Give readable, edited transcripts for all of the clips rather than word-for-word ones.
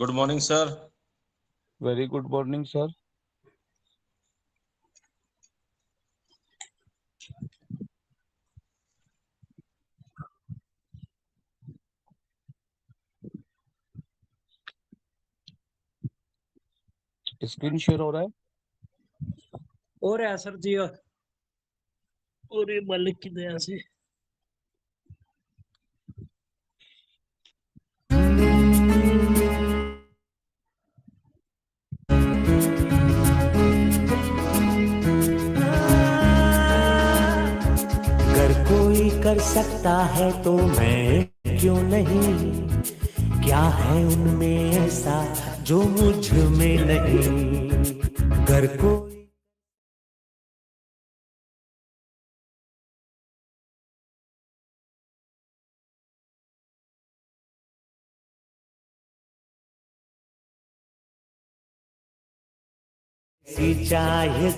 Good morning sir. Very good morning sir. Screen share हो रहा है? हो रहा है सर जी। और ये मालिक की दया से। अगर कोई कर सकता है तो मैं क्यों नहीं? क्या है उनमें ऐसा जो मुझ में नहीं? अगर कोई चाहे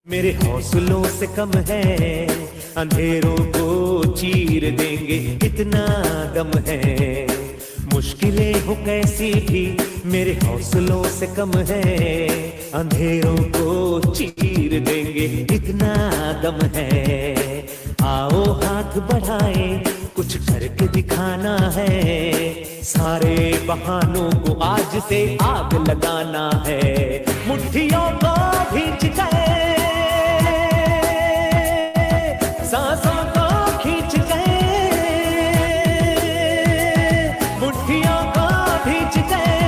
मेरे हौसलों से कम है, अंधेरों को चीर देंगे इतना दम है। मुश्किलें हो कैसी भी मेरे हौसलों से कम है, अंधेरों को चीर देंगे इतना दम है। आओ हाथ बढ़ाए, कुछ करके दिखाना है। सारे बहानों को आज से आग लगाना है। मुट्ठियों को भींच गए, सांसों को खींच गए, मुट्ठियों को भींच गए,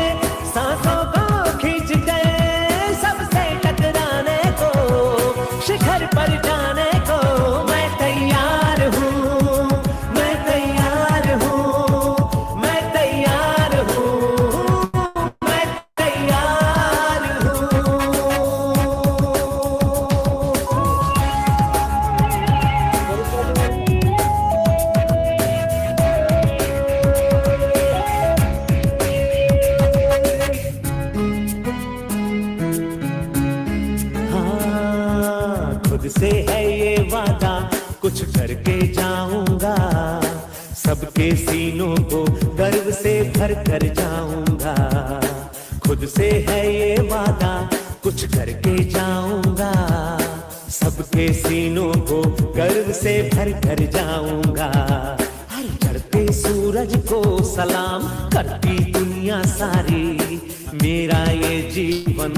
सांसों को खींच गए। सबसे टकराने को, शिखर पर जाने को मैं तैयार हूँ, मैं तैयार हूँ, मैं तैयार हूँ, मैं तैयार हूँ। हाँ, खुद से है ये वादा, कुछ करके जाऊंगा। सबके सीनों को गर्व से भर कर जाऊंगा। खुद से है ये वादा, कुछ करके जाऊंगा। सबके सीनों को गर्व से भर कर जाऊंगा। हर चढ़ते सूरज को सलाम करती दुनिया सारी। मेरा ये जीवन,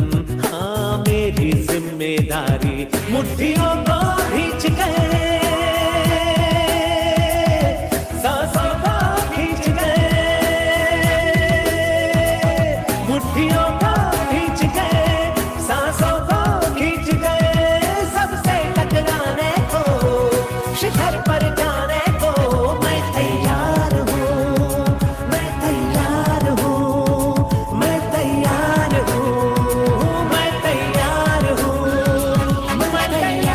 हाँ मेरी जिम्मेदारी। मुट्ठियों को खींच गए, सांसों को खींच गए, मुट्ठियों को खींच गए, सांसों को खींच गए। सबसे टकराने को, शिखर पर जाने को मैं तैयार हूँ, मैं तैयार हूँ, मैं तैयार हूँ, मैं तैयार हूँ, मैं तैयार हूँ, मैं तैयार।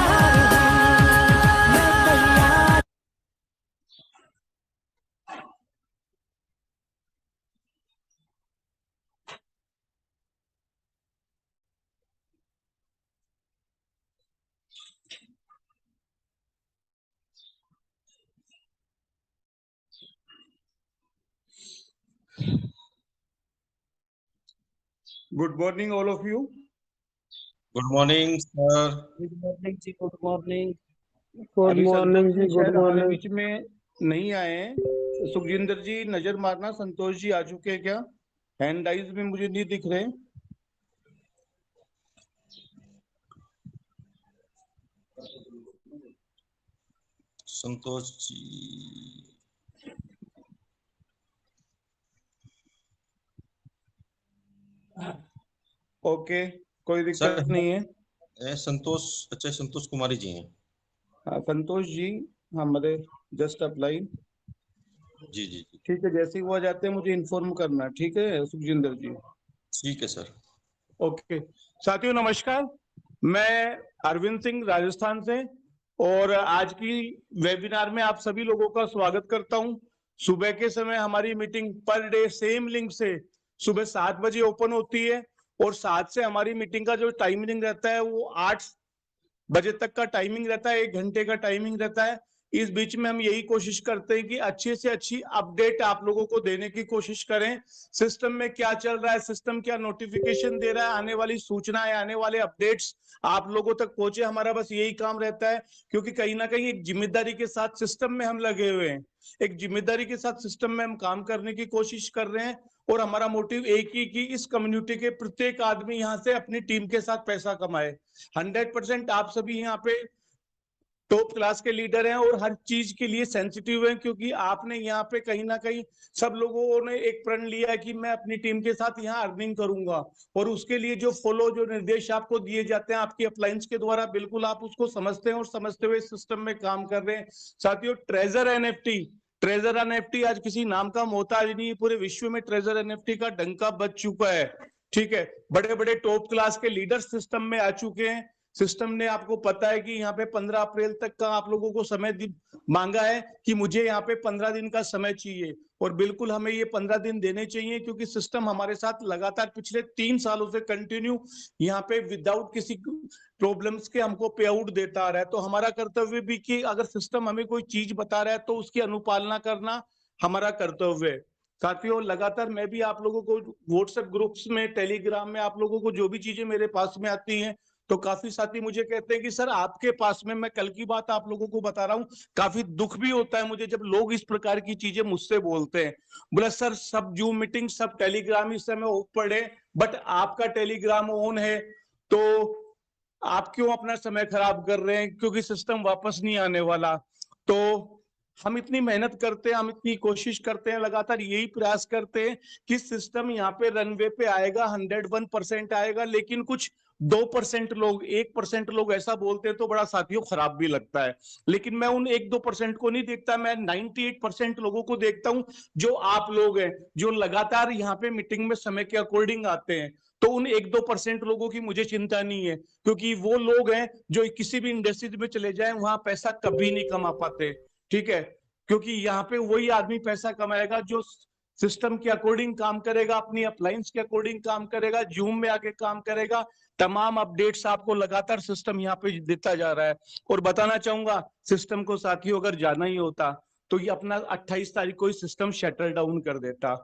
Good morning, all of you. Good morning sir. Good morning जी, गुड मॉर्निंग। गुड अभी मॉर्निंग संतोष जी, जी गुड शायद हमारे मॉर्निंग। बीच में नहीं आए हैं। सुखजिंदर जी, नजर मारना, संतोष जी आ चुके हैं क्या? हैंड राइज में मुझे नहीं दिख रहे। संतोष जी, ओके, कोई सर दिक्कत नहीं है। संतोष, अच्छा संतोष कुमारी जी हैं। हाँ, संतोष जी हमारे जस्ट अप्लाई। जी जी जी, ठीक है, जैसे ही वो आ जाते हैं मुझे इन्फॉर्म करना, ठीक है सुखजिंदर जी। ठीक है सर। ओके साथियों नमस्कार, मैं अरविंद सिंह राजस्थान से, और आज की वेबिनार में आप सभी लोगों का स्वागत करता हूं। सुबह के समय हमारी meeting per day same link से सुबह 7 बजे ओपन होती है, और 7 से हमारी मीटिंग का जो टाइमिंग रहता है वो 8 बजे तक का टाइमिंग रहता है, 1 घंटे का टाइमिंग रहता है। इस बीच में हम यही कोशिश करते हैं कि अच्छे से अच्छी अपडेट आप लोगों को देने की कोशिश करें। सिस्टम में क्या चल रहा है, सिस्टम क्या नोटिफिकेशन दे रहा है, आने वाली सूचनाएं, आने वाले अपडेट्स आप लोगों तक पहुंचे, हमारा बस यही काम रहता है। क्योंकि कहीं ना कहीं एक जिम्मेदारी के साथ सिस्टम में हम लगे हुए हैं, एक जिम्मेदारी के साथ सिस्टम में हम काम करने की कोशिश कर रहे हैं, और हमारा मोटिव एक ही कि इस कम्युनिटी के प्रत्येक आदमी यहाँ से अपनी टीम के साथ पैसा कमाए। 100% आप सभी यहाँ पे टॉप क्लास के लीडर हैं और हर चीज के लिए सेंसिटिव हैं, क्योंकि आपने यहाँ पे कहीं ना कहीं सब लोगों ने एक प्रण लिया है कि मैं अपनी टीम के साथ यहाँ अर्निंग करूंगा, और उसके लिए जो निर्देश आपको दिए जाते हैं आपकी अप्लायंस के द्वारा, बिल्कुल आप उसको समझते हैं और समझते हुए सिस्टम में काम कर रहे हैं। साथियों, ट्रेजर एनएफटी आज किसी नाम का मोहताज नहीं, पूरे विश्व में ट्रेजर एनएफटी का डंका बज चुका है। ठीक है, बड़े बड़े टॉप क्लास के लीडर सिस्टम में आ चुके हैं। सिस्टम ने आपको पता है कि यहाँ पे 15 अप्रैल तक का आप लोगों को समय मांगा है कि मुझे यहाँ पे 15 दिन का समय चाहिए, और बिल्कुल हमें ये 15 दिन देने चाहिए, क्योंकि सिस्टम हमारे साथ लगातार पिछले 3 सालों से कंटिन्यू यहाँ पे विदाउट किसी प्रॉब्लम्स के हमको पे आउट देता आ रहा है। तो हमारा कर्तव्य भी कि अगर सिस्टम हमें कोई चीज बता रहा है तो उसकी अनुपालना करना हमारा कर्तव्य है। साथियों, लगातार मैं भी आप लोगों को व्हाट्सएप ग्रुप्स में, टेलीग्राम में आप लोगों को जो भी चीजें मेरे पास में आती हैं, तो काफी साथी मुझे कहते हैं कि सर आपके पास में, मैं कल की बात आप लोगों को बता रहा हूं, काफी दुख भी होता है मुझे जब लोग इस प्रकार की चीजें मुझसे बोलते हैं। बोला सर सब जूम मीटिंग, सब टेलीग्राम इस समय ओपन है, बट आपका टेलीग्राम ऑन है, तो आप क्यों अपना समय खराब कर रहे हैं, क्योंकि सिस्टम वापस नहीं आने वाला। तो हम इतनी मेहनत करते हैं, हम इतनी कोशिश करते हैं, लगातार यही प्रयास करते हैं कि सिस्टम यहाँ पे रनवे पे आएगा, 101% आएगा, लेकिन कुछ 2% लोग, 1% लोग ऐसा बोलते हैं तो बड़ा साथियों खराब भी लगता है। लेकिन मैं उन 1-2% को नहीं देखता, मैं 98% लोगों को देखता हूं, जो आप लोग हैं, जो लगातार यहाँ पे मीटिंग में समय के अकॉर्डिंग आते हैं। तो उन 1-2% लोगों की मुझे चिंता नहीं है, क्योंकि वो लोग हैं जो किसी भी इंडस्ट्री में चले जाएं वहां पैसा कभी नहीं कमा पाते। ठीक है, क्योंकि यहाँ पे वही आदमी पैसा कमाएगा जो सिस्टम के अकॉर्डिंग काम करेगा, अपनी अप्लायंस के अकॉर्डिंग काम करेगा, जूम में आके काम करेगा। तमाम अपडेट्स आपको लगातार सिस्टम यहाँ पे देता जा रहा है। और बताना चाहूंगा सिस्टम को साथियों, अगर जाना ही होता तो ये अपना 28 तारीख को ही सिस्टम शटर डाउन कर देता।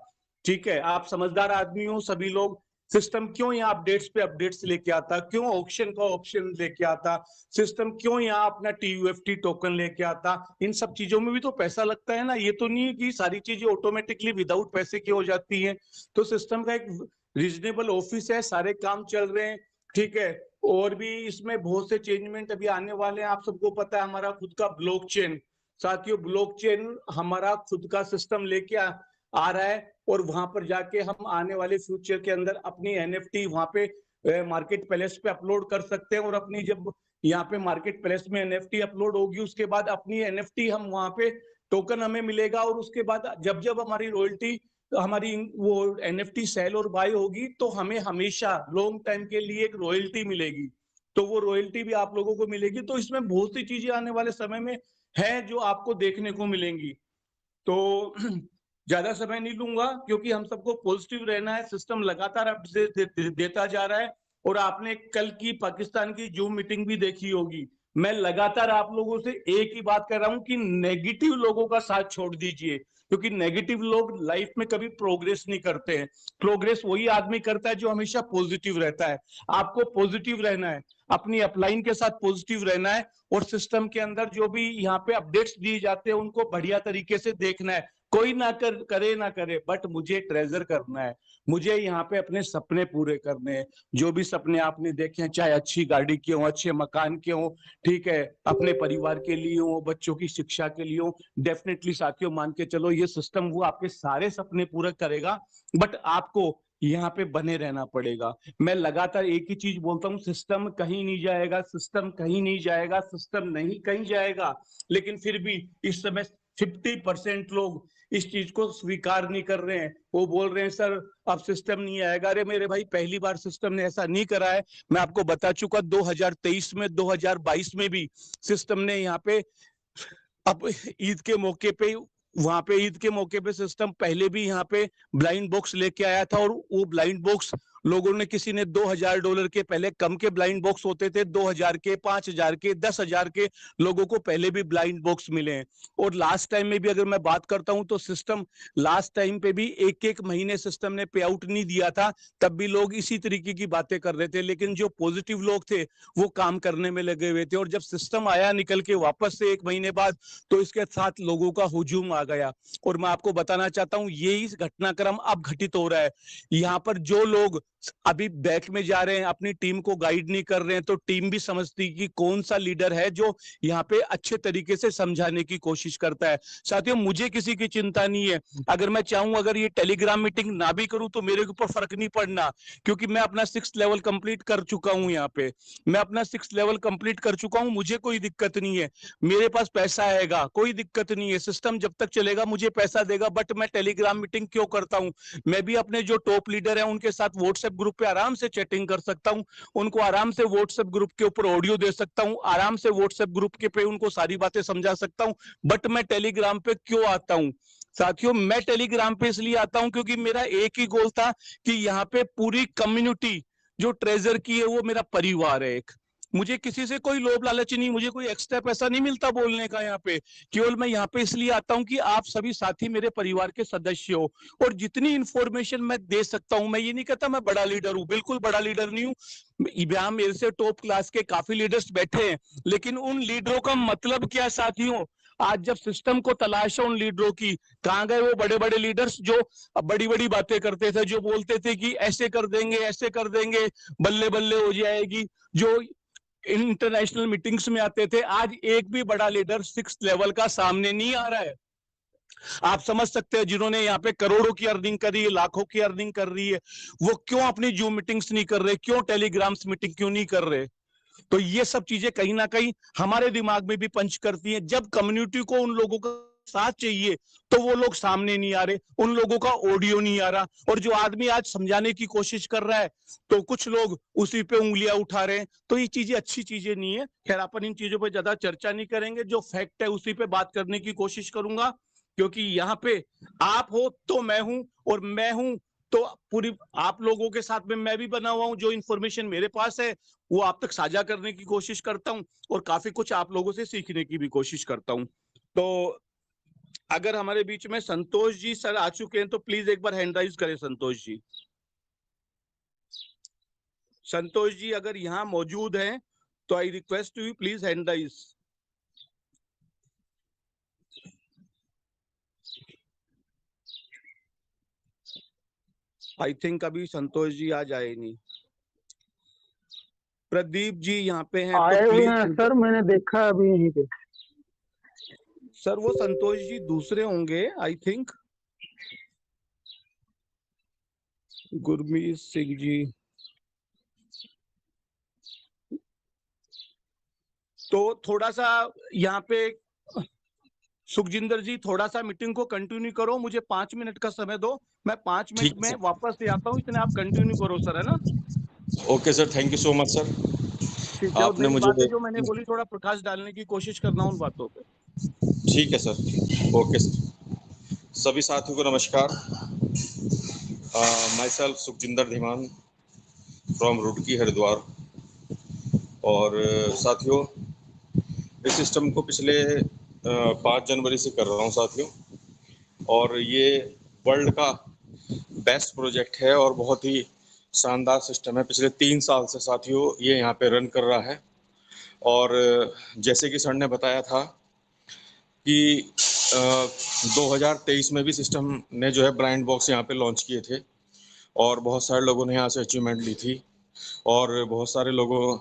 ठीक है, आप समझदार आदमी हो सभी लोग, सिस्टम क्यों यहाँ अपडेट्स पे अपडेट्स लेके आता, क्यों ऑप्शन का ऑप्शन लेके आता, सिस्टम क्यों यहाँ अपना TUFT टोकन लेके आता, इन सब चीजों में भी तो पैसा लगता है ना। ये तो नहीं है कि सारी चीजें ऑटोमेटिकली विदाउट पैसे की हो जाती हैं। तो सिस्टम का एक रीजनेबल ऑफिस है, सारे काम चल रहे हैं। ठीक है, और भी इसमें बहुत से चेंजमेंट अभी आने वाले हैं। आप सबको पता है हमारा खुद का ब्लॉकचेन, साथियों ब्लॉकचेन हमारा खुद का सिस्टम लेके आ रहा है, और वहां पर जाके हम आने वाले फ्यूचर के अंदर अपनी NFT वहां पे मार्केट प्लेस पे अपलोड कर सकते हैं। और अपनी जब यहाँ पे मार्केट प्लेस में NFT अपलोड होगी, उसके बाद अपनी NFT हम वहां पे टोकन हमें मिलेगा, और उसके बाद जब जब हमारी रॉयल्टी, हमारी वो NFT सेल और बाय होगी, तो हमें हमेशा लॉन्ग टाइम के लिए एक रॉयल्टी मिलेगी। तो वो रॉयल्टी भी आप लोगों को मिलेगी। तो इसमें बहुत सी चीजें आने वाले समय में है जो आपको देखने को मिलेंगी। तो ज्यादा समय नहीं लूंगा, क्योंकि हम सबको पॉजिटिव रहना है। सिस्टम लगातार अपडेट देता जा रहा है, और आपने कल की पाकिस्तान की जूम मीटिंग भी देखी होगी। मैं लगातार आप लोगों से एक ही बात कर रहा हूं कि नेगेटिव लोगों का साथ छोड़ दीजिए, क्योंकि नेगेटिव लोग लाइफ में कभी प्रोग्रेस नहीं करते हैं। प्रोग्रेस वही आदमी करता है जो हमेशा पॉजिटिव रहता है। आपको पॉजिटिव रहना है, अपनी अपलाइन के साथ पॉजिटिव रहना है, और सिस्टम के अंदर जो भी यहाँ पे अपडेट्स दिए जाते हैं उनको बढ़िया तरीके से देखना है। कोई ना करे ना करे, बट मुझे ट्रेजर करना है, मुझे यहाँ पे अपने सपने पूरे करने हैं। जो भी सपने आपने देखे हैं, चाहे अच्छी गाड़ी के हो, अच्छे मकान के हो, ठीक है, अपने परिवार के लिए हो, बच्चों की शिक्षा के लिए हो, डेफिनेटली साथियों मान के चलो ये सिस्टम वो आपके सारे सपने पूरे करेगा, बट आपको यहाँ पे बने रहना पड़ेगा। मैं लगातार एक ही चीज बोलता हूँ, सिस्टम कहीं नहीं जाएगा, सिस्टम कहीं नहीं जाएगा, सिस्टम नहीं कहीं जाएगा, लेकिन फिर भी इस समय 50% लोग इस चीज को स्वीकार नहीं कर रहे हैं। वो बोल रहे हैं सर अब सिस्टम नहीं आएगा। अरे मेरे भाई, पहली बार सिस्टम ने ऐसा नहीं करा है। मैं आपको बता चुका 2023 में, 2022 में भी सिस्टम ने यहाँ पे अब ईद के मौके पे, वहां पे ईद के मौके पे सिस्टम पहले भी यहाँ पे ब्लाइंड बॉक्स लेके आया था, और वो ब्लाइंड बॉक्स लोगों ने, किसी ने $2000 के, पहले कम के ब्लाइंड बॉक्स होते थे, 2000 के, 5000 के, 10,000 के लोगों को पहले भी ब्लाइंड बॉक्स मिले हैं। और लास्ट टाइम में भी अगर मैं बात करता हूं तो सिस्टम लास्ट टाइम पे भी एक महीने सिस्टम ने पे आउट नहीं दिया था, तब भी लोग इसी तरीके की बातें कर रहे थे, लेकिन जो पॉजिटिव लोग थे वो काम करने में लगे हुए थे। और जब सिस्टम आया निकल के वापस से 1 महीने बाद, तो इसके साथ लोगों का हुजूम आ गया। और मैं आपको बताना चाहता हूं यही घटनाक्रम अब घटित हो रहा है। यहाँ पर जो लोग अभी बैक में जा रहे हैं, अपनी टीम को गाइड नहीं कर रहे हैं, तो टीम भी समझती कि कौन सा लीडर है जो यहाँ पे अच्छे तरीके से समझाने की कोशिश करता है। साथियों, मुझे किसी की चिंता नहीं है। अगर मैं चाहूं, अगर ये टेलीग्राम मीटिंग ना भी करूं तो मेरे ऊपर फर्क नहीं पड़ना, क्योंकि मैं अपना 6th लेवल कंप्लीट कर चुका हूं। यहाँ पे मैं अपना 6th लेवल कंप्लीट कर चुका हूं, मुझे कोई दिक्कत नहीं है। मेरे पास पैसा आएगा, कोई दिक्कत नहीं है, सिस्टम जब तक चलेगा मुझे पैसा देगा। बट मैं टेलीग्राम मीटिंग क्यों करता हूं? मैं भी अपने जो टॉप लीडर है उनके साथ व्हाट्सएप ग्रुप पे आराम से चैटिंग कर सकता हूं, उनको आराम से व्हाट्सएप ग्रुप के ऊपर ऑडियो दे सकता हूं, आराम से व्हाट्सएप ग्रुप के पे उनको सारी बातें समझा सकता हूं। बट मैं टेलीग्राम पे क्यों आता हूं? साथियों, मैं टेलीग्राम पे इसलिए आता हूं क्योंकि मेरा एक ही गोल था कि यहाँ पे पूरी कम्युनिटी जो ट्रेजर की है वो मेरा परिवार है एक। मुझे किसी से कोई लोभ लालच नहीं, मुझे कोई एक्स्ट्रा पैसा नहीं मिलता बोलने का यहाँ पे। केवल मैं यहाँ पे इसलिए आता हूँ कि आप सभी साथी मेरे परिवार के सदस्य हो, और जितनी इंफॉर्मेशन मैं दे सकता हूँ, मैं ये नहीं कहता मैं बड़ा लीडर हूँ, बिल्कुल बड़ा लीडर नहीं हूँ। यहाँ मेरे से टॉप क्लास के काफी लीडर्स बैठे हैं, लेकिन उन लीडरों का मतलब क्या साथियों? आज जब सिस्टम को तलाश है उन लीडरों की, कहाँ गए वो बड़े बड़े लीडर्स जो बड़ी बड़ी बातें करते थे, जो बोलते थे कि ऐसे कर देंगे, ऐसे कर देंगे, बल्ले बल्ले हो जाएगी, जो इंटरनेशनल मीटिंग्स में आते थे। आज एक भी बड़ा लीडर 6th लेवल का सामने नहीं आ रहा है। आप समझ सकते हैं, जिन्होंने यहाँ पे करोड़ों की अर्निंग करी है, लाखों की अर्निंग कर रही है, वो क्यों अपनी जूम मीटिंग्स नहीं कर रहे, क्यों टेलीग्राम्स मीटिंग क्यों नहीं कर रहे? तो ये सब चीजें कहीं ना कहीं हमारे दिमाग में भी पंच करती हैं। जब कम्युनिटी को उन लोगों का साथ चाहिए तो वो लोग सामने नहीं आ रहे, उन लोगों का ऑडियो नहीं आ रहा, और जो आदमी आज समझाने की कोशिश कर रहा है तो कुछ लोग उसी पे उंगलियां उठा रहे हैं। तो ये चीजें अच्छी चीजें नहीं है। खैर, अपन इन चीजों पे ज्यादा चर्चा नहीं करेंगे, जो फैक्ट है उसी पे बात करने की कोशिश करूंगा, क्योंकि यहाँ पे आप हो तो मैं हूं, और मैं हूं तो पूरी आप लोगों के साथ में मैं भी बना हुआ हूं। जो इन्फॉर्मेशन मेरे पास है वो आप तक साझा करने की कोशिश करता हूं, और काफी कुछ आप लोगों से सीखने की भी कोशिश करता हूं। तो अगर हमारे बीच में संतोष जी सर आ चुके हैं तो प्लीज एक बार हैंड राइज करें। संतोष जी, संतोष जी अगर यहाँ मौजूद हैं तो I request you please hand raise. I think अभी संतोष जी आज आए नहीं। प्रदीप जी यहाँ पे हैं आए तो हुए प्लीज। हैं सर, मैंने देखा अभी यहीं पे। सर वो संतोष जी दूसरे होंगे आई थिंक। गुरमीत सिंह जी, तो थोड़ा सा यहाँ पे सुखजिंदर जी थोड़ा सा मीटिंग को कंटिन्यू करो, मुझे 5 मिनट का समय दो, मैं 5 ठीक मिनट है में सर। वापस से आता हूँ, इतने आप कंटिन्यू करो सर, है ना? Okay sir, thank you so much sir. ठीक है, और आपने नई मुझे बातें जो मैंने बोली थोड़ा प्रकाश डालने की कोशिश करना उन बातों पे। ठीक है सर, ओके सर। सभी साथियों को नमस्कार। My self Sukhjinder Dhiman from Roorkee Haridwar. और साथियों, इस सिस्टम को पिछले 5 जनवरी से कर रहा हूँ साथियों, और ये वर्ल्ड का बेस्ट प्रोजेक्ट है और बहुत ही शानदार सिस्टम है। पिछले 3 साल से साथियों ये यहाँ पे रन कर रहा है। और जैसे कि सर ने बताया था कि 2023 में भी सिस्टम ने जो है ब्रांड बॉक्स यहाँ पे लॉन्च किए थे और बहुत सारे लोगों ने यहाँ से अचीवमेंट ली थी और बहुत सारे लोगों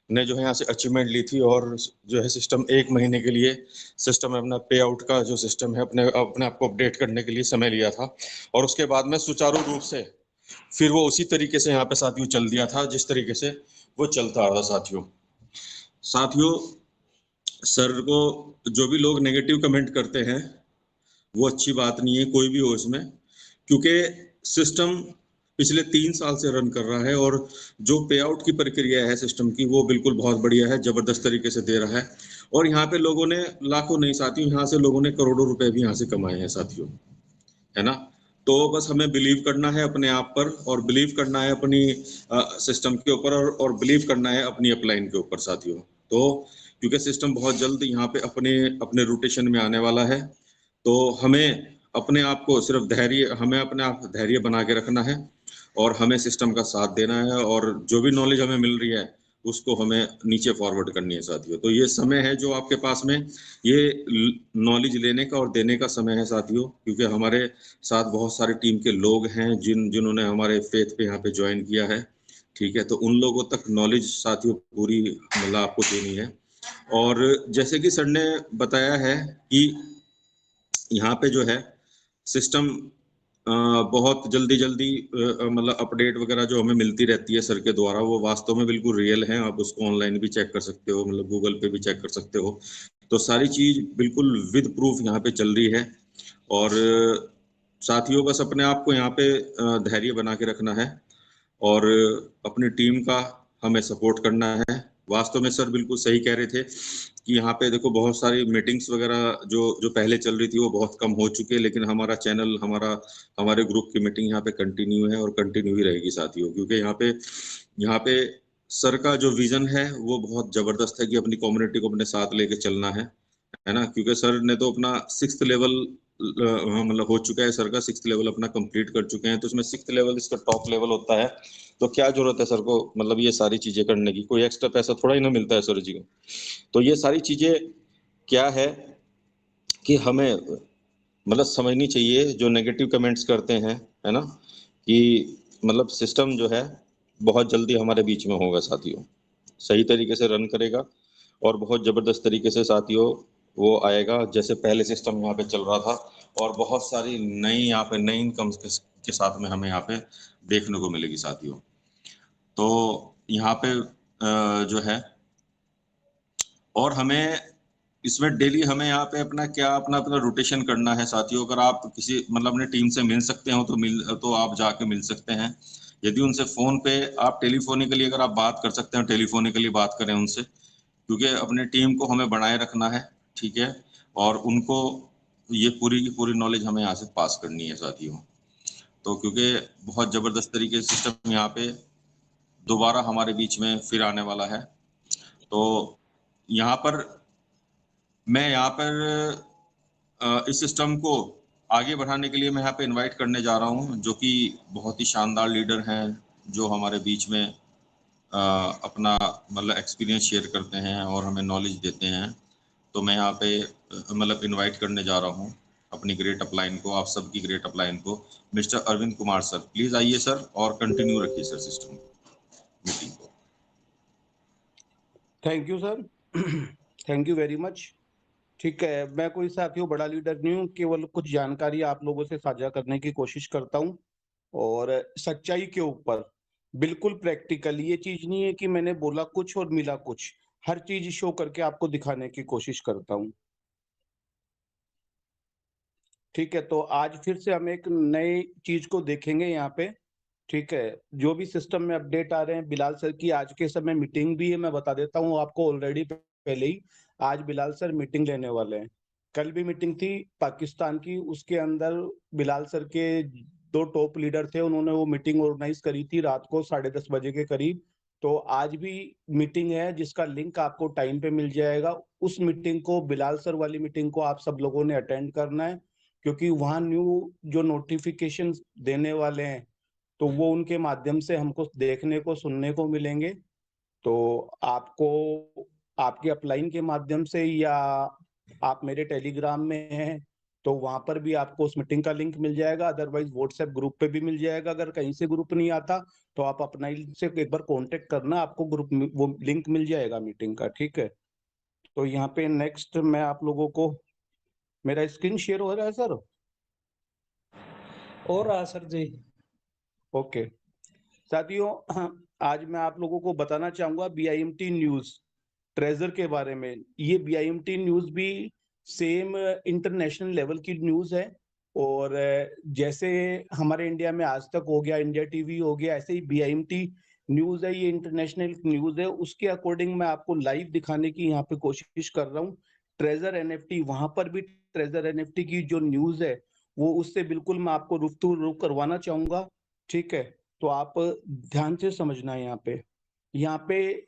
ने जो है यहाँ से अचीवमेंट ली थी और जो है सिस्टम 1 महीने के लिए सिस्टम में अपना पे आउट का जो सिस्टम है अपने अपने आप को अपडेट करने के लिए समय लिया था और उसके बाद में सुचारू रूप से फिर वो उसी तरीके से यहाँ पे साथियों चल दिया था जिस तरीके से वो चलता रहा साथियों। सर को जो भी लोग नेगेटिव कमेंट करते हैं वो अच्छी बात नहीं है, कोई भी हो इसमें, क्योंकि सिस्टम पिछले 3 साल से रन कर रहा है और जो पे आउट की प्रक्रिया है सिस्टम की वो बिल्कुल बहुत बढ़िया है, जबरदस्त तरीके से दे रहा है और यहाँ पे लोगों ने लाखों नहीं साथियों, यहाँ से लोगों ने करोड़ों रुपए भी यहाँ से कमाए हैं साथियों, है ना। तो बस हमें बिलीव करना है अपने आप पर और बिलीव करना है अपनी सिस्टम के ऊपर और बिलीव करना है अपनी अपलाइन के ऊपर साथियों। तो क्योंकि सिस्टम बहुत जल्द यहाँ पे अपने अपने रोटेशन में आने वाला है, तो हमें अपने आप को सिर्फ हमें अपने आप धैर्य बना के रखना है और हमें सिस्टम का साथ देना है और जो भी नॉलेज हमें मिल रही है उसको हमें नीचे फॉरवर्ड करनी है साथियों। तो ये समय है जो आपके पास में ये नॉलेज लेने का और देने का समय है साथियों, क्योंकि हमारे साथ बहुत सारे टीम के लोग हैं जिन्होंने हमारे फेथ पे यहाँ पे ज्वाइन किया है, ठीक है। तो उन लोगों तक नॉलेज साथियों पूरी मतलब आपको देनी है और जैसे कि सर ने बताया है कि यहाँ पे जो है सिस्टम बहुत जल्दी मतलब अपडेट वगैरह जो हमें मिलती रहती है सर के द्वारा वो वास्तव में बिल्कुल रियल है। आप उसको ऑनलाइन भी चेक कर सकते हो, मतलब गूगल पे भी चेक कर सकते हो। तो सारी चीज बिल्कुल विद प्रूफ यहाँ पे चल रही है और साथियों बस अपने आप को यहाँ पे धैर्य बना के रखना है और अपनी टीम का हमें सपोर्ट करना है। वास्तव में सर बिल्कुल सही कह रहे थे कि यहाँ पे देखो बहुत सारी मीटिंग्स वगैरह जो पहले चल रही थी वो बहुत कम हो चुकी है, लेकिन हमारा चैनल हमारे ग्रुप की मीटिंग यहाँ पे कंटिन्यू है और कंटिन्यू ही रहेगी साथियों, क्योंकि यहाँ पे सर का जो विजन है वो बहुत जबरदस्त है कि अपनी कम्युनिटी को अपने साथ लेके चलना है ना। क्योंकि सर ने तो अपना 6th लेवल मतलब हो चुका है, सर का 6th लेवल अपना कंप्लीट कर चुके हैं, तो इसमें 6th लेवल इसका टॉप लेवल होता है। तो क्या जरूरत है सर को मतलब ये सारी चीजें करने की, कोई एक्स्ट्रा पैसा थोड़ा ही ना मिलता है सर जी को। तो ये सारी चीजें क्या है कि हमें मतलब समझनी चाहिए जो नेगेटिव कमेंट्स करते हैं, है ना, कि मतलब सिस्टम जो है बहुत जल्दी हमारे बीच में होगा साथियों, सही तरीके से रन करेगा और बहुत जबरदस्त तरीके से साथियों वो आएगा जैसे पहले सिस्टम यहाँ पे चल रहा था और बहुत सारी नई इनकम के साथ में हमें यहाँ पे देखने को मिलेगी साथियों। तो यहाँ पे जो है और हमें इसमें डेली हमें यहाँ पे अपना रोटेशन करना है साथियों। अगर आप किसी मतलब अपनी टीम से मिल सकते हो तो आप जाके मिल सकते हैं। यदि उनसे फोन पे आप टेलीफोनिकली अगर आप बात कर सकते हैं टेलीफोनिकली बात करें उनसे, क्योंकि अपनी टीम को हमें बनाए रखना है, ठीक है, और उनको ये पूरी की पूरी नॉलेज हमें यहाँ से पास करनी है साथियों। तो क्योंकि बहुत जबरदस्त तरीके से सिस्टम यहाँ पे दोबारा हमारे बीच में फिर आने वाला है। तो यहाँ पर मैं इस सिस्टम को आगे बढ़ाने के लिए मैं यहाँ पे इनवाइट करने जा रहा हूँ जो कि बहुत ही शानदार लीडर हैं जो हमारे बीच में अपना मतलब एक्सपीरियंस शेयर करते हैं और हमें नॉलेज देते हैं। तो मैं यहाँ पे मतलब इनवाइट करने जा रहा हूँ अपनी ग्रेट अपलाइन को, आप सबकी ग्रेट अपलाइन को, mister Arvind Kumar sir, please आइए सर और कंटिन्यू रखिए सर सिस्टम मीटिंग को। Thank you sir, thank you very much. ठीक है, मैं कोई साथियों बड़ा लीडर नहीं हूँ, केवल कुछ जानकारी आप लोगों से साझा करने की कोशिश करता हूँ और सच्चाई के ऊपर बिल्कुल प्रैक्टिकल। ये चीज नहीं है कि मैंने बोला कुछ और मिला कुछ, हर चीज शो करके आपको दिखाने की कोशिश करता हूँ। ठीक है, तो आज फिर से हम एक नई चीज को देखेंगे यहाँ पे। ठीक है, जो भी सिस्टम में अपडेट आ रहे हैं, बिलाल सर की आज के समय मीटिंग भी है, मैं बता देता हूँ आपको ऑलरेडी पहले ही। आज बिलाल सर मीटिंग लेने वाले हैं। कल भी मीटिंग थी पाकिस्तान की, उसके अंदर बिलाल सर के 2 टॉप लीडर थे, उन्होंने वो मीटिंग ऑर्गेनाइज करी थी रात को 10:30 बजे के करीब। तो आज भी मीटिंग है जिसका लिंक आपको टाइम पे मिल जाएगा। उस मीटिंग को, बिलाल सर वाली मीटिंग को आप सब लोगों ने अटेंड करना है, क्योंकि वहां न्यू जो नोटिफिकेशन देने वाले हैं तो वो उनके माध्यम से हमको देखने को सुनने को मिलेंगे। तो आपको आपके अपलाइन के माध्यम से या आप मेरे टेलीग्राम में हैं तो वहां पर भी आपको उस मीटिंग का लिंक मिल जाएगा, अदरवाइज व्हाट्सएप ग्रुप पे भी मिल जाएगा। अगर कहीं से ग्रुप नहीं आता तो आप अपना ही से एक बार कांटेक्ट करना, आपको ग्रुप में वो लिंक मिल जाएगा मीटिंग का, ठीक है। तो यहाँ पे नेक्स्ट मैं आप लोगों को, मेरा स्क्रीन शेयर हो रहा है सर? हो रहा सर जी। ओके साथियों, आज मैं आप लोगों को बताना चाहूंगा BIMT न्यूज ट्रेजर के बारे में। ये BIMT न्यूज भी सेम इंटरनेशनल लेवल की न्यूज है, और जैसे हमारे इंडिया में आज तक हो गया, इंडिया टीवी हो गया, ऐसे ही BIMT न्यूज है, ये इंटरनेशनल न्यूज है। उसके अकॉर्डिंग मैं आपको लाइव दिखाने की यहाँ पे कोशिश कर रहा हूँ। ट्रेजर NFT, वहां पर भी ट्रेजर NFT की जो न्यूज है वो उससे बिल्कुल मैं आपको रूबरू करवाना चाहूंगा, ठीक है। तो आप ध्यान से समझना है। यहाँ पे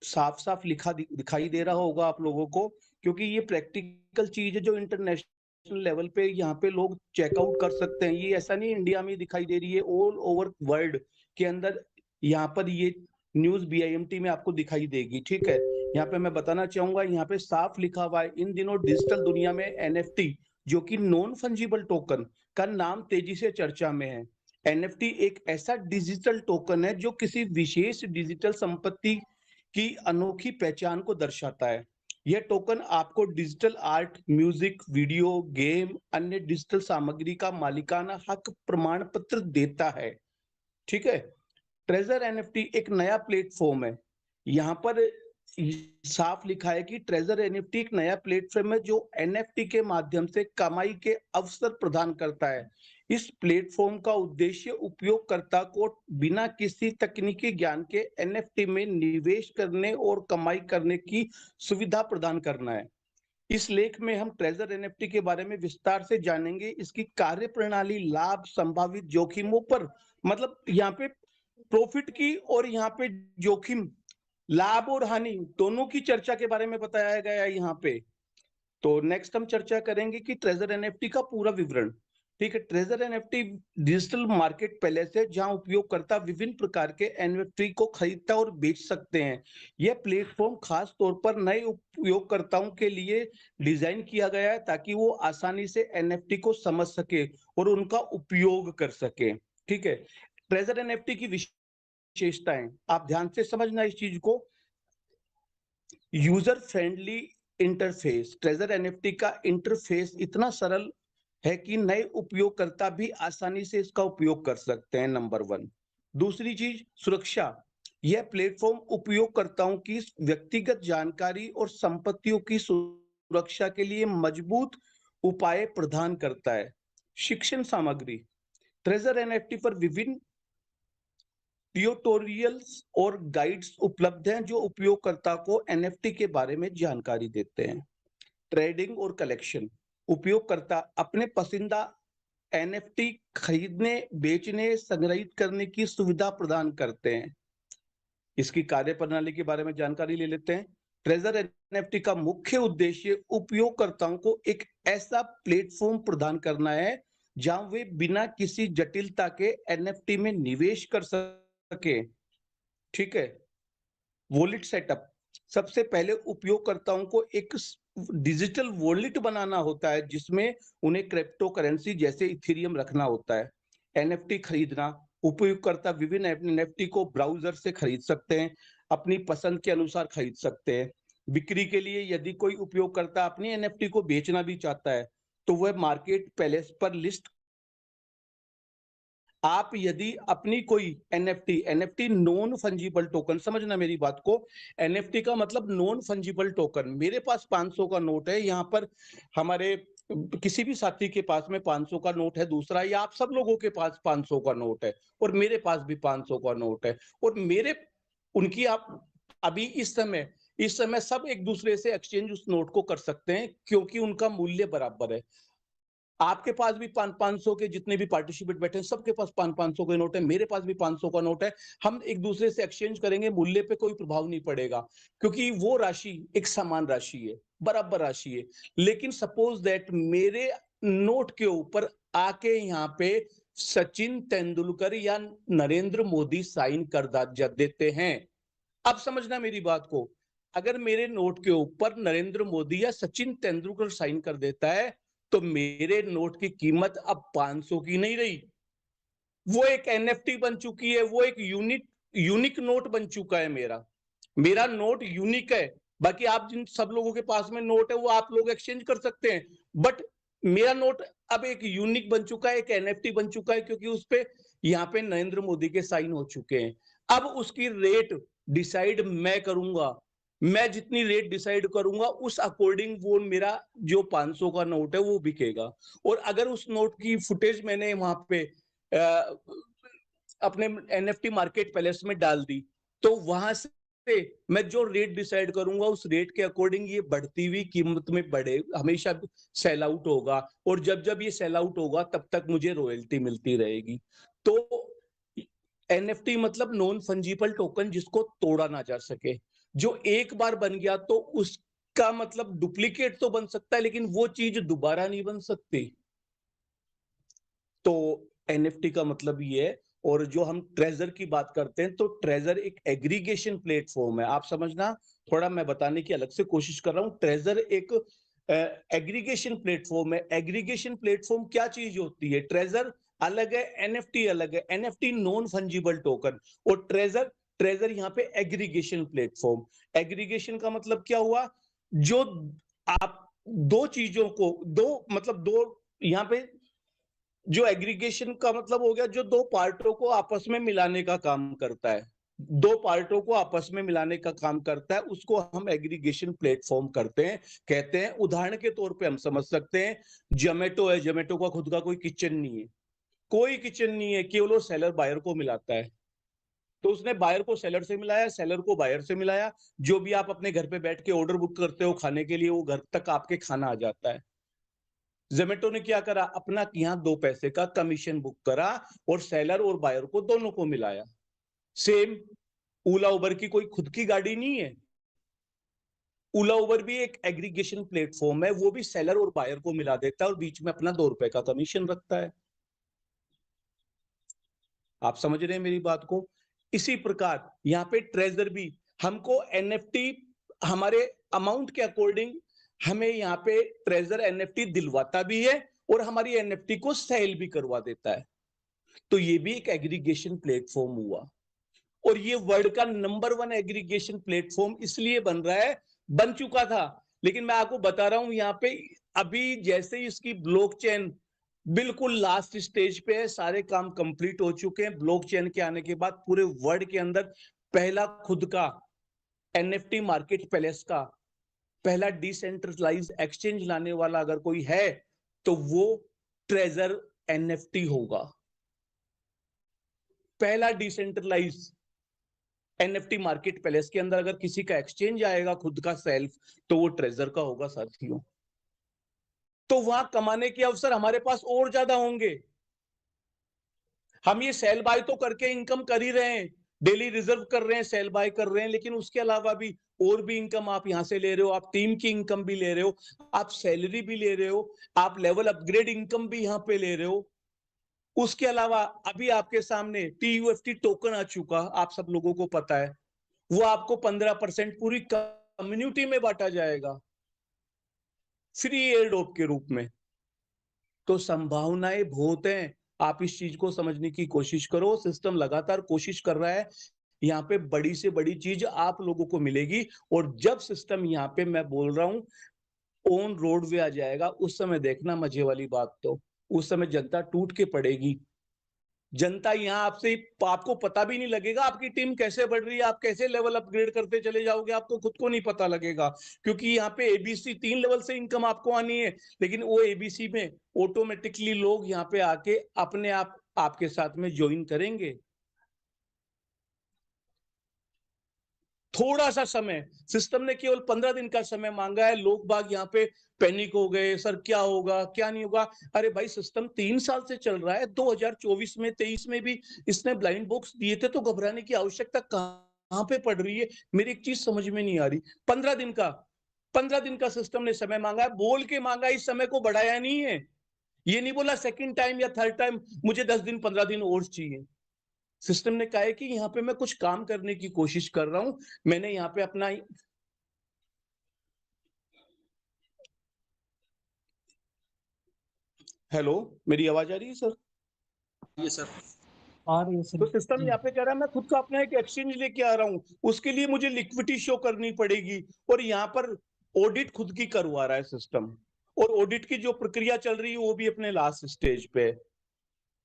साफ साफ लिखा दिखाई दे रहा होगा आप लोगों को, क्योंकि ये प्रैक्टिकल चीज है जो इंटरनेशनल लेवल पे यहाँ पे लोग चेकआउट कर सकते हैं। ये ऐसा नहीं इंडिया में दिखाई दे रही है, ऑल ओवर वर्ल्ड के अंदर यहाँ पर ये न्यूज BIMT में आपको दिखाई देगी, ठीक है। यहाँ पे मैं बताना चाहूंगा, यहाँ पे साफ लिखा हुआ है, इन दिनों डिजिटल दुनिया में NFT जो कि नॉन फंजिबल टोकन का नाम तेजी से चर्चा में है। NFT एक ऐसा डिजिटल टोकन है जो किसी विशेष डिजिटल संपत्ति की अनोखी पहचान को दर्शाता है। यह टोकन आपको digital art, music, video, game, अन्य डिजिटल सामग्री का मालिकाना हक प्रमाण पत्र देता है, ठीक है। ट्रेजर NFT एक नया प्लेटफॉर्म है। यहाँ पर साफ लिखा है कि ट्रेजर NFT एक नया प्लेटफॉर्म है जो NFT के माध्यम से कमाई के अवसर प्रदान करता है। इस प्लेटफॉर्म का उद्देश्य उपयोगकर्ता को बिना किसी तकनीकी ज्ञान के NFT में निवेश करने और कमाई करने की सुविधा प्रदान करना है। इस लेख में हम ट्रेजर NFT के बारे में विस्तार से जानेंगे, इसकी कार्यप्रणाली, लाभ, संभावित जोखिमों पर, मतलब यहाँ पे प्रॉफिट की और यहाँ पे जोखिम, लाभ और हानि दोनों की चर्चा के बारे में बताया गया है यहाँ पे। तो नेक्स्ट हम चर्चा करेंगे कि ट्रेजर NFT का पूरा विवरण, ठीक है। Treasure NFT digital market place है जहां उपयोगकर्ता विभिन्न प्रकार के NFT को खरीदता और बेच सकते हैं। यह प्लेटफॉर्म खास तौर पर नए उपयोगकर्ताओं के लिए डिजाइन किया गया है ताकि वो आसानी से NFT को समझ सके और उनका उपयोग कर सके, ठीक है। ट्रेजर NFT की विशेषताएं आप ध्यान से समझना इस चीज को। User friendly interface, treasure NFT का इंटरफेस इतना सरल है कि नए उपयोगकर्ता भी आसानी से इसका उपयोग कर सकते हैं, नंबर 1। दूसरी चीज, सुरक्षा। यह प्लेटफॉर्म उपयोगकर्ताओं की व्यक्तिगत जानकारी और संपत्तियों की सुरक्षा के लिए मजबूत उपाय प्रदान करता है। शिक्षण सामग्री, ट्रेजर NFT पर विभिन्न ट्यूटोरियल्स और गाइड्स उपलब्ध हैं जो उपयोगकर्ता को NFT के बारे में जानकारी देते हैं। ट्रेडिंग और कलेक्शन, उपयोगकर्ता अपने पसंदीदा NFT खरीदने, बेचने, संग्रहित करने की सुविधा प्रदान करते हैं। इसकी कार्यप्रणाली के बारे में जानकारी ले लेते हैं। ट्रेजर NFT का मुख्य उद्देश्य उपयोगकर्ताओं को एक ऐसा प्लेटफॉर्म प्रदान करना है जहां वे बिना किसी जटिलता के NFT में निवेश कर सके, ठीक है। वॉलेट सेटअप, सबसे पहले उपयोगकर्ताओं को एक डिजिटल वॉलेट बनाना होता है जिसमें उन्हें क्रिप्टो करेंसी जैसे इथेरियम रखना होता है। NFT खरीदना, उपयोगकर्ता विभिन्न NFT को ब्राउजर से खरीद सकते हैं, अपनी पसंद के अनुसार खरीद सकते हैं। बिक्री के लिए यदि कोई उपयोगकर्ता अपनी NFT को बेचना भी चाहता है तो वह मार्केट प्लेस पर लिस्ट, आप यदि अपनी कोई NFT नॉन फंजिबल टोकन, समझना मेरी बात को, NFT का मतलब नॉन फंजिबल टोकन। मेरे पास 500 का नोट है, यहाँ पर हमारे किसी भी साथी के पास में 500 का नोट है दूसरा, या आप सब लोगों के पास 500 का नोट है और मेरे पास भी 500 का नोट है, और मेरे उनकी आप अभी इस समय सब एक दूसरे से एक्सचेंज उस नोट को कर सकते हैं क्योंकि उनका मूल्य बराबर है। आपके पास भी 500 के जितने भी पार्टिसिपेट बैठे हैं सबके पास 500 के नोट है, मेरे पास भी 500 का नोट है। हम एक दूसरे से एक्सचेंज करेंगे, मूल्य पे कोई प्रभाव नहीं पड़ेगा क्योंकि वो राशि एक समान राशि है, बराबर राशि है। लेकिन सपोज दैट मेरे नोट के ऊपर आके यहाँ पे सचिन तेंदुलकर या नरेंद्र मोदी साइन कर देते हैं। अब समझना मेरी बात को, अगर मेरे नोट के ऊपर नरेंद्र मोदी या सचिन तेंदुलकर साइन कर देता है तो मेरे नोट की कीमत अब 500 की नहीं रही, वो एक एनएफटी बन चुकी है, वो एक यूनिक नोट बन चुका है। मेरा नोट यूनिक है। बाकी आप जिन सब लोगों के पास में नोट है वो आप लोग एक्सचेंज कर सकते हैं, बट मेरा नोट अब एक यूनिक बन चुका है, एक एनएफटी बन चुका है, क्योंकि उस पे यहाँ पे नरेंद्र मोदी के साइन हो चुके हैं। अब उसकी रेट डिसाइड मैं करूंगा, मैं जितनी रेट डिसाइड करूंगा उस अकॉर्डिंग वो मेरा जो 500 का नोट है वो बिकेगा। और अगर उस नोट की फुटेज मैंने वहां पे अपने एनएफटी मार्केट पैलेस में डाल दी तो वहां से मैं जो रेट डिसाइड करूंगा उस रेट के अकॉर्डिंग ये बढ़ती हुई कीमत में बढ़े हमेशा सेल आउट होगा, और जब जब ये सेल आउट होगा तब तक मुझे रॉयल्टी मिलती रहेगी। तो एनएफटी मतलब नॉन फंजिबल टोकन, जिसको तोड़ा ना जा सके। जो एक बार बन गया तो उसका मतलब डुप्लीकेट तो बन सकता है लेकिन वो चीज दोबारा नहीं बन सकती। तो एनएफटी का मतलब ये है। और जो हम ट्रेजर की बात करते हैं तो ट्रेजर एक एग्रीगेशन प्लेटफॉर्म है। आप समझना, थोड़ा मैं बताने की अलग से कोशिश कर रहा हूं। ट्रेजर एक एग्रीगेशन प्लेटफॉर्म है। एग्रीगेशन प्लेटफॉर्म क्या चीज होती है? ट्रेजर अलग है, एनएफटी अलग है। एनएफटी नॉन फंजिबल टोकन, और ट्रेजर यहाँ पे एग्रीगेशन प्लेटफॉर्म। एग्रीगेशन का मतलब क्या हुआ? जो आप दो चीजों को दो यहाँ पे जो एग्रीगेशन का मतलब हो गया, जो दो पार्टों को आपस में मिलाने का काम करता है। दो पार्टों को आपस में मिलाने का काम करता है, उसको हम एग्रीगेशन प्लेटफॉर्म कहते हैं। उदाहरण के तौर पे हम समझ सकते हैं, जोमेटो है। जोमेटो का खुद का कोई किचन नहीं है, कोई किचन नहीं है, केवल वो सेलर बायर को मिलाता है। तो उसने बायर को सेलर से मिलाया, सेलर को बायर से मिलाया। जो भी आप अपने घर पे बैठ के ऑर्डर बुक करते हो खाने के लिए, वो घर तक आपके खाना आ जाता है। जोमेटो ने क्या करा? अपना यहाँ 2 पैसे का कमीशन बुक करा और सेलर और बायर को दोनों को मिलाया। सेम ओला उबर की कोई खुद की गाड़ी नहीं है। ओला उबर भी एक एग्रीगेशन प्लेटफॉर्म है, वो भी सेलर और बायर को मिला देता है और बीच में अपना 2 रुपए का कमीशन रखता है। आप समझ रहे हैं मेरी बात को? इसी प्रकार यहाँ पे ट्रेजर भी हमको एनएफटी हमारे अमाउंट के अकॉर्डिंग हमें यहाँ पे ट्रेजर एनएफटी दिलवाता भी है और हमारी एनएफटी को सेल भी करवा देता है। तो ये भी एक एग्रीगेशन प्लेटफॉर्म हुआ, और ये वर्ल्ड का नंबर 1 एग्रीगेशन प्लेटफॉर्म इसलिए बन चुका था। लेकिन मैं आपको बता रहा हूं यहाँ पे अभी जैसे ही इसकी ब्लॉकचेन बिल्कुल लास्ट स्टेज पे है, सारे काम कंप्लीट हो चुके हैं। ब्लॉकचेन के आने के बाद पूरे वर्ल्ड के अंदर पहला खुद का एनएफटी मार्केट पैलेस का पहला डिसेंट्रलाइज एक्सचेंज लाने वाला अगर कोई है तो वो ट्रेजर एनएफटी होगा। पहला डिसेंट्रलाइज एनएफटी मार्केट पैलेस के अंदर अगर किसी का एक्सचेंज आएगा खुद का सेल्फ, तो वो ट्रेजर का होगा साथियों। तो वहां कमाने के अवसर हमारे पास और ज्यादा होंगे। हम ये सेल बाय तो करके इनकम कर ही रहे हैं, डेली रिजर्व कर रहे हैं, सेल बाय कर रहे हैं, लेकिन उसके अलावा भी और भी इनकम आप यहां से ले रहे हो। आप टीम की इनकम भी ले रहे हो, आप सैलरी भी ले रहे हो, आप लेवल अपग्रेड इनकम भी यहां पे ले रहे हो। उसके अलावा अभी आपके सामने टीयूएफटी टोकन आ चुका, आप सब लोगों को पता है। वो आपको 15% पूरी कम्युनिटी में बांटा जाएगा फ्री एयर ड्रॉप के रूप में। तो संभावनाएं बहुत हैं, आप इस चीज को समझने की कोशिश करो। सिस्टम लगातार कोशिश कर रहा है, यहाँ पे बड़ी से बड़ी चीज आप लोगों को मिलेगी। और जब सिस्टम यहाँ पे मैं बोल रहा हूं ऑन रोड वे आ जाएगा, उस समय देखना मजे वाली बात, तो उस समय जनता टूट के पड़ेगी। जनता यहाँ आपको पता भी नहीं लगेगा आपकी टीम कैसे बढ़ रही है, आप कैसे लेवल अपग्रेड करते चले जाओगे, आपको खुद को नहीं पता लगेगा। क्योंकि यहाँ पे एबीसी 3 लेवल से इनकम आपको आनी है, लेकिन वो एबीसी में ऑटोमेटिकली लोग यहाँ पे आके अपने आप आपके साथ में ज्वाइन करेंगे। थोड़ा सा समय, सिस्टम ने केवल 15 दिन का समय मांगा है। लोग बाग यहाँ पे पैनिक हो गए, सर क्या होगा क्या नहीं होगा। अरे भाई, सिस्टम 3 साल से चल रहा है, 2024 में 23 में भी इसने ब्लाइंड बॉक्स दिए थे, तो घबराने की आवश्यकता कहां पे पड़ रही है? मेरी एक चीज समझ में नहीं आ रही। 15 दिन का सिस्टम ने समय मांगा है, बोल के मांगा, इस समय को बढ़ाया नहीं है। ये नहीं बोला सेकेंड टाइम या थर्ड टाइम मुझे 10 दिन 15 दिन और चाहिए। सिस्टम ने कहा है कि यहाँ पे मैं कुछ काम करने की कोशिश कर रहा हूं, मैंने यहाँ पे अपना हेलो, मेरी आवाज आ रही है सर? ये सर आ रही है सर तो सिस्टम जी। यहाँ पे कह रहा है मैं खुद का अपना एक एक्सचेंज लेके आ रहा हूँ, उसके लिए मुझे लिक्विडिटी शो करनी पड़ेगी, और यहाँ पर ऑडिट खुद की करवा रहा है सिस्टम, और ऑडिट की जो प्रक्रिया चल रही है वो भी अपने लास्ट स्टेज पे है।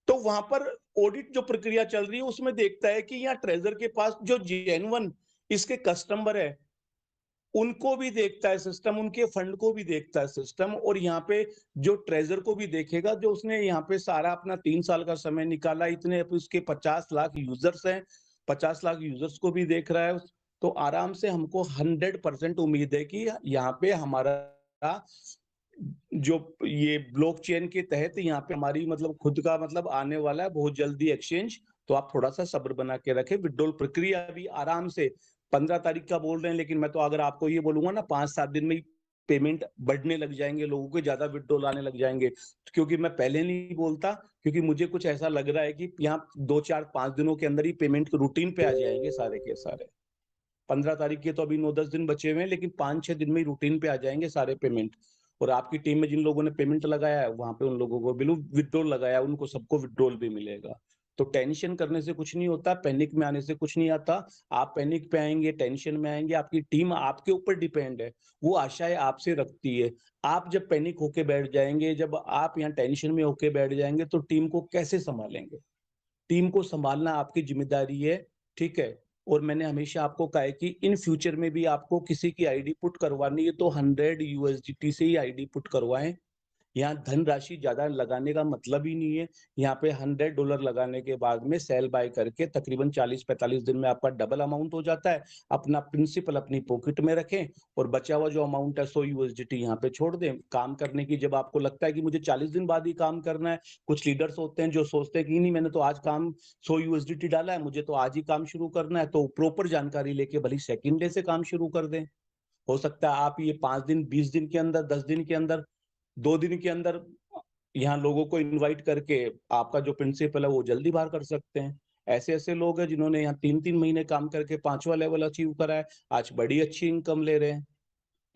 तो वहां पर ऑडिट जो प्रक्रिया चल रही है उसमें देखता है कि यहाँ ट्रेजर के पास जो जेन्युइन इसके कस्टमर है उनको भी देखता है सिस्टम, उनके फंड को भी देखता है सिस्टम, और यहाँ पे जो ट्रेजर को भी देखेगा, जो उसने यहाँ पे सारा अपना 3 साल का समय निकाला, इतने उसके 50 लाख यूजर्स हैं, 50 लाख यूजर्स को भी देख रहा है। तो आराम से हमको 100% उम्मीद है कि यहाँ पे हमारा जो ये ब्लॉकचेन के तहत यहाँ पे हमारी मतलब खुद का मतलब आने वाला है बहुत जल्दी एक्सचेंज। तो आप थोड़ा सा सब्र बना के रखें, विड्रॉल प्रक्रिया भी आराम से 15 तारीख का बोल रहे हैं, लेकिन मैं तो अगर आपको ये बोलूंगा ना 5-7 दिन में ही पेमेंट बढ़ने लग जाएंगे, लोगों के ज्यादा विड्रॉल आने लग जाएंगे, क्योंकि मैं पहले नहीं बोलता, क्योंकि मुझे कुछ ऐसा लग रहा है कि यहाँ 2-4-5 दिनों के अंदर ही पेमेंट रूटीन पे आ जाएंगे सारे के सारे। 15 तारीख के तो अभी 9-10 दिन बचे हुए हैं, लेकिन 5-6 दिन में ही रूटीन पे आ जाएंगे सारे पेमेंट। और आपकी टीम में जिन लोगों ने पेमेंट लगाया है वहां पे उन लोगों को बिल्कुल विड्रॉल लगाया, उनको सबको विड्रॉल भी मिलेगा। तो टेंशन करने से कुछ नहीं होता, पैनिक में आने से कुछ नहीं आता। आप पैनिक पे आएंगे, टेंशन में आएंगे, आपकी टीम आपके ऊपर डिपेंड है, वो आशाएं आपसे रखती है। आप जब पैनिक होके बैठ जाएंगे, जब आप यहाँ टेंशन में होके बैठ जाएंगे, तो टीम को कैसे संभालेंगे? टीम को संभालना आपकी जिम्मेदारी है, ठीक है। और मैंने हमेशा आपको कहा है कि इन फ्यूचर में भी आपको किसी की आईडी पुट करवानी है तो 100 यूएसडीटी से ही आईडी पुट करवाएं। यहाँ धनराशि ज्यादा लगाने का मतलब ही नहीं है। यहाँ पे $100 लगाने के बाद में सेल बाय करके तकरीबन 40-45 दिन में आपका डबल अमाउंट हो जाता है। अपना प्रिंसिपल अपनी पॉकेट में रखें और बचा हुआ जो अमाउंट है 100 यूएसडीटी यहाँ पे छोड़ दें। काम करने की जब आपको लगता है कि मुझे 40 दिन बाद ही काम करना है, कुछ लीडर्स होते हैं जो सोचते हैं कि नहीं मैंने तो आज काम 100 यूएसडीटी डाला है, मुझे तो आज ही काम शुरू करना है, तो प्रॉपर जानकारी लेके भली सेकंड डे से काम शुरू कर दें। हो सकता है आप ये 5 दिन, 20 दिन के अंदर, 10 दिन के अंदर, 2 दिन के अंदर यहाँ लोगों को इनवाइट करके आपका जो प्रिंसिपल है वो जल्दी बाहर कर सकते हैं। ऐसे ऐसे लोग हैं जिन्होंने यहाँ 3-3 महीने काम करके 5वां लेवल अचीव करा है, आज बड़ी अच्छी इनकम ले रहे हैं।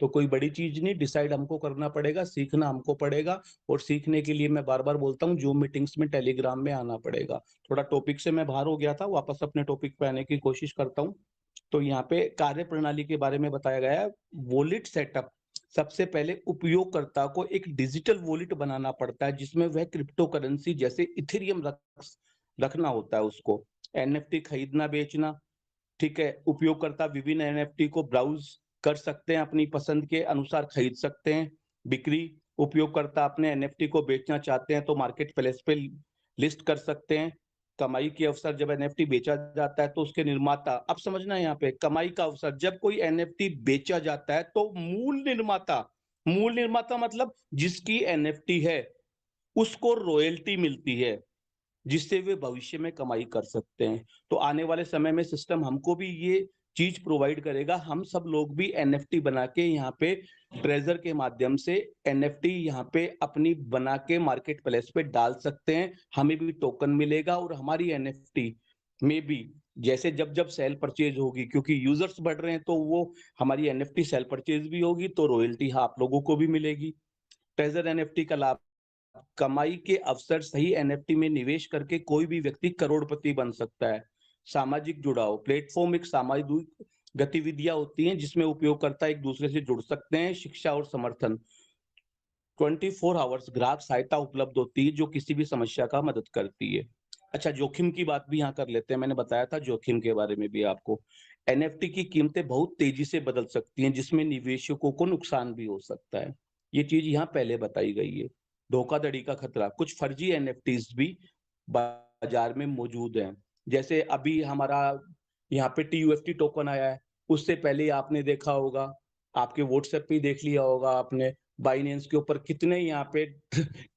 तो कोई बड़ी चीज नहीं, डिसाइड हमको करना पड़ेगा, सीखना हमको पड़ेगा, और सीखने के लिए मैं बार बार बोलता हूँ जूम मीटिंग्स में, टेलीग्राम में आना पड़ेगा। थोड़ा टॉपिक से मैं बाहर हो गया था, वापस अपने टॉपिक पे आने की कोशिश करता हूँ। तो यहाँ पे कार्य प्रणाली के बारे में बताया गया है। वॉलेट सेटअप, सबसे पहले उपयोगकर्ता को एक डिजिटल वॉलेट बनाना पड़ता है जिसमें वह क्रिप्टो करेंसी जैसे इथेरियम रखना होता है उसको। एनएफटी खरीदना बेचना, ठीक है। उपयोगकर्ता विभिन्न एनएफटी को ब्राउज कर सकते हैं, अपनी पसंद के अनुसार खरीद सकते हैं। बिक्री, उपयोगकर्ता अपने एनएफटी को बेचना चाहते हैं तो मार्केट प्लेस पे लिस्ट कर सकते हैं। कमाई के अवसर, जब एनएफटी बेचा जाता है तो उसके निर्माता, अब समझना यहाँ पे कमाई का अवसर, जब कोई एनएफटी बेचा जाता है तो मूल निर्माता मतलब जिसकी एनएफटी है उसको रॉयल्टी मिलती है, जिससे वे भविष्य में कमाई कर सकते हैं। तो आने वाले समय में सिस्टम हमको भी ये चीज प्रोवाइड करेगा, हम सब लोग भी एनएफटी बना के यहाँ पे ट्रेजर के माध्यम से एनएफटी यहाँ पे अपनी बना के मार्केट प्लेस पे डाल सकते हैं। हमें भी टोकन मिलेगा और हमारी एनएफटी में भी जैसे जब जब सेल परचेज होगी, क्योंकि यूजर्स बढ़ रहे हैं तो वो हमारी एनएफटी सेल परचेज भी होगी तो रॉयल्टी आप लोगों को भी मिलेगी। ट्रेजर एनएफटी का लाभ, कमाई के अवसर, सही एनएफटी में निवेश करके कोई भी व्यक्ति करोड़पति बन सकता है। सामाजिक जुड़ाव, प्लेटफॉर्म एक सामाजिक गतिविधियां होती हैं जिसमें उपयोगकर्ता एक दूसरे से जुड़ सकते हैं। शिक्षा और समर्थन, 24 आवर्स ग्राहक सहायता उपलब्ध होती है जो किसी भी समस्या का मदद करती है। अच्छा, जोखिम की बात भी यहाँ कर लेते हैं, मैंने बताया था जोखिम के बारे में भी आपको। एनएफटी की कीमतें बहुत तेजी से बदल सकती हैं जिसमें निवेशकों को नुकसान भी हो सकता है, ये चीज यहाँ पहले बताई गई है। धोखाधड़ी का खतरा, कुछ फर्जी एनएफटीज भी बाजार में मौजूद हैं। जैसे अभी हमारा यहाँ पे टीयूएफटी टोकन आया है, उससे पहले आपने देखा होगा, आपके व्हाट्सएप पे देख लिया होगा आपने, बाइनेंस के ऊपर कितने यहाँ पे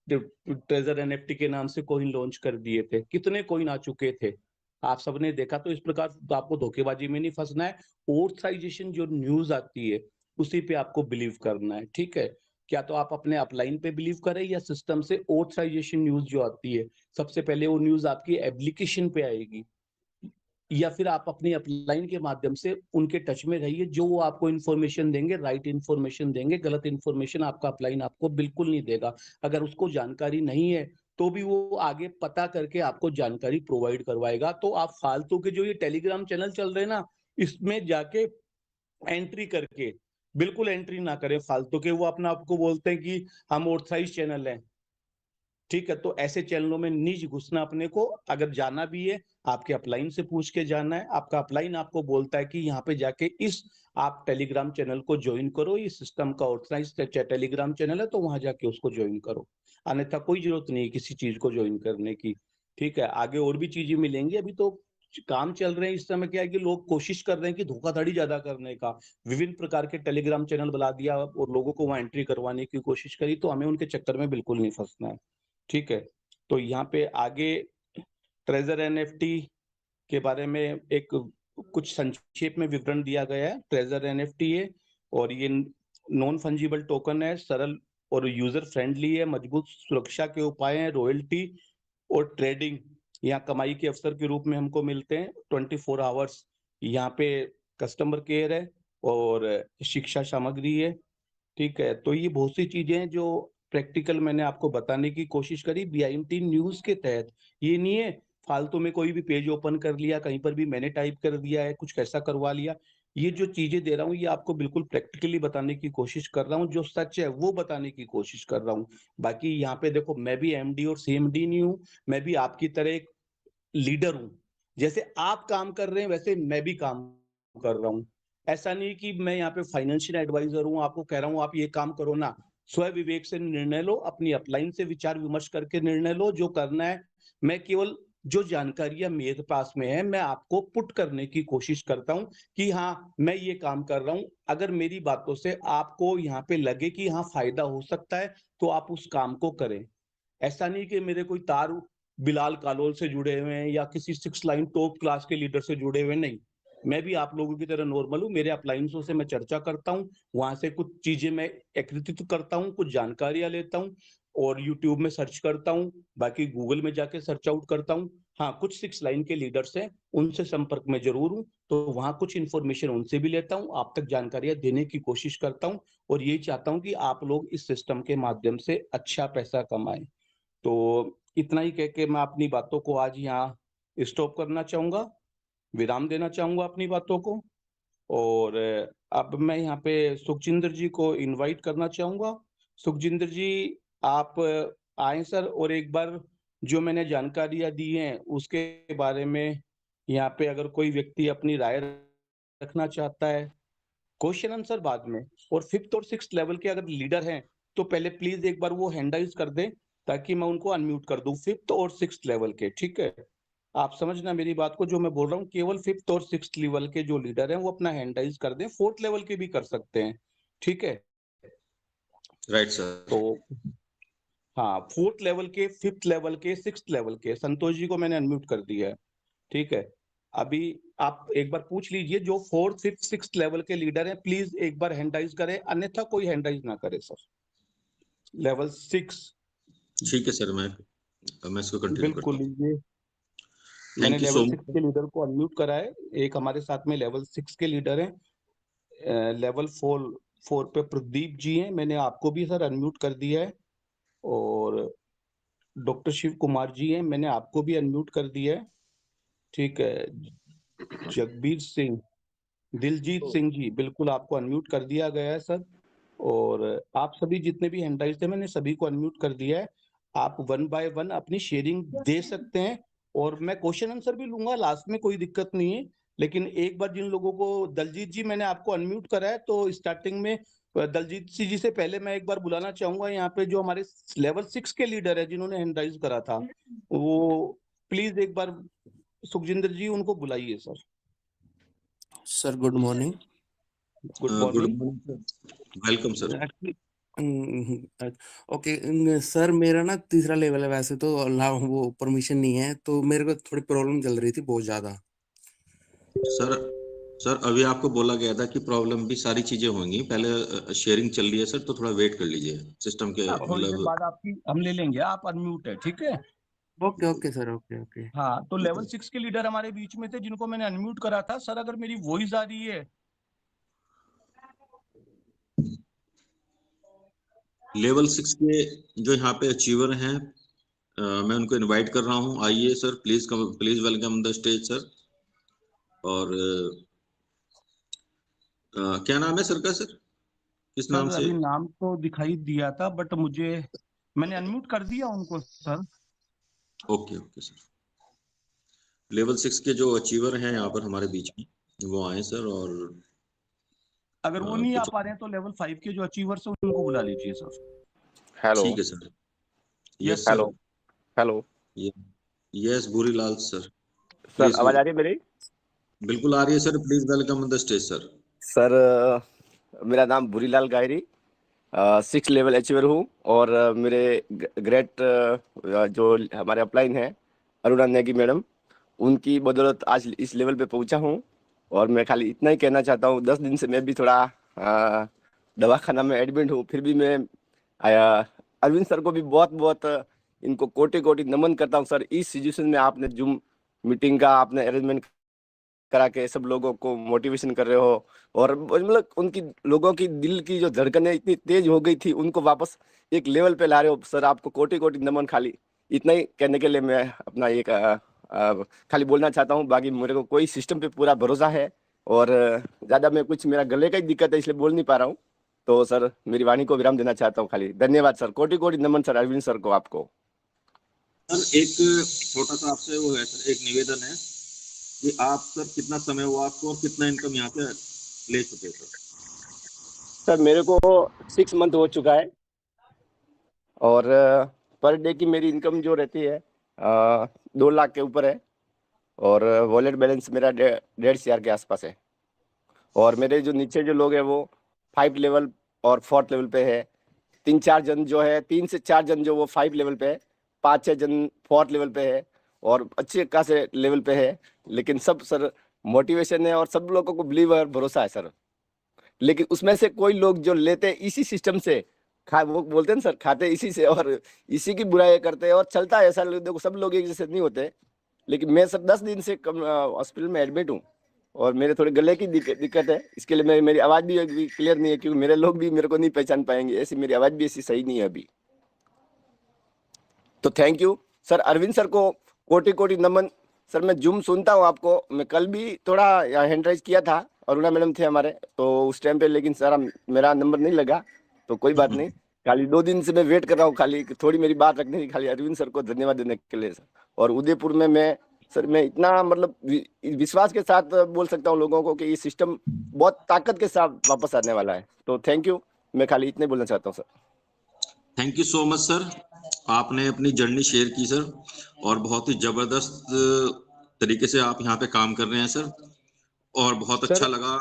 ट्रेजर एनएफटी के नाम से कॉइन लॉन्च कर दिए थे, कितने कॉइन आ चुके थे, आप सबने देखा। तो इस प्रकार तो आपको धोखेबाजी में नहीं फंसना है। ऑथराइजेशन जो न्यूज आती है उसी पे आपको बिलीव करना है, ठीक है। क्या तो आप अपने अपलाइन पे बिलीव करें या सिस्टम से ऑथराइजेशन न्यूज जो आती है, सबसे पहले वो न्यूज आपकी एप्लीकेशन पे आएगी। या फिर आप अपनी अपलाइन के माध्यम से उनके टच में रहिए, जो वो आपको इन्फॉर्मेशन देंगे राइट इन्फॉर्मेशन देंगे, गलत इन्फॉर्मेशन आपका अपलाइन आपको बिल्कुल नहीं देगा। अगर उसको जानकारी नहीं है तो भी वो आगे पता करके आपको जानकारी प्रोवाइड करवाएगा। तो आप फालतू के जो ये टेलीग्राम चैनल चल रहे हैं ना, इसमें जाके एंट्री करके बिल्कुल एंट्री ना करें फालतू के। वो अपना आपको बोलते हैं कि हम ऑथराइज चैनल हैं, ठीक है, तो ऐसे चैनलों में नहीं घुसना अपने को। अगर जाना भी है आपके अपलाइन से पूछ के जाना है। आपका अपलाइन आपको बोलता है कि यहाँ पे जाके इस आप टेलीग्राम चैनल को ज्वाइन करो, ये सिस्टम का ऑथराइज टेलीग्राम चैनल है, तो वहां जाके उसको ज्वाइन करो। अन्यथा कोई जरूरत नहीं है किसी चीज को ज्वाइन करने की, ठीक है। आगे और भी चीजें मिलेंगी, अभी तो काम चल रहे हैं इस समय। क्या है कि लोग कोशिश कर रहे हैं कि धोखाधड़ी ज्यादा करने का, विभिन्न प्रकार के टेलीग्राम चैनल बुला दिया और लोगों को वहां एंट्री करवाने की कोशिश करी, तो हमें उनके चक्कर में बिल्कुल नहीं फंसना है, ठीक है। तो यहाँ पे आगे ट्रेजर एनएफटी के बारे में एक कुछ संक्षेप में विवरण दिया गया है। ट्रेजर एनएफटी है और ये नॉन फंजिबल टोकन है, सरल और यूजर फ्रेंडली है, मजबूत सुरक्षा के उपाय हैं, रॉयल्टी और ट्रेडिंग यहाँ कमाई के अवसर के रूप में हमको मिलते हैं। 24 आवर्स यहाँ पे कस्टमर केयर है और शिक्षा सामग्री है, ठीक है। तो ये बहुत सी चीजें हैं जो प्रैक्टिकल मैंने आपको बताने की कोशिश करी BIMT न्यूज के तहत। ये नहीं है फालतू में कोई भी पेज ओपन कर लिया, कहीं पर भी मैंने टाइप कर दिया है, कुछ कैसा करवा लिया। ये जो चीजें दे रहा हूँ ये आपको बिल्कुल प्रैक्टिकली बताने की कोशिश कर रहा हूँ, जो सच है वो बताने की कोशिश कर रहा हूँ। बाकी यहाँ पे देखो, मैं भी MD और CMD नहीं हूँ, मैं भी आपकी तरह एक लीडर हूँ। जैसे आप काम कर रहे हैं वैसे मैं भी काम कर रहा हूँ। ऐसा नहीं कि मैं यहाँ पे फाइनेंशियल एडवाइजर हूँ, आपको कह रहा हूँ आप ये काम करो ना। स्व विवेक से निर्णय लो, अपनी अपलाइन से विचार विमर्श करके निर्णय लो जो करना है। मैं केवल जो जानकारियां मेरे पास में है मैं आपको पुट करने की कोशिश करता हूं कि हाँ मैं ये काम कर रहा हूं। अगर मेरी बातों से आपको यहाँ पे लगे कि हाँ फायदा हो सकता है तो आप उस काम को करें। ऐसा नहीं कि मेरे कोई तार बिलाल कालोल से जुड़े हुए हैं या किसी 6 लाइन टॉप क्लास के लीडर से जुड़े हुए, नहीं। मैं भी आप लोगों की तरह नॉर्मल हूँ। मेरे अपलाइंसों से मैं चर्चा करता हूँ, वहां से कुछ चीजें मैं एकत्रित करता हूँ, कुछ जानकारियां लेता हूँ और यूट्यूब में सर्च करता हूँ, बाकी गूगल में जाके सर्च आउट करता हूँ। हाँ, कुछ 6 लाइन के लीडर्स हैं, उनसे संपर्क में जरूर हूँ, तो वहां कुछ इन्फॉर्मेशन उनसे भी लेता हूँ, आप तक जानकारियां देने की कोशिश करता हूँ और यही चाहता हूँ कि आप लोग इस सिस्टम के माध्यम से अच्छा पैसा कमाएं। तो इतना ही कह के मैं अपनी बातों को आज यहाँ स्टॉप करना चाहूंगा, विराम देना चाहूंगा अपनी बातों को। और अब मैं यहाँ पे सुखजिंदर जी को इनवाइट करना चाहूंगा। सुखजिंदर जी आप आए सर, और एक बार जो मैंने जानकारियां दी हैं उसके बारे में यहाँ पे अगर कोई व्यक्ति अपनी राय रखना चाहता है, क्वेश्चन आंसर बाद में, और 5th और 6th लेवल के अगर लीडर हैं तो पहले प्लीज एक बार वो हैंड राइज कर दें ताकि मैं उनको अनम्यूट कर दूं, 5th और 6th लेवल के, ठीक है। आप समझना मेरी बात को, जो मैं बोल रहा हूँ केवल 5th और 6th लेवल के जो लीडर हैं वो अपना हैंड राइज कर दें, 4th लेवल के भी कर सकते हैं, ठीक है। Right sir. तो हाँ, 4th लेवल के, 5th लेवल के, 6th लेवल के संतोष जी को मैंने अनम्यूट कर दिया है, ठीक है। अभी आप एक बार पूछ लीजिए जो 4th, 5th, 6th लेवल के लीडर हैं, प्लीज एक बार हैंड राइज करें, अन्यथा कोई हैंड राइज ना करे सर। लेवल 6, ठीक है सर, मैं इसको कंटिन्यू करता बिल्कुल हूं। लीजिए। मैंने लेवल 6 के लीडर को अनम्यूट करा है। एक हमारे साथ में लेवल 6 के लीडर हैं, लेवल 4 पे प्रदीप जी हैं, मैंने आपको भी सर अनम्यूट कर दिया है। और डॉक्टर शिव कुमार जी हैं, मैंने आपको भी अनम्यूट कर दिया है, ठीक है। जगबीर सिंह, दिलजीत सिंह जी, बिल्कुल आपको अनम्यूट कर दिया गया है सर। और आप सभी जितने भी हैंड राइज थे मैंने सभी को अनम्यूट कर दिया है। आप 1 बाय 1 अपनी शेयरिंग दे सकते हैं और मैं क्वेश्चन आंसर भी लूंगा लास्ट में, कोई दिक्कत नहीं है। लेकिन एक बार जिन लोगों को, दलजीत जी मैंने आपको अनम्यूट करा है, तो स्टार्टिंग में दलजीत जी से पहले मैं एक बार बुलाना चाहूंगा यहाँ पे जो हमारे लेवल 6 के लीडर है जिन्होंने हैंड राइज करा था, वो प्लीज एक बार सुखजिंदर जी उनको बुलाइए sir. Sir good morning. Good morning, welcome sir. Okay sir, मेरा ना 3रा लेवल है, वैसे तो वो परमिशन नहीं है, तो मेरे को थोड़ी प्रॉब्लम चल रही थी बहुत ज्यादा। सर अभी आपको बोला गया था कि प्रॉब्लम भी सारी चीजें होंगी, पहले शेयरिंग चल रही है सर, तो थोड़ा वेट कर लीजिए सिस्टम के थोड़ी देर बाद आपकी हम ले लेंगे, आप अनम्यूट है, ठीक है। Okay okay sir, okay okay. हाँ, तो लेवल 6 के लीडर हमारे बीच में थे जिनको मैंने अनम्यूट करा था। सर अगर मेरी वॉइस आ रही है? लेवल 6 के जो यहाँ पे अचीवर हैं, मैं उनको इनवाइट कर रहा हूँ। आइए sir, please please welcome the stage sir. और क्या नाम है सर का सर? किस नाम सर से? अभी नाम तो दिखाई दिया था बट मैंने अनम्यूट कर दिया उनको sir. Okay okay sir. Level 6 के जो अचीवर हैं यहाँ पर हमारे बीच में, वो आए सर। और अगर वो नहीं आ कुछ पा रहे हैं तो लेवल 5 के जो अचीवर्स हैं उनको बुला लीजिए सर। हेलो। ठीक है sir. Yes yes sir. Sir. Hello. Hello yes Bhurilal sir, sir, please. आवाज आ रही है मेरी? बिल्कुल आ रही है sir. Please welcome the stage sir. Sir, मेरा नाम भूरीलाल गायरी, 6 लेवल अचीवर हूँ। और मेरे ग्रेट जो हमारे अपलाइन है अरुणा नेगी मैडम, उनकी बदौलत आज इस लेवल पे पहुंचा हूँ। और मैं खाली इतना ही कहना चाहता हूँ, 10 दिन से मैं भी थोड़ा दवाखाना में एडमिट हूँ, फिर भी मैं अरविंद सर को भी बहुत बहुत इनको कोटि कोटि नमन करता हूँ सर। इस सिचुएशन में आपने जूम मीटिंग का आपने अरेंजमेंट करा के सब लोगों को मोटिवेशन कर रहे हो। और मतलब उनकी लोगों की दिल की जो धड़कनें इतनी तेज हो गई थी, उनको वापस एक लेवल पे ला रहे हो सर। आपको कोटि कोटि नमन। खाली इतना ही कहने के लिए मैं अपना एक खाली बोलना चाहता हूँ। बाकी मेरे को कोई सिस्टम पे पूरा भरोसा है। और ज्यादा मैं कुछ, मेरा गले का ही दिक्कत है इसलिए बोल नहीं पा रहा हूँ। तो सर मेरी वाणी को विराम देना चाहता हूँ। खाली धन्यवाद सर, कोटि कोटि नमन सर, अरविंद सर को, आपको। सर एक छोटा सा आपसे वो है सर, एक निवेदन है कि आप सर कितना समय हुआ आपको और कितना इनकम यहाँ पे ले चुके हैं सर? सर मेरे को 6 मंथ हो चुका है। और पर डे की मेरी इनकम जो रहती है 2 लाख के ऊपर है। और वॉलेट बैलेंस मेरा 1.5 CR के आसपास है। और मेरे जो नीचे जो लोग हैं वो 5 लेवल और 4th लेवल पे है। 3-4 जन जो है, 3 से 4 जन जो वो 5 लेवल पे है, 5-6 जन 4th लेवल पे है, और अच्छे खासे लेवल पे है। लेकिन सब सर मोटिवेशन है और सब लोगों को बिलीव और भरोसा है सर। लेकिन उसमें से कोई लोग जो लेते हैं इसी सिस्टम से, वो बोलते हैं ना सर, खाते इसी से और इसी की बुराई करते हैं और चलता है ऐसा। देखो सब लोग एक जैसे नहीं होते। लेकिन मैं सर 10 दिन से हॉस्पिटल में एडमिट हूँ। और मेरे थोड़े गले की दिक्कत है, इसके लिए मेरी आवाज़ भी क्लियर नहीं है, क्योंकि मेरे लोग भी मेरे को नहीं पहचान पाएंगे, ऐसी मेरी आवाज़ भी ऐसी सही नहीं है अभी। तो thank you sir. Arvind sir को कोटि कोटि नमन सर। मैं जूम सुनता हूँ आपको। मैं कल भी थोड़ा हैंड राइज किया था, अरुणा मैडम थे हमारे तो उस टाइम पे, लेकिन सर मेरा नंबर नहीं लगा। तो कोई बात नहीं, खाली 2 दिन से मैं वेट कर रहा हूँ, खाली थोड़ी मेरी बात रखने की, खाली अरविंद सर को धन्यवाद देने के लिए सर। और उदयपुर में मैं इतना मतलब विश्वास के साथ बोल सकता हूँ लोगों को कि ये सिस्टम बहुत ताकत के साथ वापस आने वाला है। तो थैंक यू, मैं खाली इतने बोलना चाहता हूँ sir. Thank you so much sir. आपने अपनी जर्नी शेयर की सर, और बहुत ही जबरदस्त तरीके से आप यहाँ पे काम कर रहे हैं सर, और बहुत अच्छा लगा।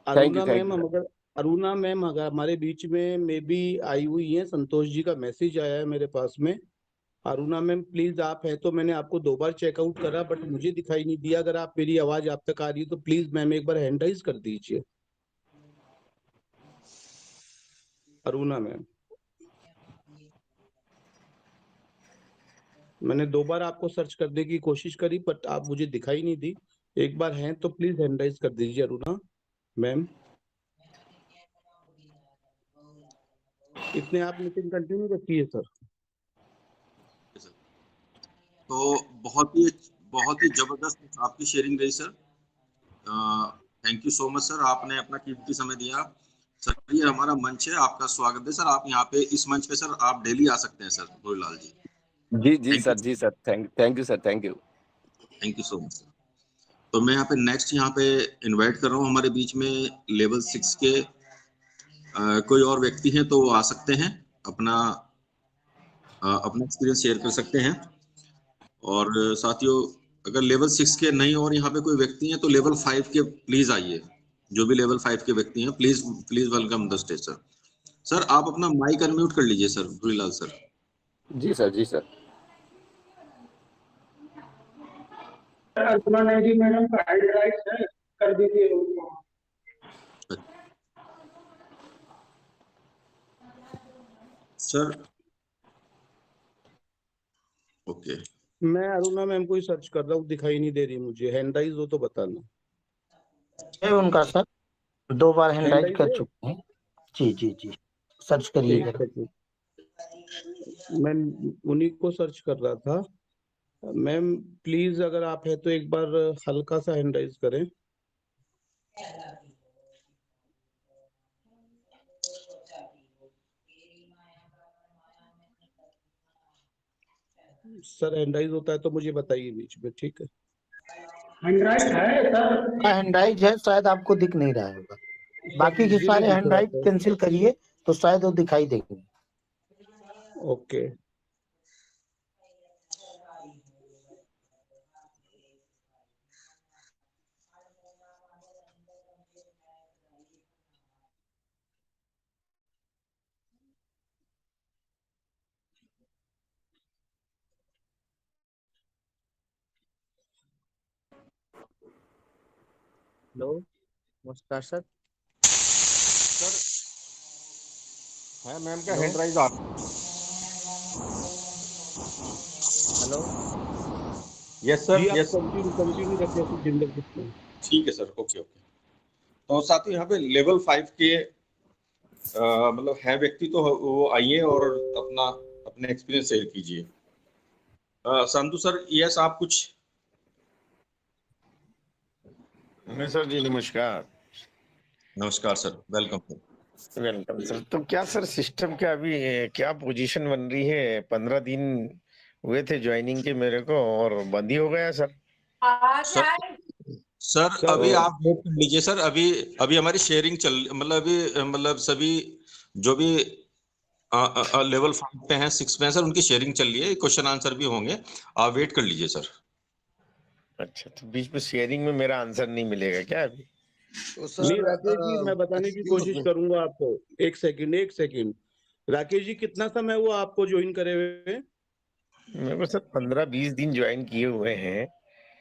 Thank you Aruna thank ma'am, you sir. अगर अरुणा मैम अगर हमारे बीच में मे भी आई हुई है, संतोष जी का मैसेज आया है मेरे पास में। अरुणा मैम प्लीज, आप है तो मैंने आपको 2 बार चेकआउट करा बट मुझे दिखाई नहीं दिया। अगर आप, मेरी आवाज आप तक आ रही है तो प्लीज मैम एक बार हैंड राइज कर दीजिए। अरुणा मैम, मैंने 2 बार आपको सर्च करने की कोशिश करी बट आप मुझे दिखाई नहीं दी। एक बार हैं तो प्लीज हैंड राइज कर दीजिए अरुणा मैम। इतने आप मीटिंग कंटिन्यू रखिए सर। तो बहुत ही जबरदस्त आपकी शेयरिंग रही sir. Thank you so much sir, आपने अपना कीमती समय दिया सर। ये हमारा मंच है, आपका स्वागत है सर। आप यहाँ पे इस मंच पे सर आप डेली आ सकते हैं सर भूरीलाल जी। जी जी थैंक यू सर, जी sir, thank you sir, thank you. Thank you so much sir. तो मैं यहाँ पे नेक्स्ट यहाँ पे इनवाइट कर रहा हूँ हमारे बीच में लेवल 6 के कोई और व्यक्ति हैं तो वो आ सकते हैं, अपना अपना एक्सपीरियंस शेयर कर सकते हैं। और साथियों, अगर लेवल 6 के नहीं और यहाँ पे कोई व्यक्ति हैं तो लेवल 5 के प्लीज आइए। जो भी लेवल 5 के व्यक्ति हैं please please welcome the stage sir. Sir आप अपना माइक अनम्यूट कर लीजिए सर, भूरीलाल सर। जी सर, जी सर। अरुणा नेगी मैडम का हैंड राइज है, कर दीजिए उनको। Sir okay. मैं अरुणा मैम को ही सर्च कर रहा हूँ, दिखाई नहीं दे रही मुझे। हैंड राइज हो तो बताना। है उनका सर, 2 बार हैंड हैंड राइज राइज कर है? चुके हैं। जी जी जी, सर्च करिए एक जरा। सेकंड, मैं उन्हीं को सर्च कर रहा था। मैम प्लीज अगर आप है तो एक बार हल्का सा हैंड राइज करें। सर हैंड राइज होता है तो मुझे बताइए बीच में, ठीक है? हैंड राइट है सर। हैंड राइज है, शायद आपको दिख नहीं रहा होगा। सर बाकी के मुझे नहीं सारे दिख हैंड रहा राइज था। कैंसिल करिए तो शायद वो दिखाई देंगे। ओके। हेलो, नमस्कार सर। सर है मैम का हेलो हैंड राइज आ। हेलो। यस जी सर, आप यस। कंटिन्यू रखिए अपनी जिंदगी में। ठीक है सर, ओके ओके। तो साथ ही यहाँ पे लेवल 5 के मतलब है व्यक्ति, तो वो आइए और अपना अपने एक्सपीरियंस शेयर कीजिए। संतु सर, यस आप कुछ? सर जी नमस्कार। नमस्कार sir, welcome sir. Welcome sir. तो क्या सर सिस्टम का अभी क्या पोजीशन बन रही है? 15 दिन हुए थे ज्वाइनिंग के मेरे को और बंद ही हो गया सर। सर सर सर अभी आप वेट कर लीजिए सर। अभी अभी हमारी शेयरिंग चल, मतलब अभी मतलब सभी जो भी लेवल 5 पे हैं, 6 पे हैं सर, उनकी शेयरिंग चल रही है, क्वेश्चन आंसर भी होंगे। आप वेट कर लीजिए सर। अच्छा, तो बीच में शेयरिंग में मेरा आंसर नहीं मिलेगा क्या अभी? तो सर नहीं राकेश जी, मैं बताने की excuse कोशिश me, करूंगा आपको। एक सेकंड। राकेश जी कितना समय हुआ आपको ज्वाइन करे हुए? मेरे को सर 15-20 दिन ज्वाइन किए हुए हैं।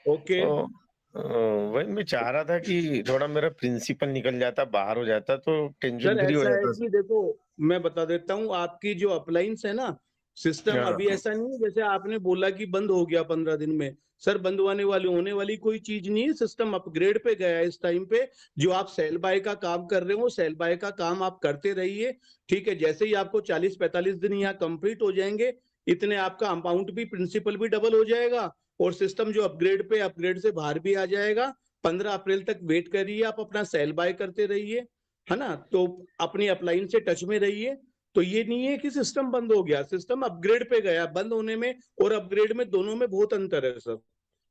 ओके। तो वही मैं चाह रहा था कि थोड़ा मेरा प्रिंसिपल निकल जाता, बाहर हो जाता तो टेंशन सर फ्री हो ऐसा है जाता कि देखो, मैं बता देता हूँ, आपकी जो अपलाइंस है ना, सिस्टम सर। अभी ऐसा नहीं है जैसे आपने बोला कि बंद हो गया 15 दिन में। सर बंद होने वाली कोई चीज नहीं है। सिस्टम अपग्रेड पे गया है इस टाइम पे। जो आप सेल बाय का काम कर रहे हो, सेल बाय का काम आप करते रहिए, ठीक है? जैसे ही आपको 40-45 दिन यहाँ कंप्लीट हो जाएंगे, इतने आपका अमाउंट भी, प्रिंसिपल भी डबल हो जाएगा, और सिस्टम जो अपग्रेड से बाहर भी आ जाएगा। 15 अप्रैल तक वेट करिए, आप अपना सेल बाय करते रहिए, है ना? तो अपनी अपलाइन से टच में रहिए। तो ये नहीं है कि सिस्टम बंद हो गया, सिस्टम अपग्रेड पे गया। बंद होने में और अपग्रेड में दोनों में बहुत अंतर है सर।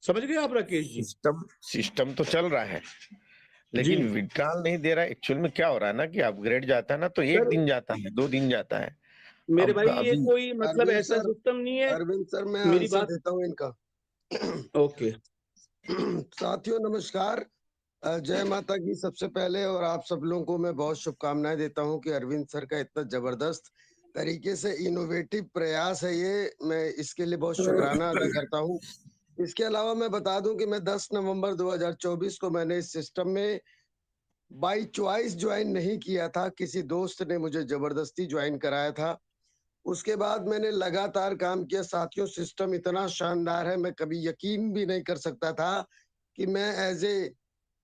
समझ गए आप राकेश जी? सिस्टम तो चल रहा है लेकिन विड्रॉल नहीं दे रहा है। एक्चुअल में क्या हो रहा है ना कि अपग्रेड जाता है ना तो 1 दिन जाता है, 2 दिन जाता है। मेरे भाई ये अभी कोई मतलब अरविंद ऐसा सर, सिस्टम नहीं है। अरविंद सर मैं मेरी आंसर बात देता हूँ इनका। ओके। साथियों नमस्कार, जय माता की सबसे पहले, और आप सब लोगों को मैं बहुत शुभकामनाएं देता हूं कि अरविंद सर का इतना जबरदस्त तरीके से इनोवेटिव प्रयास है ये, मैं इसके लिए बहुत शुक्राना अदा करता हूं। इसके अलावा मैं बता दूं कि मैं 10 नवंबर 2024 को मैंने इस सिस्टम में बाई चॉइस ज्वाइन नहीं किया था, किसी दोस्त ने मुझे जबरदस्ती ज्वाइन कराया था। उसके बाद मैंने लगातार काम किया। साथियों सिस्टम इतना शानदार है, मैं कभी यकीन भी नहीं कर सकता था कि मैं एज ए,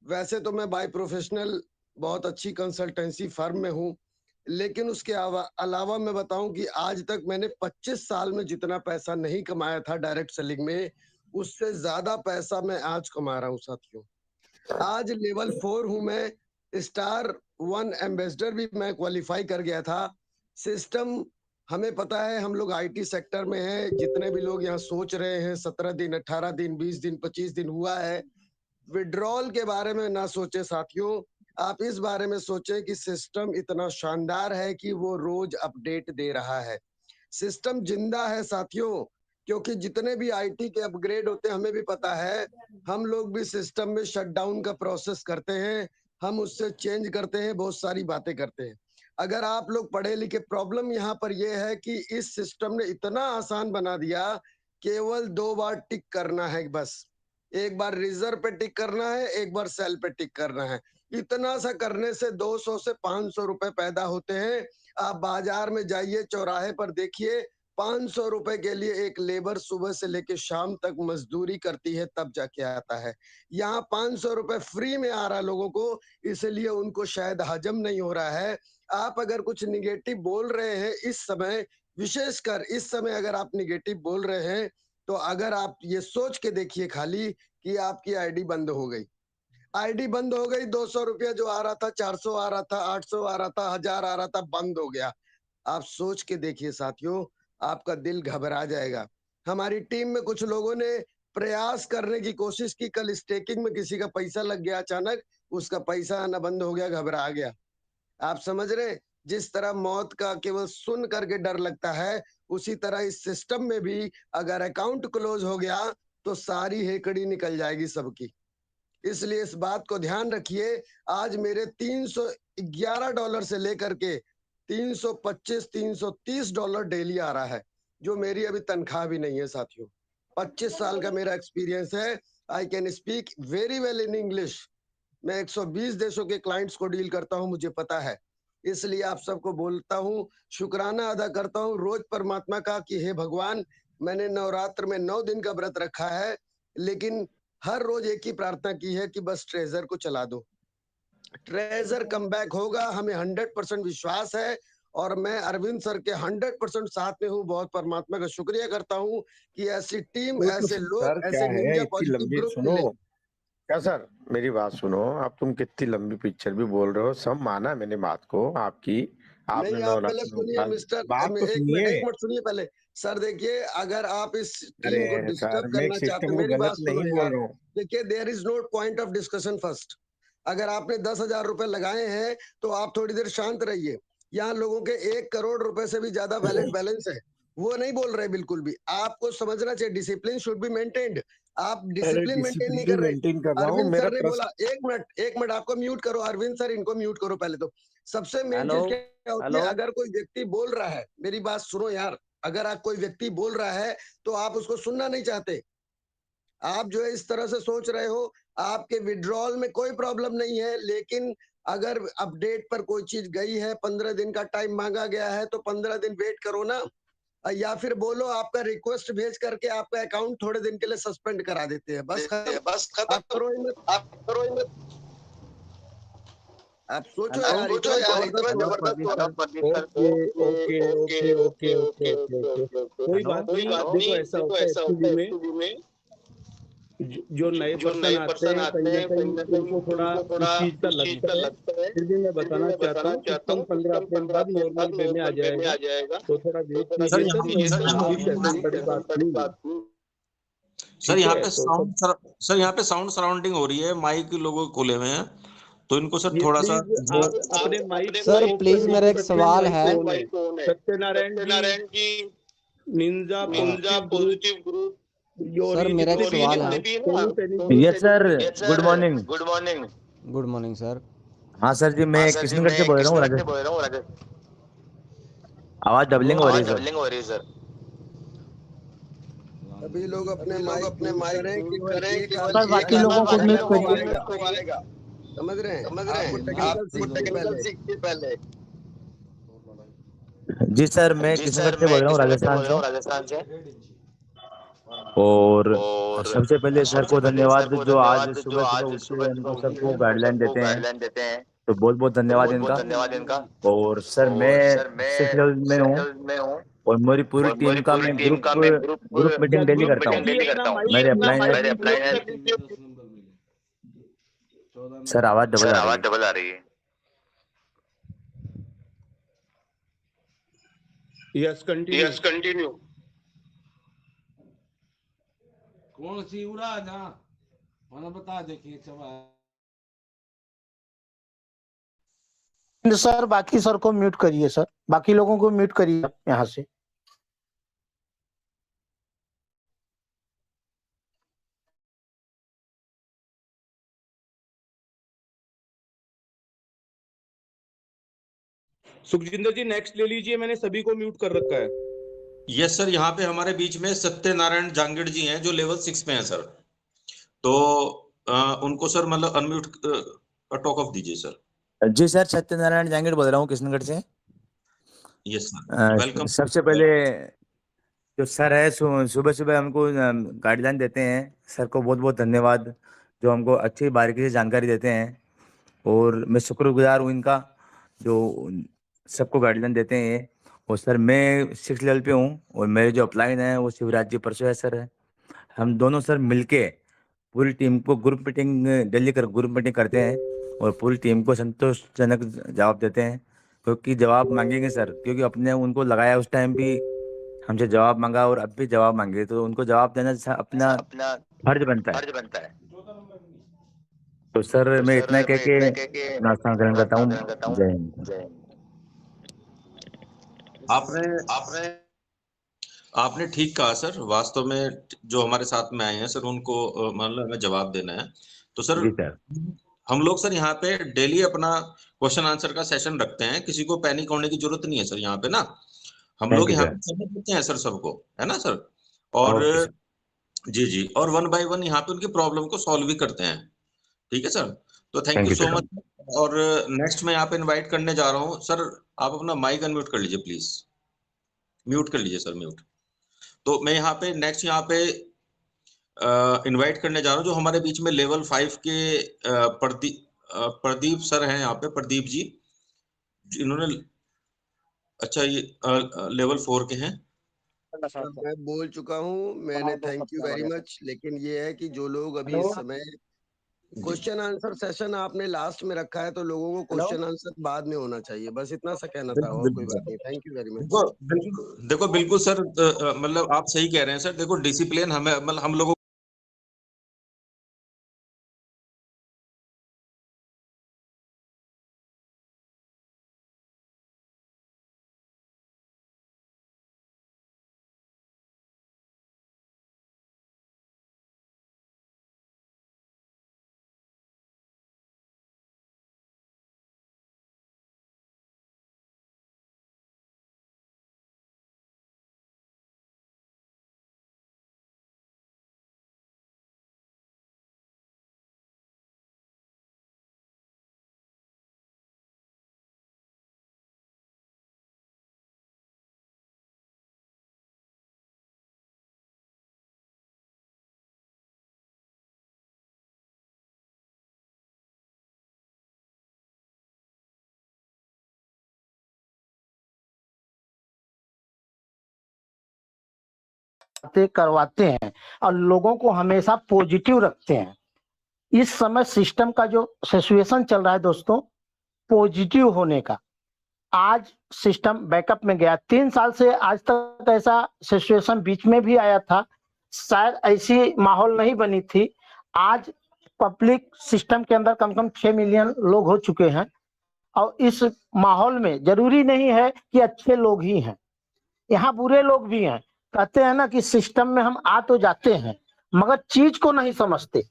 वैसे तो मैं बाय प्रोफेशनल बहुत अच्छी कंसल्टेंसी फर्म में हूँ, लेकिन उसके अलावा मैं बताऊं कि आज तक मैंने 25 साल में जितना पैसा नहीं कमाया था डायरेक्ट सेलिंग में, उससे ज्यादा पैसा मैं आज कमा रहा हूँ साथियों। आज लेवल 4 हूं मैं, स्टार 1 एम्बेसडर भी मैं क्वालिफाई कर गया था। सिस्टम, हमें पता है हम लोग आईटी सेक्टर में हैं, जितने भी लोग यहाँ सोच रहे हैं 17 दिन 18 दिन 20 दिन 25 दिन हुआ है, विड्रॉल के बारे में ना सोचे साथियों। आप इस बारे में सोचें कि सिस्टम इतना शानदार है कि वो रोज अपडेट दे रहा है। सिस्टम जिंदा है साथियों, क्योंकि जितने भी आईटी के अपग्रेड होते हैं हमें भी पता है, हम लोग भी सिस्टम में शटडाउन का प्रोसेस करते हैं, हम उससे चेंज करते हैं, बहुत सारी बातें करते हैं। अगर आप लोग पढ़े लिखे, प्रॉब्लम यहाँ पर यह है कि इस सिस्टम ने इतना आसान बना दिया, केवल 2 बार टिक करना है बस। एक बार रिजर्व पे टिक करना है, एक बार सेल पे टिक करना है। इतना सा करने से 200 से 500 रुपए पैदा होते हैं। आप बाजार में जाइए, चौराहे पर देखिए, 500 रुपए के लिए एक लेबर सुबह से लेके शाम तक मजदूरी करती है तब जाके आता है। यहाँ 500 रुपए फ्री में आ रहा है लोगों को, इसलिए उनको शायद हजम नहीं हो रहा है। आप अगर कुछ निगेटिव बोल रहे हैं इस समय, विशेषकर इस समय अगर आप निगेटिव बोल रहे हैं, तो अगर आप ये सोच के देखिए खाली कि आपकी आईडी बंद हो गई, आईडी बंद हो गई, 200 रुपया जो आ रहा था, 400 आ रहा था, 800 आ रहा था, 1000 आ रहा था, बंद हो गया। आप सोच के देखिए साथियों, आपका दिल घबरा जाएगा। हमारी टीम में कुछ लोगों ने प्रयास करने की कोशिश की, कल स्टेकिंग में किसी का पैसा लग गया, अचानक उसका पैसा आना बंद हो गया, घबरा गया। आप समझ रहे, जिस तरह मौत का केवल सुन करके डर लगता है, उसी तरह इस सिस्टम में भी अगर अकाउंट क्लोज हो गया तो सारी हेकड़ी निकल जाएगी सबकी। इसलिए इस बात को ध्यान रखिए। आज मेरे $311 से लेकर के 325-330 डॉलर डेली आ रहा है, जो मेरी अभी तनख्वाह भी नहीं है साथियों। 25 साल का मेरा एक्सपीरियंस है। I can speak very well in English. मैं 120 देशों के क्लाइंट्स को डील करता हूं, मुझे पता है। इसलिए आप सबको बोलता हूं, शुक्राना अदा करता हूं रोज परमात्मा का कि हे भगवान, मैंने नवरात्र में 9 दिन का व्रत रखा है, लेकिन हर रोज एक ही प्रार्थना की है कि बस ट्रेजर को चला दो। ट्रेजर कम बैक होगा, हमें 100% विश्वास है, और मैं अरविंद सर के 100% साथ में हूँ। बहुत परमात्मा का शुक्रिया करता हूँ कि ऐसी टीम, ऐसे लोग, ऐसे निंजा पॉजिटिव ग्रुप मिले। क्या सर, मेरी बात सुनो, आप तुम कितनी लंबी पिक्चर भी बोल रहे हो, सब माना मैंने बात को आपकी। आपने नहीं, आप पहले सुनिए मिस्टर, बात तो एक मिनट सुनिए पहले। सर देखिए, अगर आप इस टीम को डिस्टर्ब करना चाहते हैं, मेरी बात सुनो यार। देखिए, there is no point of discussion first. अगर आपने 10,000 रुपए लगाए हैं तो आप थोड़ी देर शांत रहिए। यहाँ लोगों के 1 करोड़ रुपए से भी ज्यादा वैलिड बैलेंस है, वो नहीं बोल रहे बिल्कुल भी। आपको समझना चाहिए, डिसिप्लिन शुड बी मेंटेन्ड। आप डिसिप्लिन मेंटेन नहीं कर रहे। अरविंद सर ने बोला, एक मिनट आपको म्यूट करो। अरविंद सर, इनको म्यूट करो पहले तो। सबसे मेन चीज क्या होती है, अगर कोई व्यक्ति बोल रहा है, मेरी बात सुनो यार, अगर आप कोई व्यक्ति बोल रहा है तो आप उसको सुनना नहीं चाहते। आप जो है इस तरह से सोच रहे हो, आपके विड्रॉल में कोई प्रॉब्लम नहीं है, लेकिन अगर अपडेट पर कोई चीज गई है, 15 दिन का टाइम मांगा गया है, तो 15 दिन वेट करो ना, या फिर बोलो आपका रिक्वेस्ट भेज करके आपका अकाउंट थोड़े दिन के लिए सस्पेंड करा देते हैं। बस खत्म। आप करो ही मत। आप सोचो यार, कोई बात नहीं। देखो ऐसा होता है स्टूडियो में, जो नए पर्सन आते हैं कहीं ना कहीं उनको थोड़ा इस चीज का लगता है। फिर भी मैं बताना चाहता हूँ, सिस्टम 15 अप्रैल बाद नॉर्मल वे में आ जाएगा, तो थोड़ा वेट कीजिए। बड़ी बात नहीं सर। यहाँ पे साउंड सराउंडिंग हो रही है, माइक लोगों खुले हुए हैं, तो इनको सर थोड़ा सा अपने माइक। सर प्लीज, मेरा एक सवाल है। सत्यनारायण जी, निंजा पॉजिटिव ग्रुप। सर मेरा एक सवाल है। Yes sir, good morning. Good morning sir. हाँ सर जी, मैं किशनगढ़ से बोल रहा हूँ। आवाज डबलिंग हो रही है सर। अभी लोग अपने माइक सर, बाकी लोगों को म्यूट करिए। समझ रहे हैं? टेक्निकल सीखिए पहले। जी सर, मैं किशनगढ़ से बोल रहा हूँ, राजस्थान से। और सबसे पहले सर को धन्यवाद, जो आज सुबह उठे इनको सबको गाइडलाइन देते हैं, तो बहुत बहुत धन्यवाद इनका। और सर मैं 6 लेवल में हूँ, और मेरी पूरी टीम का मैं ग्रुप मीटिंग डेली करता हूँ। मेरे अपलाइन सर, आवाज डबल आ रही है। Yes continue. कौन सी उड़ा ना मैंने बता देखिए सर, बाकी सर को म्यूट करिए सर, बाकी लोगों को म्यूट करिए यहाँ से। सुखजिंदर जी नेक्स्ट ले लीजिए, मैंने सभी को म्यूट कर रखा है। यस सर, यहाँ पे हमारे बीच में सत्यनारायण जांगिड़ जी हैं, जो लेवल 6 में है सर, तो उनको सर मतलब अनम्यूट टॉक ऑफ दीजिए सर। जी सर, सत्यनारायण जांगिड़ बोल रहा हूँ किशनगढ़ से। Yes sir, welcome. सबसे पहले जो सर है सुबह सुबह हमको गाइडलाइन देते हैं, सर को बहुत बहुत धन्यवाद, जो हमको अच्छी बारीकी से जानकारी देते हैं। और मैं शुक्रगुजार हूँ इनका, जो सबको गाइडलाइन देते हैं। और सर मैं 6 लेवल पे हूँ और मेरे जो अपलाइन है वो शिवराज जी परसों है सर है। हम दोनों सर मिलके पूरी टीम को group meeting daily group meeting करते हैं और पूरी टीम को संतोषजनक जवाब देते हैं, क्योंकि जवाब मांगेंगे सर, क्योंकि अपने उनको लगाया उस टाइम भी हमसे जवाब मांगा और अब भी जवाब मांगे, तो उनको जवाब देना अपना फर्ज बनता है। तो सर मैं इतना कह के अपना स्थान ग्रहण करता हूँ। जय हिंद। आपने ठीक कहा सर। वास्तव में जो हमारे साथ में आए हैं सर, उनको मान लो हमें जवाब देना है। तो सर हम लोग सर यहाँ पे डेली अपना क्वेश्चन आंसर का सेशन रखते हैं, किसी को पैनिक होने की जरूरत नहीं है सर। यहाँ पे ना हम लोग यहाँ पे समझ लेते हैं सर सबको, है ना सर। और जी, और 1 बाय 1 यहाँ पे उनकी प्रॉब्लम को सॉल्व भी करते हैं। ठीक है सर, तो थैंक यू सो मच। और नेक्स्ट मैं यहाँ पे इनवाइट करने जा रहा हूँ सर, आप अपना माइक अनम्यूट कर लीजिए प्लीज, म्यूट कर लीजिए सर, म्यूट। तो मैं यहाँ पे नेक्स्ट यहाँ पे इनवाइट करने जा रहा हूँ जो हमारे बीच में लेवल 5 के प्रदीप सर हैं यहाँ पे, प्रदीप जी, इन्होंने अच्छा ये लेवल 4 के हैं। मैं बोल चुका हूँ मैंने, थैंक यू वेरी मच। लेकिन ये है कि जो लोग अभी इस समय क्वेश्चन आंसर सेशन आपने लास्ट में रखा है, तो लोगों को क्वेश्चन आंसर बाद में होना चाहिए, बस इतना सा कहना था, और कोई बात नहीं। Thank you very much. देखो बिल्कुल सर, मतलब आप सही कह रहे हैं सर। देखो डिसिप्लिन हमें, मतलब हम लोगों करवाते हैं और लोगों को हमेशा पॉजिटिव रखते हैं। इस समय सिस्टम का जो सिचुएशन चल रहा है दोस्तों, पॉजिटिव होने का। आज सिस्टम बैकअप में गया, 3 साल से आज तक ऐसा सिचुएशन बीच में भी आया था, शायद ऐसी माहौल नहीं बनी थी। आज पब्लिक सिस्टम के अंदर कम से कम 6 मिलियन लोग हो चुके हैं और इस माहौल में जरूरी नहीं है कि अच्छे लोग ही हैं, यहाँ बुरे लोग भी हैं। कहते हैं ना कि सिस्टम में हम आ तो जाते हैं मगर चीज को नहीं समझते।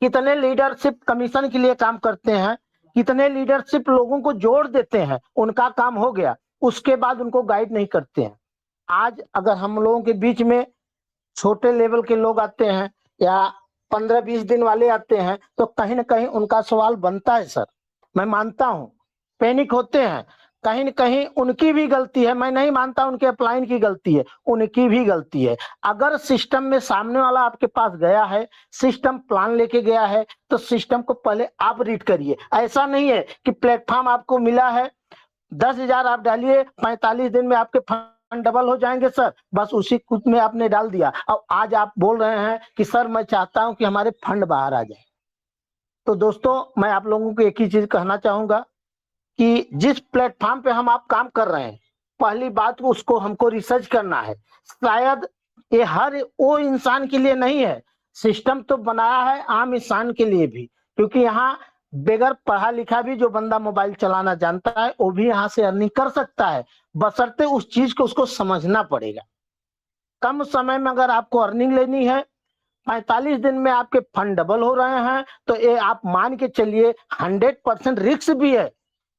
कितने लीडरशिप कमीशन के लिए काम करते हैं, कितने लीडरशिप लोगों को जोड़ देते हैं, उनका काम हो गया, उसके बाद उनको गाइड नहीं करते हैं। आज अगर हम लोगों के बीच में छोटे लेवल के लोग आते हैं या 15-20 दिन वाले आते हैं तो कहीं ना कहीं उनका सवाल बनता है सर। मैं मानता हूँ पैनिक होते हैं, कहीं न कहीं उनकी भी गलती है। मैं नहीं मानता उनके अपलाइन की गलती है, उनकी भी गलती है। अगर सिस्टम में सामने वाला आपके पास गया है, सिस्टम प्लान लेके गया है, तो सिस्टम को पहले आप रीड करिए। ऐसा नहीं है कि प्लेटफॉर्म आपको मिला है, 10,000 आप डालिए, 45 दिन में आपके फंड डबल हो जाएंगे सर, बस उसी कुछ में आपने डाल दिया और आज आप बोल रहे हैं कि सर मैं चाहता हूं कि हमारे फंड बाहर आ जाए। तो दोस्तों मैं आप लोगों को एक ही चीज कहना चाहूंगा कि जिस प्लेटफॉर्म पे हम आप काम कर रहे हैं, पहली बात उसको हमको रिसर्च करना है। शायद ये हर वो इंसान के लिए नहीं है, सिस्टम तो बनाया है आम इंसान के लिए भी, क्योंकि यहाँ बगैर पढ़ा लिखा भी जो बंदा मोबाइल चलाना जानता है वो भी यहाँ से अर्निंग कर सकता है, बशर्ते उस चीज को उसको समझना पड़ेगा। कम समय में अगर आपको अर्निंग लेनी है, 45 दिन में आपके फंड डबल हो रहे हैं, तो ये आप मान के चलिए 100% रिस्क भी है।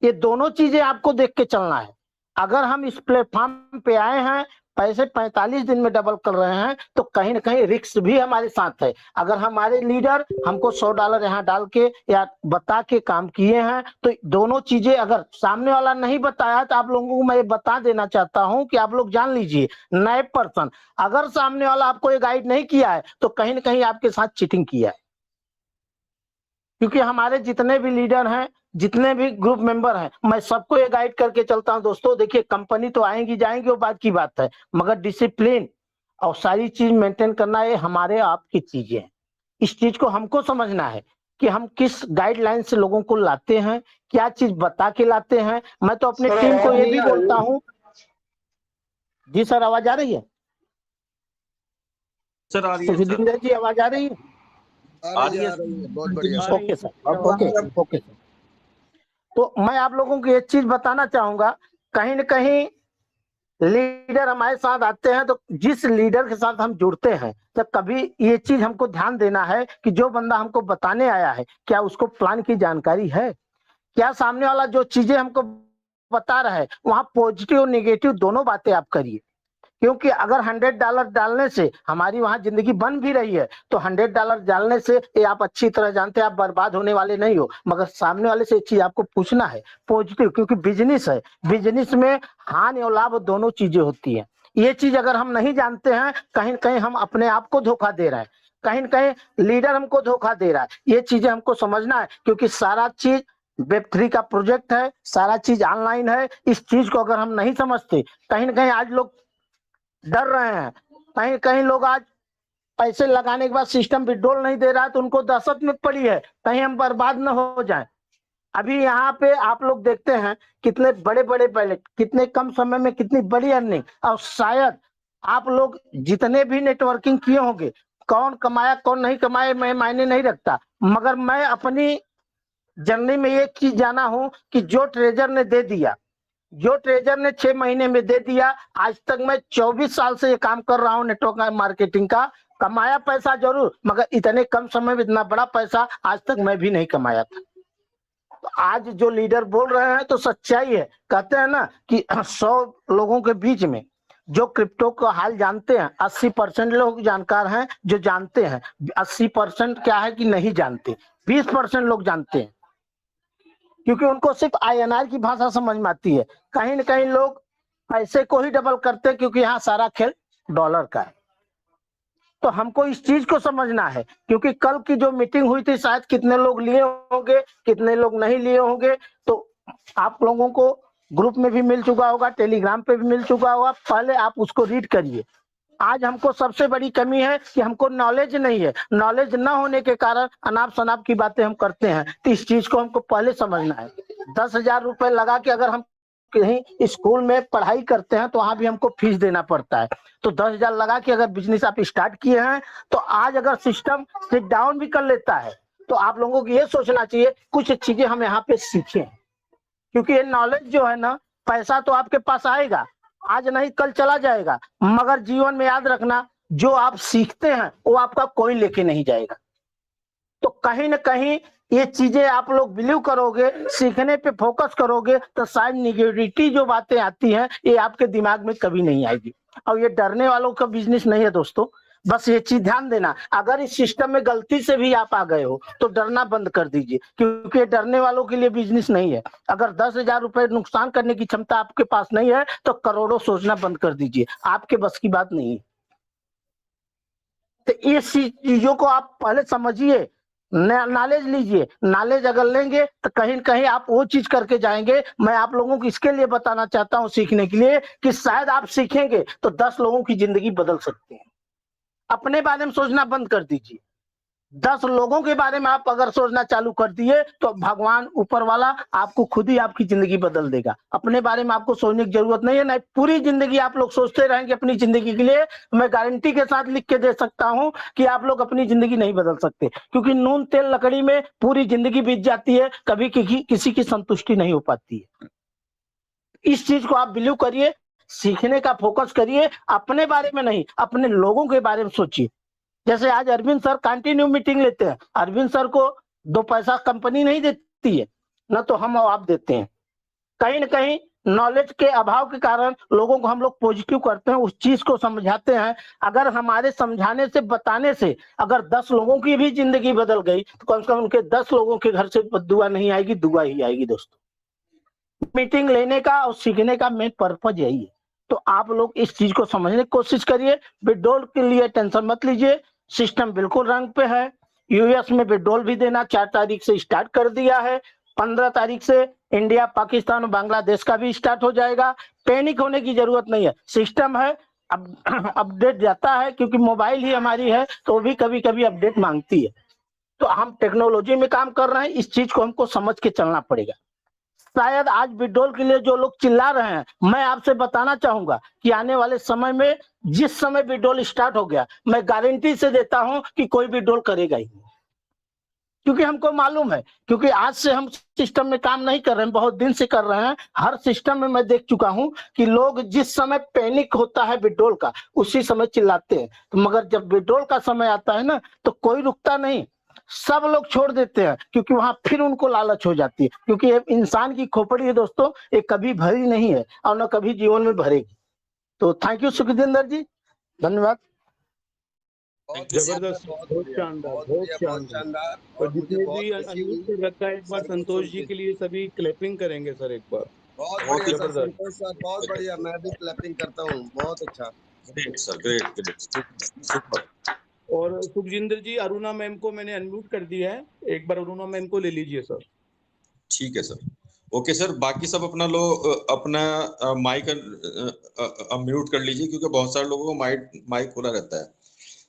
ये दोनों चीजें आपको देख के चलना है। अगर हम इस प्लेटफॉर्म पे आए हैं, पैसे 45 दिन में डबल कर रहे हैं, तो कहीं ना कहीं रिस्क भी हमारे साथ है। अगर हमारे लीडर हमको $100 यहाँ डाल के या बता के काम किए हैं, तो दोनों चीजें अगर सामने वाला नहीं बताया, तो आप लोगों को मैं बता देना चाहता हूं कि आप लोग जान लीजिए, नए पर्सन अगर सामने वाला आपको ये गाइड नहीं किया है, तो कहीं ना कहीं आपके साथ चीटिंग किया है। क्योंकि हमारे जितने भी लीडर हैं, जितने भी ग्रुप मेंबर हैं, मैं सबको ये गाइड करके चलता हूं। दोस्तों देखिए, कंपनी तो आएंगी जाएंगी, वो बात की बात है, मगर डिसिप्लिन और सारी चीज मेंटेन करना ये हमारे आपकी चीजें हैं। इस चीज को हमको समझना है कि हम किस गाइडलाइन से लोगों को लाते हैं, क्या चीज बता के लाते हैं। मैं तो अपने टीम को ये भी बोलता हूँ। जी सर, आवाज आ रही है सर? आ रही है सुखविंदर जी, आवाज आ रही है? आ रही है, बहुत बढ़िया। Okay sir, okay sir. तो मैं आप लोगों को एक चीज बताना चाहूंगा, कहीं न कहीं लीडर हमारे साथ आते हैं, तो जिस लीडर के साथ हम जुड़ते हैं, तो कभी ये चीज हमको ध्यान देना है कि जो बंदा हमको बताने आया है, क्या उसको प्लान की जानकारी है, क्या सामने वाला जो चीजें हमको बता रहा है वहां पॉजिटिव और निगेटिव दोनों बातें आप करिए। क्योंकि अगर $100 डालने से हमारी वहां जिंदगी बन भी रही है, तो $100 डालने से ये आप अच्छी तरह जानते हैं आप बर्बाद होने वाले नहीं हो, मगर सामने वाले से एक चीज आपको पूछना है पॉजिटिव, क्योंकि बिजनेस है, बिजनेस में हानि और लाभ दोनों चीजें होती हैं। ये चीज अगर हम नहीं जानते हैं, कहीं कहीं हम अपने आप को धोखा दे रहे हैं, कहीं कहीं लीडर हमको धोखा दे रहा है। ये चीजें हमको समझना है, क्योंकि सारा चीज Web3 का प्रोजेक्ट है, सारा चीज ऑनलाइन है। इस चीज को अगर हम नहीं समझते, कहीं ना कहीं आज लोग डर रहे हैं, कहीं कहीं लोग आज पैसे लगाने के बाद सिस्टम विड्रॉल नहीं दे रहा है, तो उनको दहशत में पड़ी है कहीं हम बर्बाद न हो जाएं। अभी यहाँ पे आप लोग देखते हैं कितने बड़े बड़े बैलेट, कितने कम समय में कितनी बड़ी अर्निंग, और शायद आप लोग जितने भी नेटवर्किंग किए होंगे, कौन कमाया कौन नहीं कमाया मैं मायने नहीं रखता, मगर मैं अपनी जर्नी में एक चीज जाना हूं कि जो ट्रेजर ने दे दिया, जो ट्रेजर ने 6 महीने में दे दिया, आज तक मैं 24 साल से ये काम कर रहा हूं नेटवर्क मार्केटिंग का, कमाया पैसा जरूर, मगर इतने कम समय में इतना बड़ा पैसा आज तक मैं भी नहीं कमाया था। तो आज जो लीडर बोल रहे हैं तो सच्चाई है। कहते हैं ना कि 100 लोगों के बीच में जो क्रिप्टो का हाल जानते हैं, 80% लोग जानकार हैं जो जानते हैं, 80% क्या है कि नहीं जानते, 20% लोग जानते हैं, क्योंकि उनको सिर्फ INR की भाषा समझ में आती है। कहीं न कहीं लोग पैसे को ही डबल करते हैं, क्योंकि यहाँ सारा खेल डॉलर का है। तो हमको इस चीज को समझना है, क्योंकि कल की जो मीटिंग हुई थी, शायद कितने लोग लिए होंगे, कितने लोग नहीं लिए होंगे, तो आप लोगों को ग्रुप में भी मिल चुका होगा, टेलीग्राम पे भी मिल चुका होगा, पहले आप उसको रीड करिए। आज हमको सबसे बड़ी कमी है कि हमको नॉलेज नहीं है, नॉलेज न होने के कारण अनाप शनाप की बातें हम करते हैं। तो इस चीज को हमको पहले समझना है। 10,000 रुपए लगा के अगर हम कहीं स्कूल में पढ़ाई करते हैं, तो वहां भी हमको फीस देना पड़ता है। तो 10,000 लगा के अगर बिजनेस आप स्टार्ट किए हैं, तो आज अगर सिस्टम सिट डाउन भी कर लेता है, तो आप लोगों को ये सोचना चाहिए कुछ चीजें हम यहाँ पे सीखें, क्योंकि ये नॉलेज जो है ना, पैसा तो आपके पास आएगा, आज नहीं कल चला जाएगा, मगर जीवन में याद रखना, जो आप सीखते हैं वो आपका कोई लेके नहीं जाएगा। तो कहीं ना कहीं ये चीजें आप लोग बिलीव करोगे, सीखने पे फोकस करोगे, तो शायद निगेटिविटी जो बातें आती हैं ये आपके दिमाग में कभी नहीं आएगी। और ये डरने वालों का बिजनेस नहीं है दोस्तों, बस ये चीज ध्यान देना। अगर इस सिस्टम में गलती से भी आप आ गए हो, तो डरना बंद कर दीजिए, क्योंकि ये डरने वालों के लिए बिजनेस नहीं है। अगर 10,000 रुपए नुकसान करने की क्षमता आपके पास नहीं है, तो करोड़ों सोचना बंद कर दीजिए, आपके बस की बात नहीं है। तो ये चीजों को आप पहले समझिए, नॉलेज लीजिए। नॉलेज अगर लेंगे तो कहीं न कहीं आप वो चीज करके जाएंगे। मैं आप लोगों को इसके लिए बताना चाहता हूँ, सीखने के लिए, कि शायद आप सीखेंगे तो 10 लोगों की जिंदगी बदल सकते हैं। अपने बारे में सोचना बंद कर दीजिए। 10 लोगों के बारे में आप अगर सोचना चालू कर दिए, तो भगवान ऊपर वाला आपको खुद ही आपकी जिंदगी बदल देगा। अपने बारे में आपको सोचने की जरूरत नहीं है। नहीं, पूरी जिंदगी आप लोग सोचते रहेंगे अपनी जिंदगी के लिए, मैं गारंटी के साथ लिख के दे सकता हूं कि आप लोग अपनी जिंदगी नहीं बदल सकते, क्योंकि नून तेल लकड़ी में पूरी जिंदगी बीत जाती है, कभी किसी की संतुष्टि नहीं हो पाती है। इस चीज को आप बिलीव करिए, सीखने का फोकस करिए, अपने बारे में नहीं, अपने लोगों के बारे में सोचिए। जैसे आज अरविंद सर कंटिन्यू मीटिंग लेते हैं, अरविंद सर को 2 पैसा कंपनी नहीं देती है, ना तो हम और आप देते हैं। कहीं ना कहीं नॉलेज के अभाव के कारण लोगों को हम लोग पॉजिटिव करते हैं, उस चीज को समझाते हैं। अगर हमारे समझाने से, बताने से अगर 10 लोगों की भी जिंदगी बदल गई तो कम से कम उनके 10 लोगों के घर से दुआ नहीं आएगी, दुआ ही आएगी। दोस्तों, मीटिंग लेने का और सीखने का मेन पर्पज यही है। तो आप लोग इस चीज को समझने की कोशिश करिए। विड्रॉल के लिए टेंशन मत लीजिए, सिस्टम बिल्कुल रंग पे है। यूएस में विड्रॉल भी देना 4 तारीख से स्टार्ट कर दिया है। 15 तारीख से इंडिया, पाकिस्तान और बांग्लादेश का भी स्टार्ट हो जाएगा। पैनिक होने की जरूरत नहीं है, सिस्टम है। अब अपडेट जाता है, क्योंकि मोबाइल ही हमारी है तो भी कभी कभी अपडेट मांगती है। तो हम टेक्नोलॉजी में काम कर रहे हैं, इस चीज को हमको समझ के चलना पड़ेगा। शायद आज विड्रॉल के लिए जो लोग चिल्ला रहे हैं, मैं आपसे बताना चाहूंगा कि आने वाले समय में, जिस समय विड्रॉल स्टार्ट हो गया, मैं गारंटी से देता हूं कि कोई विड्रॉल करेगा ही नहीं। क्योंकि हमको मालूम है, क्योंकि आज से हम सिस्टम में काम नहीं कर रहे हैं, बहुत दिन से कर रहे हैं। हर सिस्टम में मैं देख चुका हूं कि लोग जिस समय पैनिक होता है विड्रॉल का, उसी समय चिल्लाते हैं। तो मगर जब विड्रॉल का समय आता है ना, तो कोई रुकता नहीं, सब लोग छोड़ देते हैं, क्योंकि वहां फिर उनको लालच हो जाती है। क्योंकि ये इंसान की खोपड़ी है दोस्तों, ये कभी भरी नहीं है और न कभी जीवन में भरेगी। तो थैंक यू सुखजिंदर जी, धन्यवाद। जबरदस्त, बहुत शानदार, बहुत शानदार। और जितने भी अनम्यूट कर रखा है, एक बार संतोष जी के लिए सभी क्लैपिंग करेंगे सर एक बार। बहुत बढ़िया सर, संतोष सर, बहुत बढ़िया। मैं भी क्लैपिंग करता हूँ, बहुत अच्छा। Great sir, great, super. और सुखजिंदर जी, अरुणा मैम को मैंने अनम्यूट कर दिया है, एक बार अरुणा मैम को ले लीजिए सर। ठीक है सर, ओके सर। बाकी सब अपना अपना माइक म्यूट कर लीजिए, क्योंकि बहुत सारे लोगों को माइक खुला रहता है।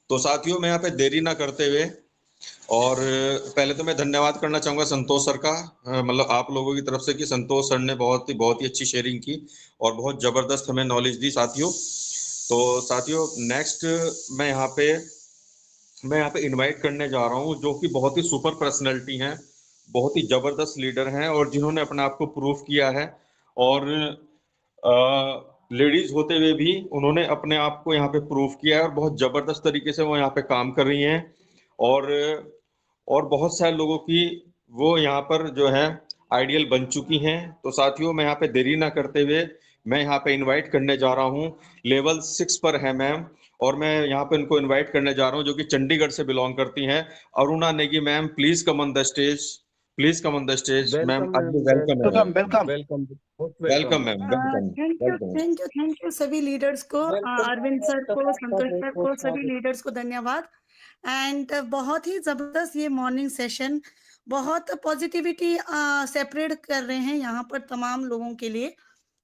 तो साथियों, मैं यहाँ पे देरी ना करते हुए, और पहले तो मैं धन्यवाद करना चाहूंगा संतोष सर का, मतलब आप लोगों की तरफ से, कि संतोष सर ने बहुत ही अच्छी शेयरिंग की और बहुत जबरदस्त हमें नॉलेज दी साथियों। तो साथियों, नेक्स्ट मैं यहाँ पे इनवाइट करने जा रहा हूँ, जो कि बहुत ही सुपर पर्सनैलिटी हैं, बहुत ही जबरदस्त लीडर हैं, और जिन्होंने अपने आप को प्रूव किया है। और लेडीज होते हुए भी उन्होंने अपने आप को यहाँ पे प्रूव किया है, और बहुत जबरदस्त तरीके से वो यहाँ पे काम कर रही हैं। और बहुत सारे लोगों की वो यहाँ पर जो है आइडियल बन चुकी हैं। तो साथियों, मैं यहाँ पे देरी ना करते हुए, मैं यहाँ पे इनवाइट करने जा रहा हूँ, लेवल 6 पर है मैम, और मैं यहाँ पे उनको इनवाइट करने जा रहा हूँ, जो कि चंडीगढ़ से बिलोंग करती हैं। Aruna Negi ma'am, please come on the stage, please come on the stage ma'am. Welcome ma'am, welcome. Thank you सभी लीडर्स को, अरविंद सर को, संतोष सर को, सभी लीडर्स को धन्यवाद। एंड बहुत ही जबरदस्त ये मॉर्निंग सेशन, बहुत पॉजिटिविटी सेपरेट कर रहे हैं यहाँ पर तमाम लोगों के लिए।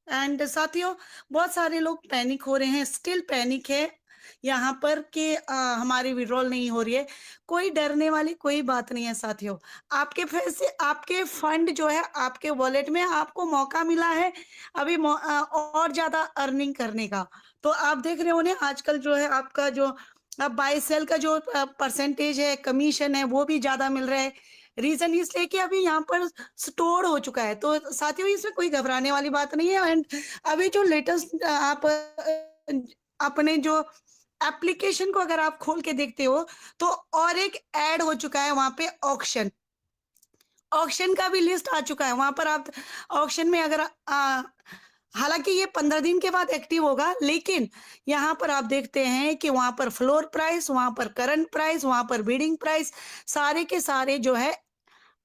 एंड साथियों, बहुत सारे लोग पैनिक हो रहे हैं, स्टिल पैनिक है यहाँ पर कि हमारी विड्रॉल नहीं हो रही है। कोई डरने वाली कोई बात नहीं है साथियों। आपके पैसे, आपके फंड जो है आपके वॉलेट में, आपको मौका मिला है अभी और ज्यादा अर्निंग करने का। तो आप देख रहे होंगे आजकल जो है आपका जो बाय सेल का जो परसेंटेज है, कमीशन है, वो भी ज्यादा मिल रहा है। रीजन इसलिए कि अभी यहाँ पर स्टोर हो चुका है। तो साथियों, इसमें कोई घबराने वाली बात नहीं है। एंड अभी जो लेटेस्ट आप अपने जो एप्लीकेशन को अगर आप खोल के देखते हो, तो और एक ऐड हो चुका है वहां पे, ऑक्शन का भी लिस्ट आ चुका है वहां पर। आप ऑक्शन में अगर हालांकि ये 15 दिन के बाद एक्टिव होगा, लेकिन यहाँ पर आप देखते हैं कि वहां पर फ्लोर प्राइस, वहां पर करंट प्राइस, वहां पर बिडिंग प्राइस, सारे के सारे जो है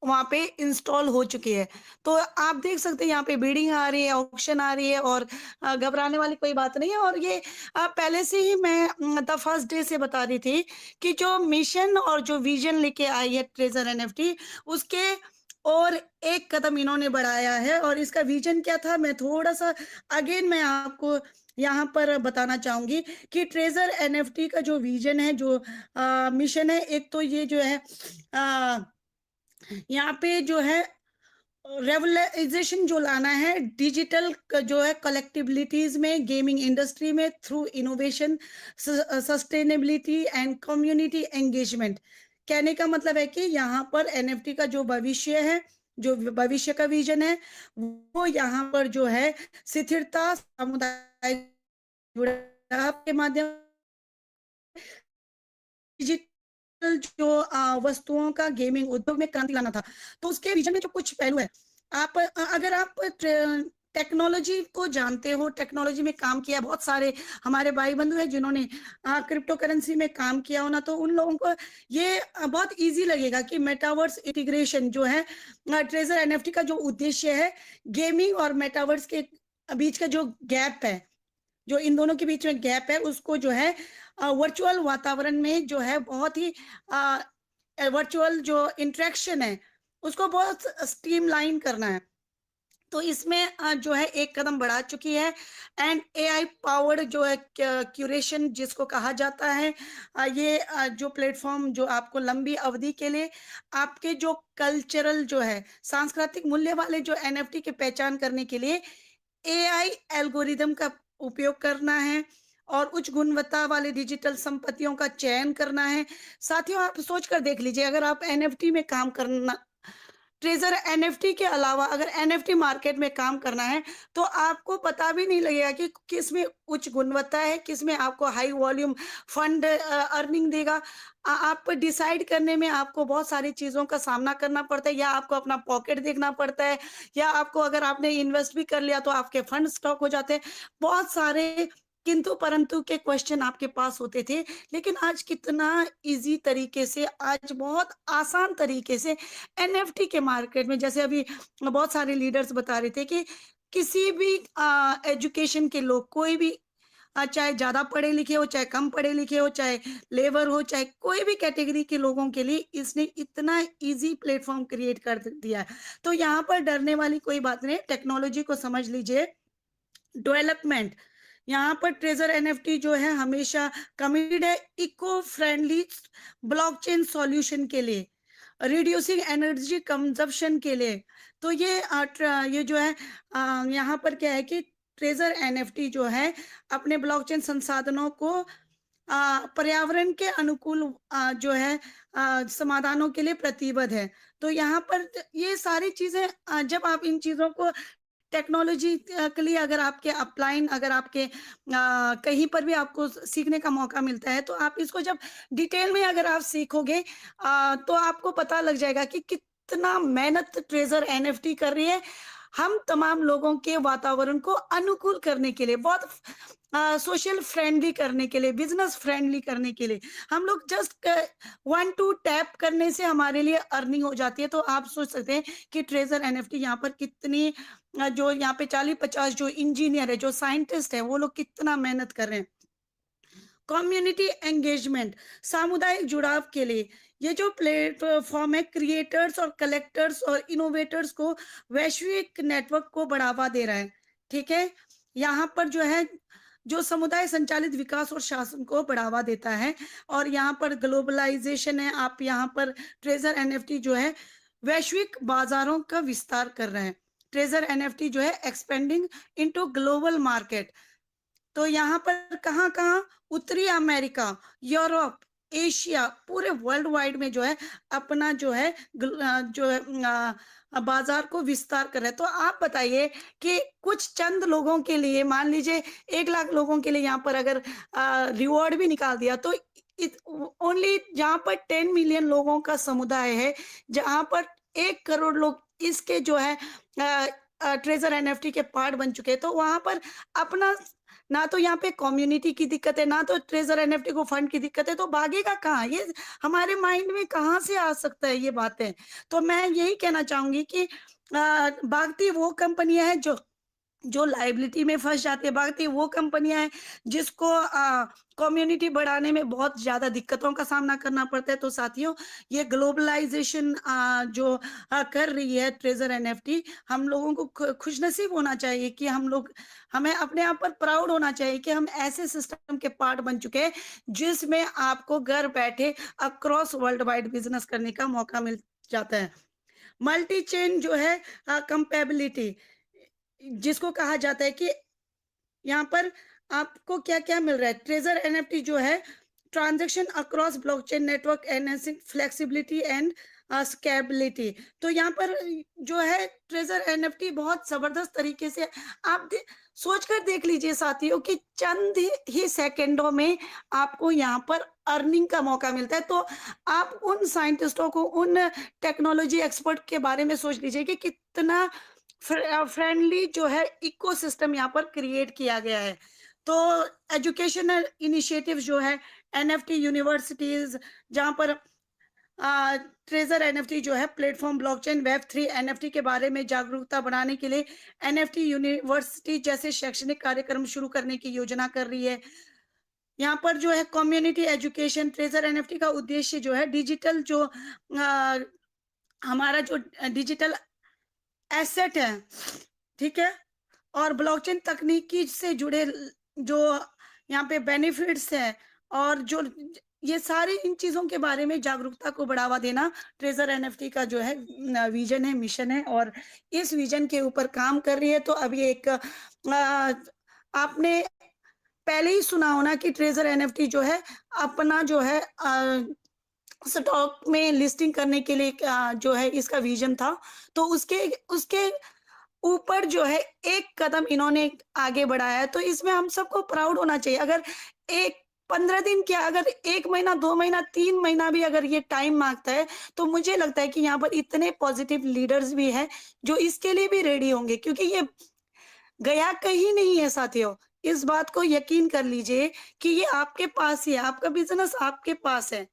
वहां पे इंस्टॉल हो चुके हैं। तो आप देख सकते हैं यहाँ पे बिडिंग आ रही है, ऑक्शन आ रही है, और घबराने वाली कोई बात नहीं है। और ये पहले से ही मैं द फर्स्ट डे से बता रही थी कि जो मिशन और जो विजन लेके आई है ट्रेजर एनएफटी, उसके और एक कदम इन्होंने बढ़ाया है। और इसका विजन क्या था, मैं थोड़ा सा अगेन मैं आपको यहाँ पर बताना चाहूंगी कि ट्रेजर एनएफटी का जो विजन है, जो मिशन है, एक तो ये जो है यहाँ पे जो है रेवोल्यूशन जो लाना है डिजिटल जो है कलेक्टिबिलिटीज में, गेमिंग इंडस्ट्री में, through innovation, sustainability and community engagement. कहने का मतलब है कि यहाँ पर एनएफटी का जो भविष्य है, जो भविष्य का विजन है, वो यहाँ पर जो है स्थिरता, सामुदायिक जुड़ाव के माध्यम, डिजिटल जो वस्तुओं का गेमिंग उद्योग में क्रांति लाना था। तो उसके विजन में जो कुछ पहलू है, आप अगर आप टेक्नोलॉजी को जानते हो, टेक्नोलॉजी में काम किया, बहुत सारे हमारे भाई बंधु हैं जिन्होंने क्रिप्टो करेंसी में काम किया हो ना, तो उन लोगों को ये बहुत इजी लगेगा कि मेटावर्स इंटीग्रेशन जो है ट्रेजर एनएफटी का जो उद्देश्य है, गेमिंग और मेटावर्स के बीच का जो गैप है, जो इन दोनों के बीच में गैप है, उसको जो है वर्चुअल वातावरण में जो है बहुत ही वर्चुअल जो इंटरेक्शन है उसको बहुत स्ट्रीमलाइन करना है। तो इसमें जो है एक कदम बढ़ा चुकी है एंड एआई पावर्ड जो है क्यूरेशन जिसको कहा जाता है, ये जो प्लेटफॉर्म जो आपको लंबी अवधि के लिए आपके जो कल्चरल जो है सांस्कृतिक मूल्य वाले जो एनएफटी की पहचान करने के लिए एआई एल्गोरिदम का उपयोग करना है और उच्च गुणवत्ता वाले डिजिटल संपत्तियों का चयन करना है। साथियों, आप सोच कर देख लीजिए, अगर आप एनएफटी में काम करना, ट्रेजर एनएफटी के अलावा अगर एनएफटी मार्केट में काम करना है तो आपको पता भी नहीं लगेगा कि किस में उच्च गुणवत्ता है, किस में आपको हाई वॉल्यूम फंड अर्निंग देगा। आप डिसाइड करने में आपको बहुत सारी चीजों का सामना करना पड़ता है, या आपको अपना पॉकेट देखना पड़ता है, या आपको अगर आपने इन्वेस्ट भी कर लिया तो आपके फंड स्टॉक हो जाते हैं। बहुत सारे किंतु परंतु के क्वेश्चन आपके पास होते थे, लेकिन आज कितना इजी तरीके से, आज बहुत आसान तरीके से एनएफटी के मार्केट में, जैसे अभी बहुत सारे लीडर्स बता रहे थे कि किसी भी एजुकेशन के लोग, कोई भी चाहे ज्यादा पढ़े लिखे हो, चाहे कम पढ़े लिखे हो, चाहे लेबर हो, चाहे कोई भी कैटेगरी के लोगों के लिए इसने इतना इजी प्लेटफॉर्म क्रिएट कर दिया है। तो यहाँ पर डरने वाली कोई बात नहीं, टेक्नोलॉजी को समझ लीजिए। डेवलपमेंट, यहाँ पर ट्रेजर एनएफटी जो है हमेशा कमिटेड है इको फ्रेंडली ब्लॉकचेन सॉल्यूशन के लिए, रिड्यूसिंग एनर्जी कंजप्शन के लिए। तो ये जो है यहाँ पर क्या है कि ट्रेजर एनएफटी जो है अपने ब्लॉकचेन संसाधनों को पर्यावरण के अनुकूल जो है समाधानों के लिए प्रतिबद्ध है। तो यहाँ पर ये सारी चीजें जब आप इन चीजों को टेक्नोलॉजी के लिए अगर आपके अपलाइन, अगर आपके कहीं पर भी आपको सीखने का मौका मिलता है तो आप इसको जब डिटेल में अगर आप सीखोगे तो आपको पता लग जाएगा कि कितना मेहनत ट्रेजर एनएफटी कर रही है हम तमाम लोगों के वातावरण को अनुकूल करने के लिए, बहुत सोशल फ्रेंडली करने के लिए, बिजनेस फ्रेंडली करने के लिए। हम लोग जस्ट 1-2 टैप करने से हमारे लिए अर्निंग हो जाती है। तो आप सोच सकते हैं कि ट्रेजर एनएफटी यहाँ पर कितनी, जो यहाँ पे 40-50 जो इंजीनियर है, जो साइंटिस्ट है, वो लोग कितना मेहनत कर रहे हैं। कम्युनिटी एंगेजमेंट, सामुदायिक जुड़ाव के लिए ये जो प्लेटफॉर्म है क्रिएटर्स और कलेक्टर्स और इनोवेटर्स को वैश्विक नेटवर्क को बढ़ावा दे रहा है। ठीक है, यहाँ पर जो है जो समुदाय संचालित विकास और शासन को बढ़ावा देता है, और यहाँ पर ग्लोबलाइजेशन है। आप यहाँ पर ट्रेजर एनएफटी जो है वैश्विक बाजारों का विस्तार कर रहे हैं। ट्रेजर एनएफटी जो है एक्सपेंडिंग इनटू ग्लोबल मार्केट। तो यहाँ पर कहाँ कहाँ, उत्तरी अमेरिका, यूरोप, एशिया, पूरे वर्ल्ड वाइड में जो है अपना जो है बाजार को विस्तार कर रहे हैं। तो आप बताइए कि कुछ चंद लोगों के लिए, मान लीजिए 1 लाख लोगों के लिए यहाँ पर अगर रिवॉर्ड भी निकाल दिया तो ओनली जहाँ पर 10 मिलियन लोगों का समुदाय है, जहाँ पर 1 करोड़ लोग इसके जो है ट्रेजर एनएफटी के पार्ट बन चुके हैं, तो वहां पर अपना ना तो यहाँ पे कम्युनिटी की दिक्कत है, ना तो ट्रेजर एनएफटी को फंड की दिक्कत है, तो भागेगा कहाँ? ये हमारे माइंड में कहाँ से आ सकता है ये बातें? तो मैं यही कहना चाहूंगी कि भागती वो कंपनियां हैं जो लाइबिलिटी में फंस जाती है, भागती वो कंपनियां हैं जिसको कम्युनिटी बढ़ाने में बहुत ज्यादा दिक्कतों का सामना करना पड़ता है। तो साथियों, ये ग्लोबलाइजेशन जो कर रही है ट्रेजर एनएफटी, हम लोगों को खुशनसीब होना चाहिए कि हमें अपने आप पर प्राउड होना चाहिए कि हम ऐसे सिस्टम के पार्ट बन चुके हैं जिसमें आपको घर बैठे अक्रॉस वर्ल्ड वाइड बिजनेस करने का मौका मिल जाता है। मल्टी चेन जो है कंपेबिलिटी जिसको कहा जाता है कि यहाँ पर आपको क्या क्या मिल रहा है। ट्रेजर एनएफटी जो है transaction across blockchain network enhancing flexibility and scalability. तो यहाँ पर जो है ट्रेजर एनएफटी बहुत जबरदस्त तरीके से आप सोच कर देख लीजिए साथियों कि चंद ही सेकंडों में आपको यहाँ पर अर्निंग का मौका मिलता है। तो आप उन साइंटिस्टों को, उन टेक्नोलॉजी एक्सपर्ट के बारे में सोच लीजिए कि कितना फ्रेंडली जो है इकोसिस्टम यहाँ पर क्रिएट किया गया है। तो एजुकेशनल इनिशिएटिव जो है एनएफटी यूनिवर्सिटीज, जहाँ पर ट्रेजर एनएफटी जो है प्लेटफॉर्म ब्लॉकचेन वेब3 एनएफटी के बारे में जागरूकता बढ़ाने के लिए एनएफटी यूनिवर्सिटी जैसे शैक्षणिक कार्यक्रम शुरू करने की योजना कर रही है। यहाँ पर जो है कम्युनिटी एजुकेशन, ट्रेजर एनएफटी का उद्देश्य जो है डिजिटल जो हमारा जो डिजिटल एसेट है, ठीक है, और ब्लॉकचेन तकनीकी से जुड़े जो यहाँ पे बेनिफिट्स हैं और जो ये सारी इन चीजों के बारे में जागरूकता को बढ़ावा देना ट्रेजर एनएफटी का जो है विजन है, मिशन है, और इस विजन के ऊपर काम कर रही है। तो अभी एक आपने पहले ही सुना होना कि ट्रेजर एनएफटी जो है अपना जो है स्टॉक में लिस्टिंग करने के लिए जो है इसका विजन था। तो उसके ऊपर जो है एक कदम इन्होंने आगे बढ़ाया है। तो इसमें हम सबको प्राउड होना चाहिए। अगर 15 दिन क्या, अगर 1 महीना, 2 महीना, 3 महीना भी अगर ये टाइम मांगता है, तो मुझे लगता है कि यहाँ पर इतने पॉजिटिव लीडर्स भी हैं जो इसके लिए भी रेडी होंगे, क्योंकि ये गया कहीं नहीं है साथियों। इस बात को यकीन कर लीजिए कि ये आपके पास ही है, आपका बिजनेस आपके पास है।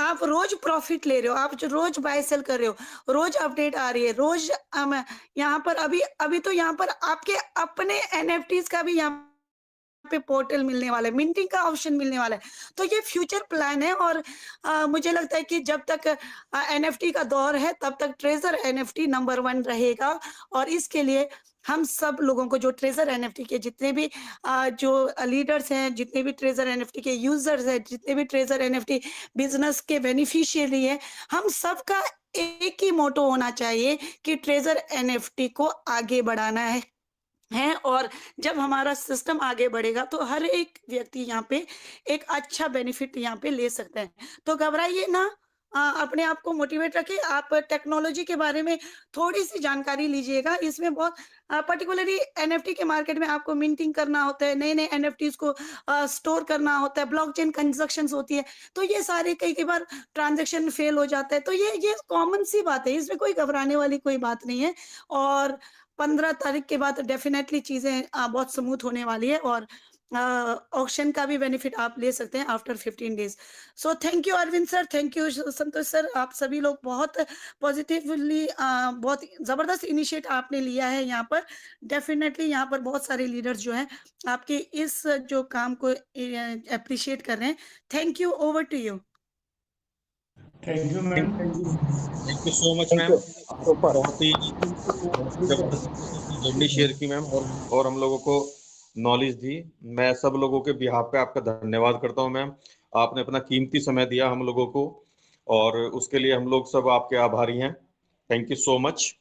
आप रोज प्रॉफिट ले रहे हो, आप जो रोज बाय सेल कर रहे हो, रोज अपडेट आ रही है, रोज यहाँ पर अभी तो यहाँ पर आपके अपने एनएफटीज का भी यहाँ पे पोर्टल मिलने वाला है, मिंटिंग का ऑप्शन मिलने वाला है। तो ये फ्यूचर प्लान है और मुझे लगता है कि जब तक एनएफटी का दौर है तब तक ट्रेजर एनएफटी नंबर 1 रहेगा। और इसके लिए हम सब लोगों को, जो ट्रेजर एनएफटी के जितने भी जो लीडर्स हैं, जितने भी ट्रेजर एनएफटी के यूजर्स हैं, जितने भी ट्रेजर एनएफटी बिजनेस के बेनिफिशियरी है, हम सबका एक ही मोटो होना चाहिए कि ट्रेजर एनएफटी को आगे बढ़ाना है। और जब हमारा सिस्टम आगे बढ़ेगा तो हर एक व्यक्ति यहाँ पे एक अच्छा बेनिफिट यहाँ पे ले सकते हैं। तो घबराइए ना, अपने आप को मोटिवेट रखिए। आप टेक्नोलॉजी के बारे में थोड़ी सी जानकारी लीजिएगा। इसमें बहुत पर्टिकुलरली एनएफटी के मार्केट में आपको मिंटिंग करना होता है, नए नए एनएफटीज को स्टोर करना होता है, ब्लॉकचेन ट्रांजैक्शंस होती है, तो ये सारे कई बार ट्रांजैक्शन फेल हो जाता है। तो ये कॉमन सी बात है, इसमें कोई घबराने वाली कोई बात नहीं है। और 15 तारीख के बाद डेफिनेटली चीजें बहुत स्मूथ होने वाली है और ऑक्शन का भी बेनिफिट आप ले सकते हैं after 15 days. So thank you Arvind sir, thank you Santosh sir, आप सभी लोग बहुत पॉजिटिवली बहुत जबरदस्त इनिशिएट आपने लिया है। यहाँ पर डेफिनेटली यहाँ पर बहुत सारे लीडर्स जो हैं आपके इस जो काम को अप्रिशिएट कर रहे हैं। Thank you, over to you. Thank you ma'am. Thank you so much ma'am, बहुत ही जर्नी शेयर की मैम और हम लोगों को नॉलेज दी। मैं सब लोगों के बिहाफ पे आपका धन्यवाद करता हूं मैम। आपने अपना कीमती समय दिया हम लोगों को और उसके लिए हम लोग सब आपके आभारी हैं। Thank you so much.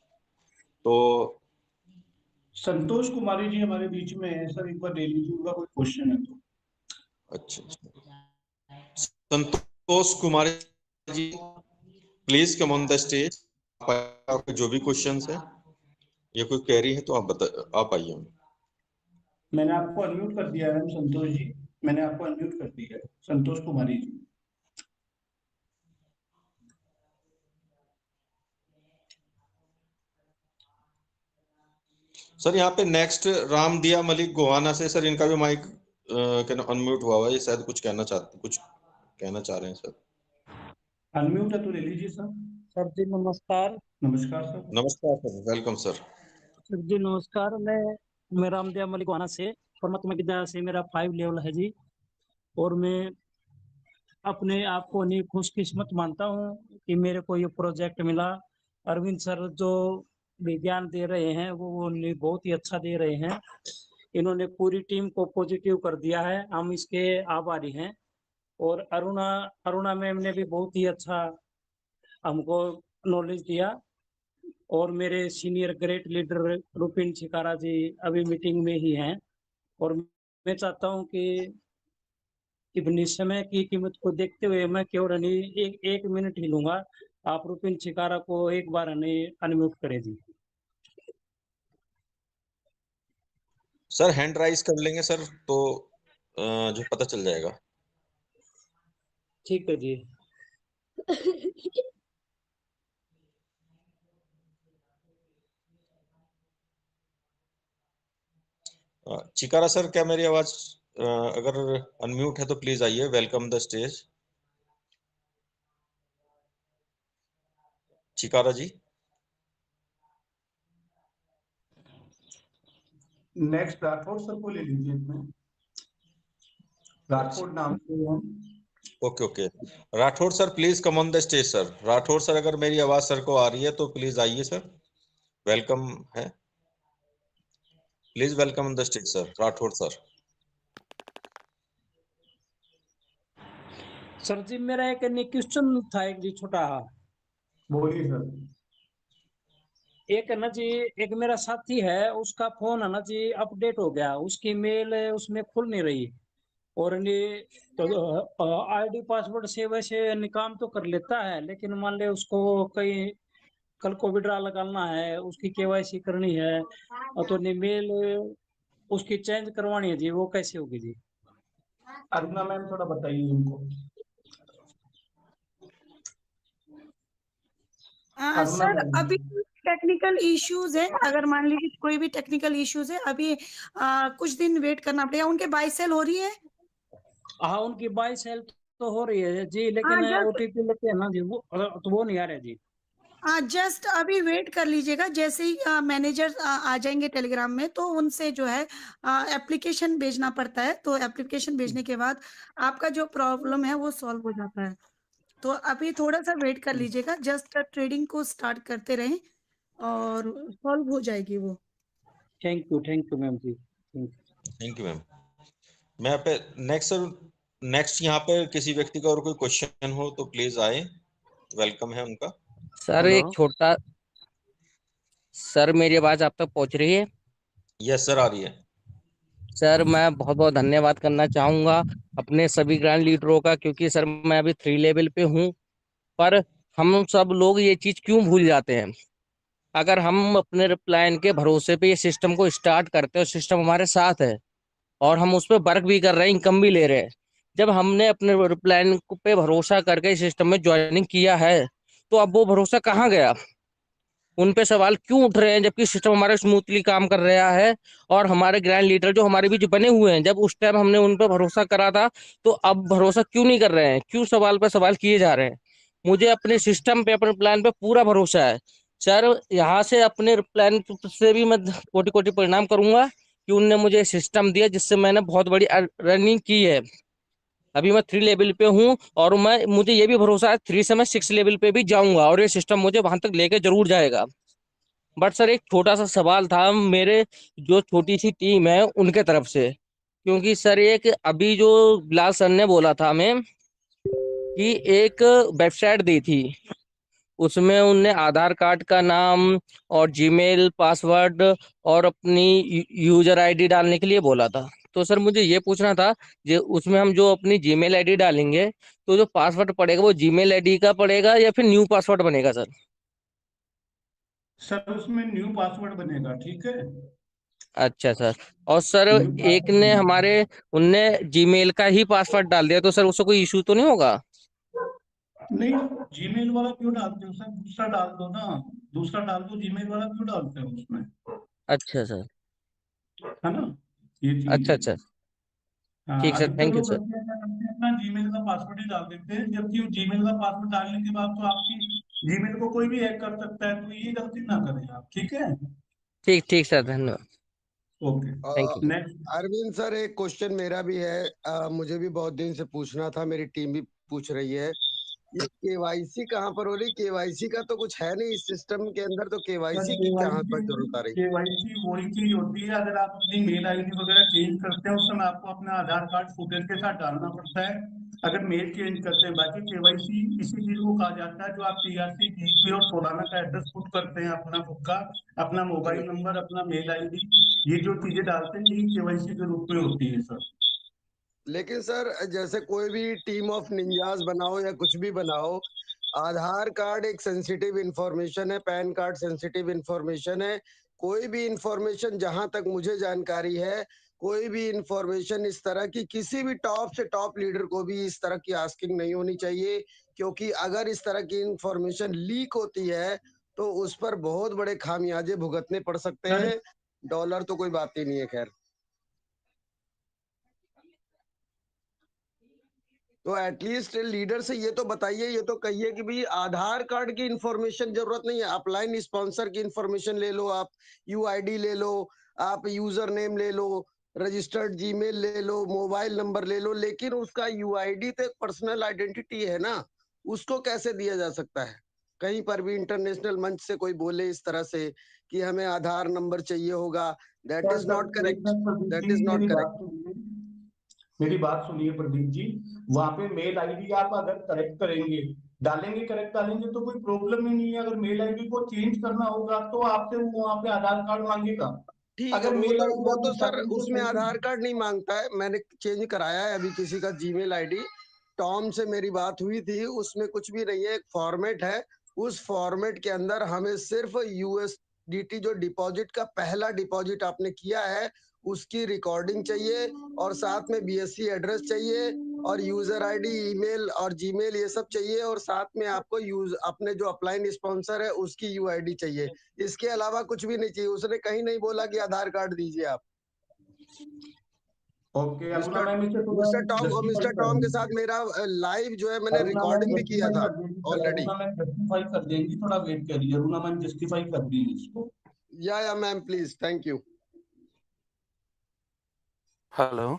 तो संतोष कुमारी जी हमारे बीच में है सर, एक बार ले लीजिए, उनका कोई क्वेश्चन है तो। अच्छा, Santosh Kumari ji please come on the stage. आपके जो भी क्वेश्चंस है या कोई क्वेरी है तो आप आइए। मैंने आपको अनम्यूट कर दिया है संतोष जी, मैंने आपको अनम्यूट कर दिया है संतोष कुमारी जी। सर यहाँ पे नेक्स्ट रामदिया मलिक गोहाना से सर, इनका भी माइक अनम्यूट हुआ है, ये शायद कुछ कहना चाह रहे हैं सर। अनम्यूट है तो ले लीजिए सर। सर जी नमस्कार। नमस्कार सर। नमस्कार सर, वेलकम सर। सर जी नमस्कार, मैं रामदेव मलिक गोहाना से, परमात्मा की दया से मेरा 5 लेवल है जी। और मैं अपने आप को नहीं खुशकिस्मत मानता हूँ कि मेरे को ये प्रोजेक्ट मिला। अरविंद सर जो विज्ञान दे रहे हैं वो बहुत ही अच्छा दे रहे हैं। इन्होंने पूरी टीम को पॉजिटिव कर दिया है, हम इसके आभारी हैं। और अरुणा मैम ने भी बहुत ही अच्छा हमको नॉलेज दिया। और मेरे senior great leader Rupin Chhikara ji अभी मीटिंग में ही हैं। और मैं चाहता हूं कि इतनी समय की कीमत को देखते हुए मैं केवल एक मिनट ही लूंगा। आप रुपिन छिकारा को एक बार अनम्यूट करें जी। सर हैंड राइज कर लेंगे सर तो जो पता चल जाएगा। ठीक है जी। चिकारा सर, क्या मेरी आवाज अगर अनम्यूट है तो प्लीज आइए, welcome the stage. Chikara ji. Next Rathore sir को ले लीजिए इसमें, राठौड़ नाम से हम। Okay okay, Rathore sir please come on the stage sir. Rathore sir, अगर मेरी आवाज सर को आ रही है तो प्लीज आइए सर, वेलकम है। Please welcome on the stage sir, Rathore sir. Sir ji मेरा एक क्वेश्चन था एक जी छोटा। बोलिए सर। एक है ना जी, एक मेरा साथी है, उसका फोन है ना जी अपडेट हो गया, उसकी मेल उसमें खुल नहीं रही, और तो आईडी पासवर्ड से वैसे काम तो कर लेता है, लेकिन मान ले उसको कहीं कल को विड्रा लगाना है, उसकी केवाईसी करनी है, और तो मेल उसकी चेंज करवानी है जी, वो कैसे होगी जी? अरुणा मैम थोड़ा बताइए उनको। सर अभी टेक्निकल इश्यूज है, अगर मान लीजिए कोई भी टेक्निकल इश्यूज है, अभी कुछ दिन वेट करना पड़ेगा। उनके बाई सेल हो रही है? हाँ उनकी बाई सेल तो हो रही है जी, लेकिन ओटीपी लेते हैं ना जी, वो तो वो नहीं आ रहा जी। जस्ट अभी वेट कर लीजिएगा, जैसे ही मैनेजर आ जाएंगे टेलीग्राम में, तो उनसे जो है एप्लीकेशन भेजना पड़ता है, तो एप्लीकेशन भेजने के बाद आपका जो प्रॉब्लम है वो सॉल्व हो जाता है। तो अभी थोड़ा सा वेट कर लीजिएगा, जस्ट ट्रेडिंग को स्टार्ट करते रहें और सॉल्व हो जाएगी वो। थैंक यू मैम जी, थैंक यू मैम। मैं पे नेक्स्ट यहाँ पे किसी व्यक्ति का और कोई क्वेश्चन हो तो प्लीज आए, वेलकम है उनका। सर एक छोटा, सर मेरी आवाज आप तक पहुंच रही है? यस सर, आ रही है। सर मैं बहुत बहुत धन्यवाद करना चाहूंगा अपने सभी ग्रैंड लीडरों का, क्योंकि सर मैं अभी 3 लेवल पे हूँ, पर हम सब लोग ये चीज क्यों भूल जाते हैं। अगर हम अपने प्लान के भरोसे पे ये सिस्टम को स्टार्ट करते हैं, सिस्टम हमारे साथ है और हम उस पर वर्क भी कर रहे हैं, इनकम भी ले रहे हैं, जब हमने अपने प्लान पे भरोसा करके सिस्टम में ज्वाइनिंग किया है, तो अब वो भरोसा कहाँ गया? उन पे सवाल क्यों उठ रहे हैं, जबकि सिस्टम हमारे स्मूथली काम कर रहा है। और हमारे ग्रैंड लीडर जो हमारे बीच बने हुए हैं, जब उस टाइम हमने उन पे भरोसा करा था, तो अब भरोसा क्यों नहीं कर रहे हैं? क्यों सवाल पे सवाल किए जा रहे हैं? मुझे अपने सिस्टम पे, अपने प्लान पे पूरा भरोसा है सर। यहाँ से अपने प्लान से भी मैं कोटि कोटि परिणाम करूंगा कि उनने मुझे सिस्टम दिया जिससे मैंने बहुत बड़ी रनिंग की है। अभी मैं 3 लेवल पे हूँ और मुझे ये भी भरोसा है 3 से मैं 6 लेवल पे भी जाऊंगा, और ये सिस्टम मुझे वहां तक लेके जरूर जाएगा। बट सर एक छोटा सा सवाल था मेरे जो छोटी सी टीम है उनके तरफ से, क्योंकि सर एक अभी जो बिलाल सर ने बोला था हमें कि एक वेबसाइट दी थी, उसमें उनने आधार कार्ड का नाम और जीमेल पासवर्ड और अपनी यूजर आईडी डालने के लिए बोला था। तो सर मुझे ये पूछना था, जो उसमें हम जो अपनी जीमेल आईडी डालेंगे, तो जो पासवर्ड पड़ेगा वो जीमेल आईडी का पड़ेगा या फिर न्यू पासवर्ड बनेगा सर? सर उसमें न्यू पासवर्ड बनेगा, ठीक है। अच्छा सर। और सर एक ने उनने जीमेल का ही पासवर्ड डाल दिया, तो सर उससे कोई इशू तो नहीं होगा? नहीं, जीमेल वाला क्यों डालते हो सर? दूसरा डाल दो ना, दूसरा डाल दो, जीमेल वाला क्यों डालते हो उसमें? अच्छा सर, है ना, ये चीज अच्छा अच्छा, ठीक सर, अधिकतर थैंक यू लोग सर। गलतियां क्या करते हैं, अपना जीमेल का पासवर्ड ही डाल देते हैं, जबकि जीमेल का पासवर्ड डालने के बाद तो आपकी जीमेल को कोई भी हैक कर सकता है, तो ये गलती ना करें आप, ठीक है। ठीक ठीक सर, धन्यवाद। Okay, thank you. Arvind sir एक क्वेश्चन मेरा भी है, मुझे भी बहुत दिन से पूछना था, मेरी टीम भी पूछ रही है, ये केवाईसी कहाँ पर हो रही? केवाईसी का तो कुछ है नहीं इस सिस्टम के अंदर, तो केवाईसी की कहाँ पर जरूरत आ रही? केवाईसी वही चीज होती है, अगर आप अपनी मेल आईडी वगैरह चेंज करते हैं, उस समय आपको अपना आधार कार्ड फुटेज के साथ डालना पड़ता है, अगर मेल चेंज करते हैं। बाकी केवाईसी इसी चीज को कहा जाता है, जो आप टीआरसी, जीपी और सोलाना का एड्रेस पुट करते हैं, अपना खुद का, अपना मोबाइल नंबर, अपना मेल आईडी, ये जो चीजें डालते हैं, यही केवाईसी के रूप में होती है सर। लेकिन सर जैसे कोई भी टीम ऑफ निंजास बनाओ या कुछ भी बनाओ, आधार कार्ड एक सेंसिटिव इंफॉर्मेशन है, पैन कार्ड सेंसिटिव इंफॉर्मेशन है, कोई भी इंफॉर्मेशन जहां तक मुझे जानकारी है, कोई भी इंफॉर्मेशन इस तरह की किसी भी टॉप से टॉप लीडर को भी इस तरह की आस्किंग नहीं होनी चाहिए, क्योंकि अगर इस तरह की इंफॉर्मेशन लीक होती है तो उस पर बहुत बड़े खामियाजे भुगतने पड़ सकते हैं। डॉलर तो कोई बात ही नहीं है। खैर तो एटलीस्ट लीडर से ये तो बताइए, ये तो कहिए कि भाई आधार कार्ड की इंफॉर्मेशन जरूरत नहीं है, अपलाइन स्पॉन्सर की इंफॉर्मेशन ले लो, आप यूआईडी ले लो, आप यूजर नेम ले लो, रजिस्टर्ड जीमेल ले लो, मोबाइल नंबर ले लो, लेकिन उसका यूआईडी तो एक पर्सनल आइडेंटिटी है ना, उसको कैसे दिया जा सकता है? कहीं पर भी इंटरनेशनल मंच से कोई बोले इस तरह से कि हमें आधार नंबर चाहिए होगा, that is not correct, that is not correct. मेरी बात सुनिए प्रदीप जी, वहां पे मेल आईडी आप अगर करेक्ट करेंगे, डालेंगे, करेक्ट डालेंगे तो कोई प्रॉब्लम ही नहीं है। अगर मेल आईडी को चेंज करना होगा तो आपसे वो वहां पे आधार कार्ड मांगेगा। ठीक है, अगर वो मेल तो आईडी वो आप तो सर डालेंगे उसमें तो आधार कार्ड नहीं मांगता है, मैंने चेंज कराया है अभी किसी का जीमेल आईडी, टॉम से मेरी बात हुई थी, उसमें कुछ भी नहीं है, एक फॉर्मेट है, उस फॉर्मेट के अंदर हमें सिर्फ यूएसडीटी जो डिपॉजिट का पहला डिपॉजिट आपने किया है उसकी रिकॉर्डिंग चाहिए, और साथ में बीएससी एड्रेस चाहिए, और यूजर आईडी, ईमेल और जीमेल ये सब चाहिए, और साथ में आपको यूज अपने जो अपलाइन स्पॉन्सर है उसकी यूआईडी चाहिए। इसके अलावा कुछ भी नहीं चाहिए। उसने कहीं नहीं बोला कि आधार कार्ड दीजिए आप। ओके, मिस्टर टॉम के साथ मेरा लाइव जो है मैंने रिकॉर्डिंग भी किया था ऑलरेडी। जस्टिफाई कर देंगी, थोड़ा वेट करिए, अरुणा मैम जस्टिफाई कर देंगी इसको। या ma'am please, thank you. Hello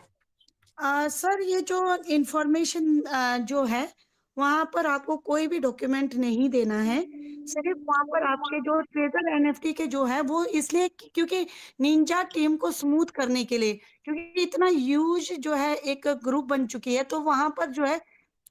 sir, ये जो इंफॉर्मेशन जो है वहां पर आपको कोई भी डॉक्यूमेंट नहीं देना है, सिर्फ वहां पर आपके जो ट्रेजर एनएफटी के जो है वो इसलिए क्योंकि निंजा टीम को स्मूथ करने के लिए, क्योंकि इतना ह्यूज जो है एक ग्रुप बन चुकी है, तो वहां पर जो है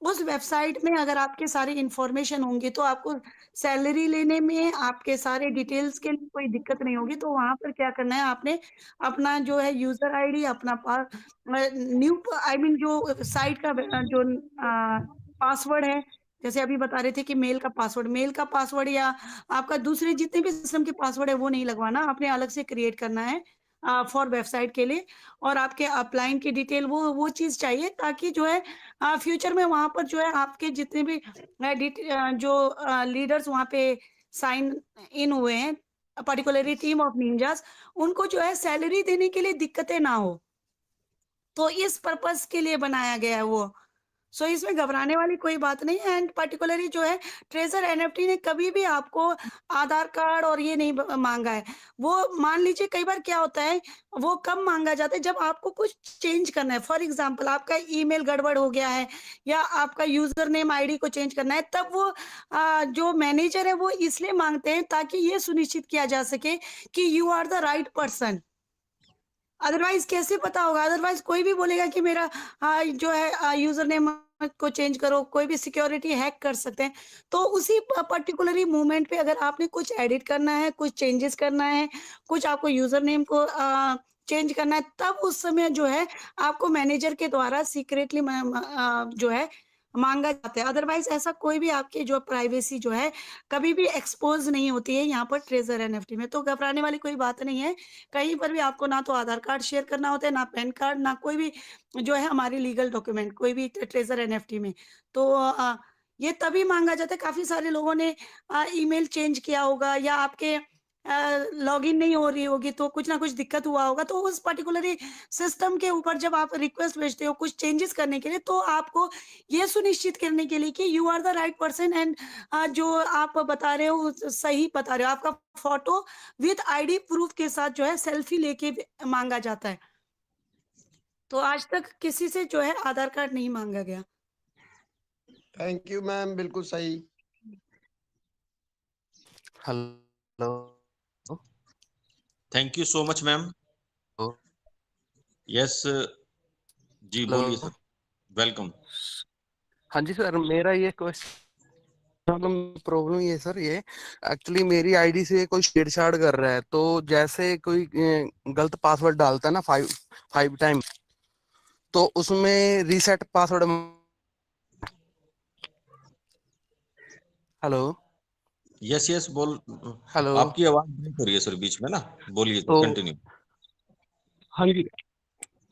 उस वेबसाइट में अगर आपके सारी इंफॉर्मेशन होंगी तो आपको सैलरी लेने में आपके सारे डिटेल्स के लिए कोई दिक्कत नहीं होगी। तो वहां पर क्या करना है, आपने अपना जो है यूजर आईडी, अपना न्यू आई मीन जो साइट का जो पासवर्ड है, जैसे अभी बता रहे थे कि मेल का पासवर्ड या आपका दूसरे जितने भी सिस्टम के पासवर्ड है वो नहीं लगवाना, आपने अलग से क्रिएट करना है फॉर वेबसाइट के लिए, और आपके अपलाइन की डिटेल वो चीज चाहिए, ताकि जो है फ्यूचर में वहां पर जो है आपके जितने भी जो लीडर्स वहां पे साइन इन हुए हैं, पर्टिकुलरली टीम ऑफ निंजास, उनको जो है सैलरी देने के लिए दिक्कतें ना हो, तो इस पर्पस के लिए बनाया गया है वो। सो इसमें घबराने वाली कोई बात नहीं है। एंड पर्टिकुलरली जो है ट्रेजर एनएफटी ने कभी भी आपको आधार कार्ड और ये नहीं मांगा है। वो मान लीजिए कई बार क्या होता है, वो कब मांगा जाता है जब आपको कुछ चेंज करना है। फॉर एग्जांपल आपका ईमेल गड़बड़ हो गया है या आपका यूजर नेम आईडी को चेंज करना है, तब वो जो मैनेजर है वो इसलिए मांगते हैं ताकि ये सुनिश्चित किया जा सके कि you are the right person. Otherwise कैसे पता होगा? अदरवाइज कोई भी बोलेगा कि मेरा जो है यूजर नेम को चेंज करो, कोई भी सिक्योरिटी हैक कर सकते हैं। तो उसी पर्टिकुलरली मोमेंट पे अगर आपने कुछ एडिट करना है, कुछ चेंजेस करना है, कुछ आपको यूजर नेम को चेंज करना है, तब उस समय जो है आपको मैनेजर के द्वारा सीक्रेटली जो है मांगा जाता है। अदरवाइज ऐसा कोई भी आपके जो प्राइवेसी जो है कभी भी एक्सपोज नहीं होती है यहाँ पर ट्रेजर एनएफटी में। तो घबराने वाली कोई बात नहीं है। कहीं पर भी आपको ना तो आधार कार्ड शेयर करना होता है, ना पैन कार्ड, ना कोई भी जो है हमारी लीगल डॉक्यूमेंट कोई भी ट्रेजर एनएफटी में। तो ये तभी मांगा जाता है, काफी सारे लोगों ने ईमेल चेंज किया होगा या आपके लॉगिन नहीं हो रही होगी तो कुछ ना कुछ दिक्कत हुआ होगा, तो उस पर्टिकुलर सिस्टम के ऊपर जब आप रिक्वेस्ट भेजते हो कुछ चेंजेस करने के लिए, तो आपको ये सुनिश्चित करने के लिए कि you are the right person and जो आप बता रहे हो सही बता रहे हो, आपका फोटो विद आईडी प्रूफ के साथ जो है सेल्फी लेके मांगा जाता है। तो आज तक किसी से जो है आधार कार्ड नहीं मांगा गया। थैंक यू मैम, बिल्कुल सही। Hello, thank you so much ma'am. Yes जी, बोलिए सर, वेलकम। हाँ जी सर, मेरा ये प्रॉब्लम ये सर, ये एक्चुअली मेरी आईडी से कोई छेड़छाड़ कर रहा है, तो जैसे कोई गलत पासवर्ड डालता है ना 5 टाइम, तो उसमें रीसेट पासवर्ड। हेलो, यस बोल। हेलो, आपकी आवाज ब्रेक हो रही है सर बीच में ना, बोलिए तो कंटिन्यू। हाँ जी,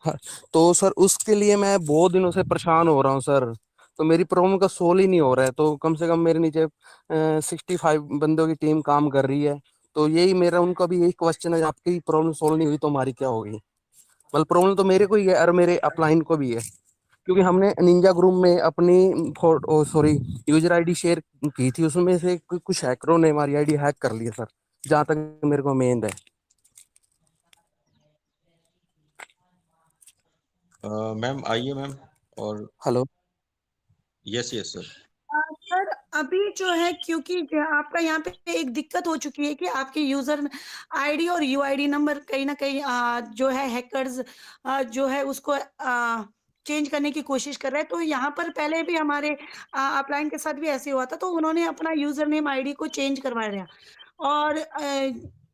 हाँ, तो सर उसके लिए मैं बहुत दिनों से परेशान हो रहा हूँ सर, तो मेरी प्रॉब्लम का सोल्व ही नहीं हो रहा है। तो कम से कम मेरे नीचे 65 बंदों की टीम काम कर रही है, तो यही मेरा उनका भी यही क्वेश्चन है, आपकी प्रॉब्लम सोल्व नहीं हुई तो हमारी क्या होगी? मतलब प्रॉब्लम तो मेरे को ही है और मेरे अपलाइन को भी है, क्योंकि हमने निंजा ग्रुप में अपनी सॉरी यूजर आईडी शेयर की थी, उसमें से कुछ हैकरों ने हमारी आईडी हैक कर लिया सर, जहां तक मेरे को उम्मीद है। मैम आइए मैम। और hello, yes yes sir. Sir अभी जो है, क्योंकि आपका यहाँ पे एक दिक्कत हो चुकी है कि आपके यूजर आईडी और यूआईडी नंबर कहीं ना कहीं जो है हैकर्स जो है उसको चेंज करने की कोशिश कर रहे हैं। तो यहाँ पर पहले भी हमारे अपलाइन के साथ भी ऐसे हुआ था, तो उन्होंने अपना यूजर नेम आईडी को चेंज करवाया और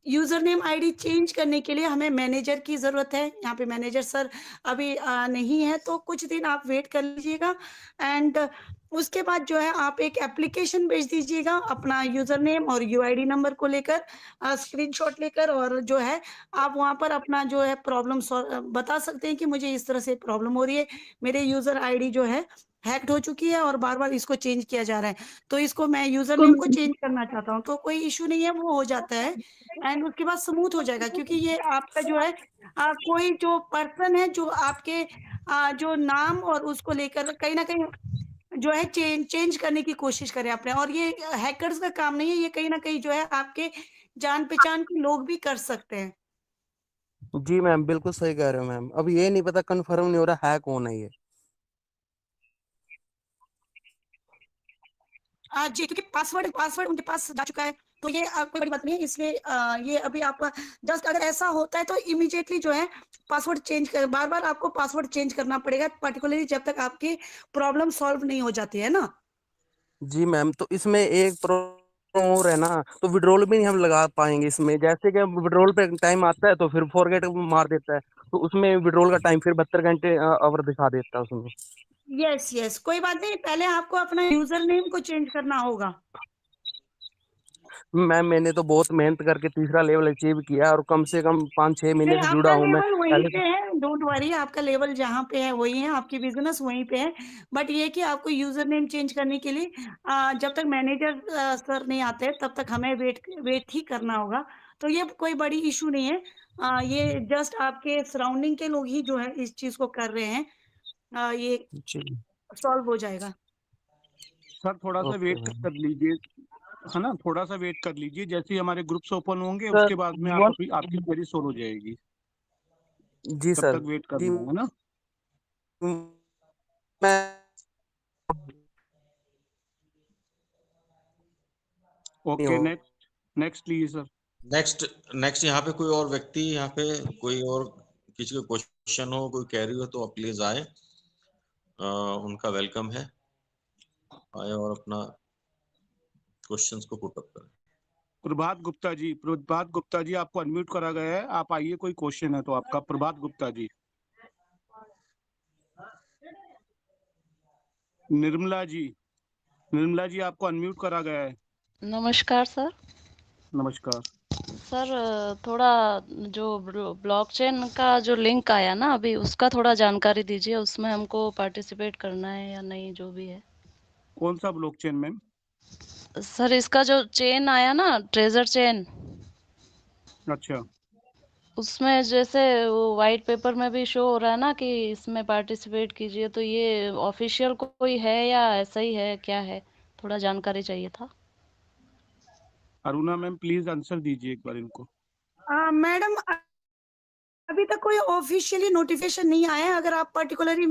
यूजर नेम आईडी चेंज करने के लिए हमें मैनेजर की जरूरत है। यहाँ पे मैनेजर सर अभी नहीं है, तो कुछ दिन आप वेट कर लीजिएगा एंड उसके बाद जो है आप एक एप्लीकेशन भेज दीजिएगा अपना यूजर नेम और यूआईडी नंबर को लेकर, स्क्रीनशॉट लेकर, और जो है आप वहां पर अपना जो है प्रॉब्लम बता सकते हैं कि मुझे इस तरह से प्रॉब्लम हो रही है, मेरे यूजर आईडी जो है हैक्ड हो चुकी है और बार बार इसको चेंज किया जा रहा है, तो इसको मैं यूजर नेम को चेंज करना चाहता हूँ। तो कोई इशू नहीं है, वो हो जाता है एंड उसके बाद स्मूथ हो जाएगा, क्योंकि ये आपका जो है कोई जो पर्सन है जो आपके जो नाम और उसको लेकर कहीं ना कहीं जो है चेंज करने की कोशिश करें आपने, और ये हैकर्स का काम नहीं है, ये कहीं ना कहीं जो है आपके जान पहचान के लोग भी कर सकते हैं। जी मैम बिल्कुल सही कह रहे हो मैम। अब ये नहीं पता, कंफर्म नहीं हो रहा है कौन है ये। जी, क्योंकि पासवर्ड उनके पास जा चुका है, तो ये कोई बड़ी बात नहीं है, इसलिए ये अभी आपका जस्ट अगर ऐसा होता है तो इमीडिएटली जो है पासवर्ड चेंज कर, बार बार आपको पासवर्ड चेंज करना पड़ेगा, पर्टिकुलरली जब तक आपकी प्रॉब्लम सॉल्व नहीं हो जाती है ना। जी मैम, तो इसमें एक प्रॉब्लम और है ना, तो विड्रॉल भी नहीं हम लगा पाएंगे इसमें। जैसे कि विड्रॉल पे टाइम आता है तो फिर फॉरगेट मार देता है, तो उसमें विड्रॉल का टाइम फिर 72 घंटे अवर दिखा देता है उसमें। यस कोई बात नहीं, पहले आपको अपना यूजर नेम को चेंज करना होगा। मैम मैंने तो बहुत मेहनत करके तीसरा लेवल अचीव किया और कम से कम 5-6 महीने से जुड़ा आपका हूँ मैं लेवल वहीं पहले पे है, डोंट वरी, आपका लेवल जहाँ पे है वही है, आपकी बिजनेस वहीं पे है, बट ये कि आपको यूजर नेम चेंज करने के लिए जब तक मैनेजर सर नहीं आते तब तक हमें वेट ही करना होगा। तो ये कोई बड़ी इशू नहीं है, ये जस्ट आपके सराउंडिंग के लोग ही जो है इस चीज को कर रहे हैं, ये सॉल्व हो जाएगा। सर थोड़ा सा वेट कर लीजिए, है ना, थोड़ा सा वेट कर लीजिए, जैसे ही हमारे ग्रुप्स ओपन होंगे उसके बाद में आपकी क्वेरी सोल्व हो जाएगी। जी तब सर, तक वेट करना है ना। Okay, next please sir. Next यहाँ पे कोई और व्यक्ति, यहाँ पे कोई और किसी का क्वेश्चन हो, कोई क्वेरी हो तो आप प्लीज आए, उनका वेलकम है, आए और अपना क्वेश्चंस को पुट अप करें। प्रभात गुप्ता जी आपको अनम्यूट करा गया है, आप आइए, कोई क्वेश्चन है तो आपका। प्रभात गुप्ता जी। निर्मला जी आपको अनम्यूट करा गया है। नमस्कार सर। नमस्कार सर, थोड़ा जो ब्लॉकचेन का जो लिंक आया ना अभी, उसका थोड़ा जानकारी दीजिए, उसमें हमको पार्टिसिपेट करना है या नहीं, जो भी है। कौन सा ब्लॉकचेन मैम? सर इसका जो चेन आया ना, ट्रेजर चेन, अच्छा, उसमें जैसे वो वाइट पेपर में भी शो हो रहा है ना कि इसमें पार्टिसिपेट कीजिए, तो ये ऑफिशियल कोई है या ऐसा ही है, क्या है, थोड़ा जानकारी चाहिए था। अरुणा मैम प्लीज आंसर दीजिए एक बार इनको। मैडम अभी तक कोई ऑफिशियली नोटिफिकेशन नहीं आया है, अगर आप पर्टिकुलरली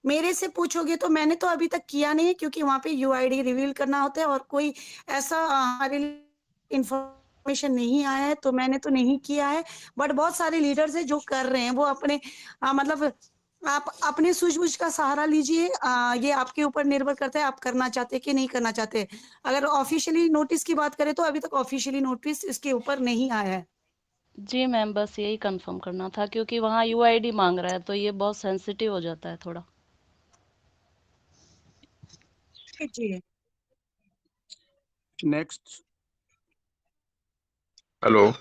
मेरे से पूछोगे तो मैंने तो अभी तक किया नहीं है, क्योंकि वहाँ पे यूआईडी रिवील करना होता है और कोई ऐसा हमारे इंफॉर्मेशन नहीं आया है, तो मैंने तो नहीं किया है। बट बहुत सारे लीडर्स हैं जो कर रहे हैं, वो अपने मतलब आप अपने सूझबूझ का सहारा लीजिए, ये आपके ऊपर निर्भर करता है आप करना चाहते कि नहीं करना चाहते। अगर ऑफिशियली नोटिस की बात करें तो अभी तक ऑफिशियली नोटिस इसके ऊपर नहीं आया है। जी मैम, बस यही कंफर्म करना था, क्योंकि वहाँ यूआईडी मांग रहा है, तो ये बहुत सेंसिटिव हो जाता है थोड़ा। जी नेक्स्ट। हेलो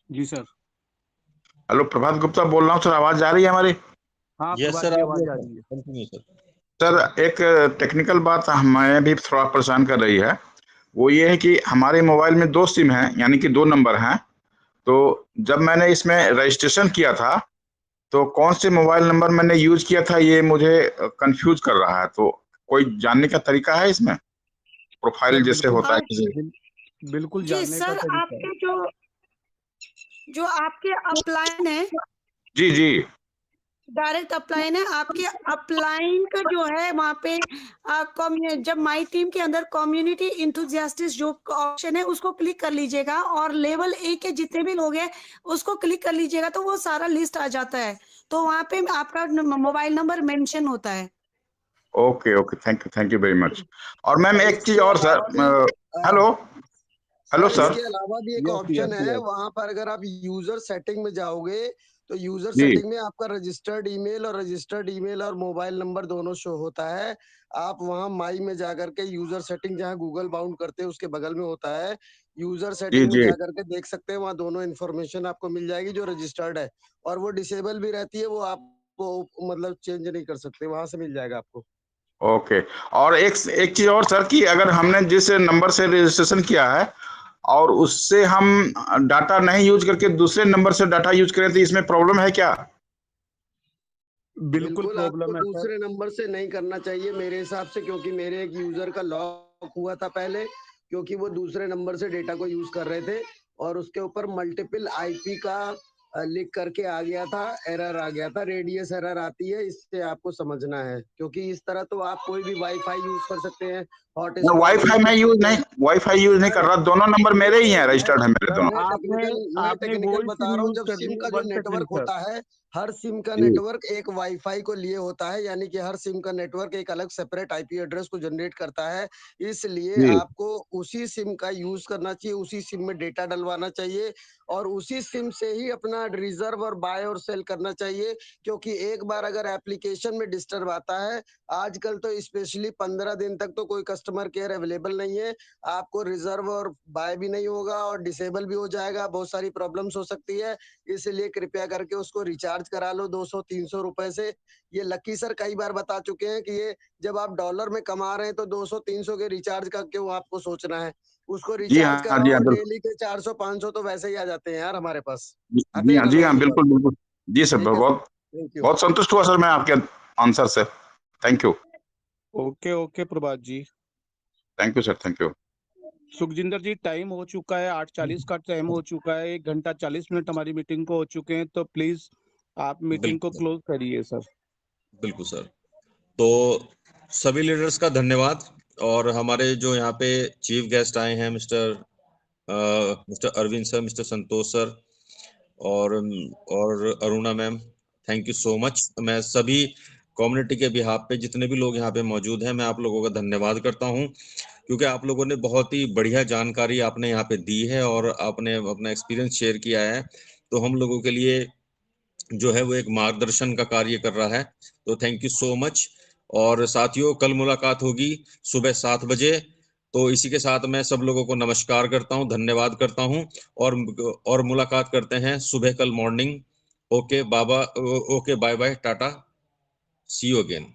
जी सर। हेलो, प्रभात गुप्ता बोल रहा हूँ सर, आवाज आ रही है हमारी? हाँ यस सर, आवाज आ रही है। सर एक टेक्निकल बात हमें भी थोड़ा परेशान कर रही है, वो ये है कि हमारे मोबाइल में 2 सिम हैं, यानी कि 2 नंबर हैं। तो जब मैंने इसमें रजिस्ट्रेशन किया था तो कौन से मोबाइल नंबर मैंने यूज किया था ये मुझे कंफ्यूज कर रहा है। तो कोई जानने का तरीका है इसमें, प्रोफाइल जैसे होता है किसी? बिल्कुल जी जानने का सर, तरीका है। आपके जो आपके अपलाइन है, जी जी डायरेक्ट अपलाइन है, आपके अपलाइन का जो है वहाँ पे जब माई टीम के अंदर कम्युनिटी इंथुजियास्टिस जो ऑप्शन है उसको क्लिक कर लीजिएगा और लेवल ए के जितने भी लोग हैं उसको क्लिक कर लीजिएगा तो वो सारा लिस्ट आ जाता है। तो वहाँ पे आपका मोबाइल नंबर मेंशन होता है। Okay okay, thank you very much. और मैम एक चीज और सर, हेलो हेलो सर। इसके अलावा भी एक ऑप्शन है, वहां पर अगर आप यूजर सेटिंग में जाओगे तो यूजर जी। सेटिंग में आपका रजिस्टर्ड ईमेल और मोबाइल नंबर दोनों शो होता है। आप वहां माई में जाकर के यूजर सेटिंग, जहां गूगल बाउंड करते हैं उसके बगल में होता है, यूजर सेटिंग में जी। जाकर के देख सकते हैं, वहां दोनों इन्फॉर्मेशन आपको मिल जाएगी जो रजिस्टर्ड है, और वो डिसेबल भी रहती है, वो आपको मतलब चेंज नहीं कर सकते, वहां से मिल जाएगा आपको। ओके। और एक चीज और सर, कि अगर हमने जिस नंबर से रजिस्ट्रेशन किया है और उससे हम डाटा नहीं यूज करके दूसरे नंबर से डाटा यूज करें तो इसमें प्रॉब्लम है क्या? बिल्कुल आपको दूसरे नंबर से नहीं करना चाहिए मेरे हिसाब से, क्योंकि मेरे एक यूजर का लॉक हुआ था पहले, क्योंकि वो दूसरे नंबर से डेटा को यूज कर रहे थे और उसके ऊपर मल्टीपल आईपी का लिख करके आ गया था, एरर आ गया था, रेडियस एरर आती है, इससे आपको समझना है, क्योंकि इस तरह तो आप कोई भी वाईफाई यूज कर सकते हैं, वाईफाई मैं यूज नहीं कर रहा, दोनों नंबर मेरे ही हैं, रजिस्टर्ड है मेरे दोनों। मैं टेक्निकल बता रहा हूँ। जब सिम का जो नेटवर्क होता है, हर सिम का नेटवर्क एक वाईफाई को लिए होता है, यानी कि हर सिम का नेटवर्क एक अलग सेपरेट आईपी एड्रेस को जनरेट करता है, इसलिए आपको उसी सिम का यूज करना चाहिए, उसी सिम में डेटा डलवाना चाहिए और उसी सिम से ही अपना रिजर्व और बाय और सेल करना चाहिए, क्योंकि एक बार अगर एप्लीकेशन में डिस्टर्ब आता है, आजकल तो स्पेशली 15 दिन तक तो कोई कस्टमर केयर अवेलेबल नहीं है, आपको रिजर्व और बाय भी नहीं होगा और डिसेबल भी हो जाएगा, बहुत सारी प्रॉब्लम्स हो सकती है, इसलिए कृपया करके उसको रिचार्ज करा लो 200-300 रुपए से। ये लकी सर कई बार बता चुके हैं कि ये जब आप डॉलर में कमा रहे हैं तो 200-300 के रिचार्ज का क्यों आपको सोचना है, उसको रिचार्ज कराओ, डेली के 400-500 तो वैसे ही आ जाते हैं यार हमारे पास। जी हाँ बिल्कुल जी सर, बहुत संतुष्ट हुआ सर मैं आपके आंसर से, thank you. Okay Prabhat ji, thank you sir, thank you. Sukhjinder ji, time हो चुका है, 8:40 का टाइम हो चुका है, 1 घंटा 40 मिनट हमारी मीटिंग को हो चुके हैं, तो प्लीज आप मीटिंग को क्लोज करिए सर। बिल्कुल सर। तो सभी लीडर्स का धन्यवाद, और हमारे जो यहाँ पे चीफ गेस्ट आए हैं मिस्टर अरविंद सर, मिस्टर संतोष सर और Aruna ma'am, thank you so much. मैं सभी कम्युनिटी के बिहाफ पे जितने भी लोग यहाँ पे मौजूद हैं, मैं आप लोगों का धन्यवाद करता हूँ, क्योंकि आप लोगों ने बहुत ही बढ़िया जानकारी आपने यहाँ पे दी है और आपने अपना एक्सपीरियंस शेयर किया है, तो हम लोगों के लिए जो है वो एक मार्गदर्शन का कार्य कर रहा है, तो थैंक यू सो मच। और साथियों, कल मुलाकात होगी सुबह 7 बजे, तो इसी के साथ मैं सब लोगों को नमस्कार करता हूं, धन्यवाद करता हूं, और मुलाकात करते हैं सुबह कल मॉर्निंग। ओके बाय बाय, टाटा, सी यू अगेन।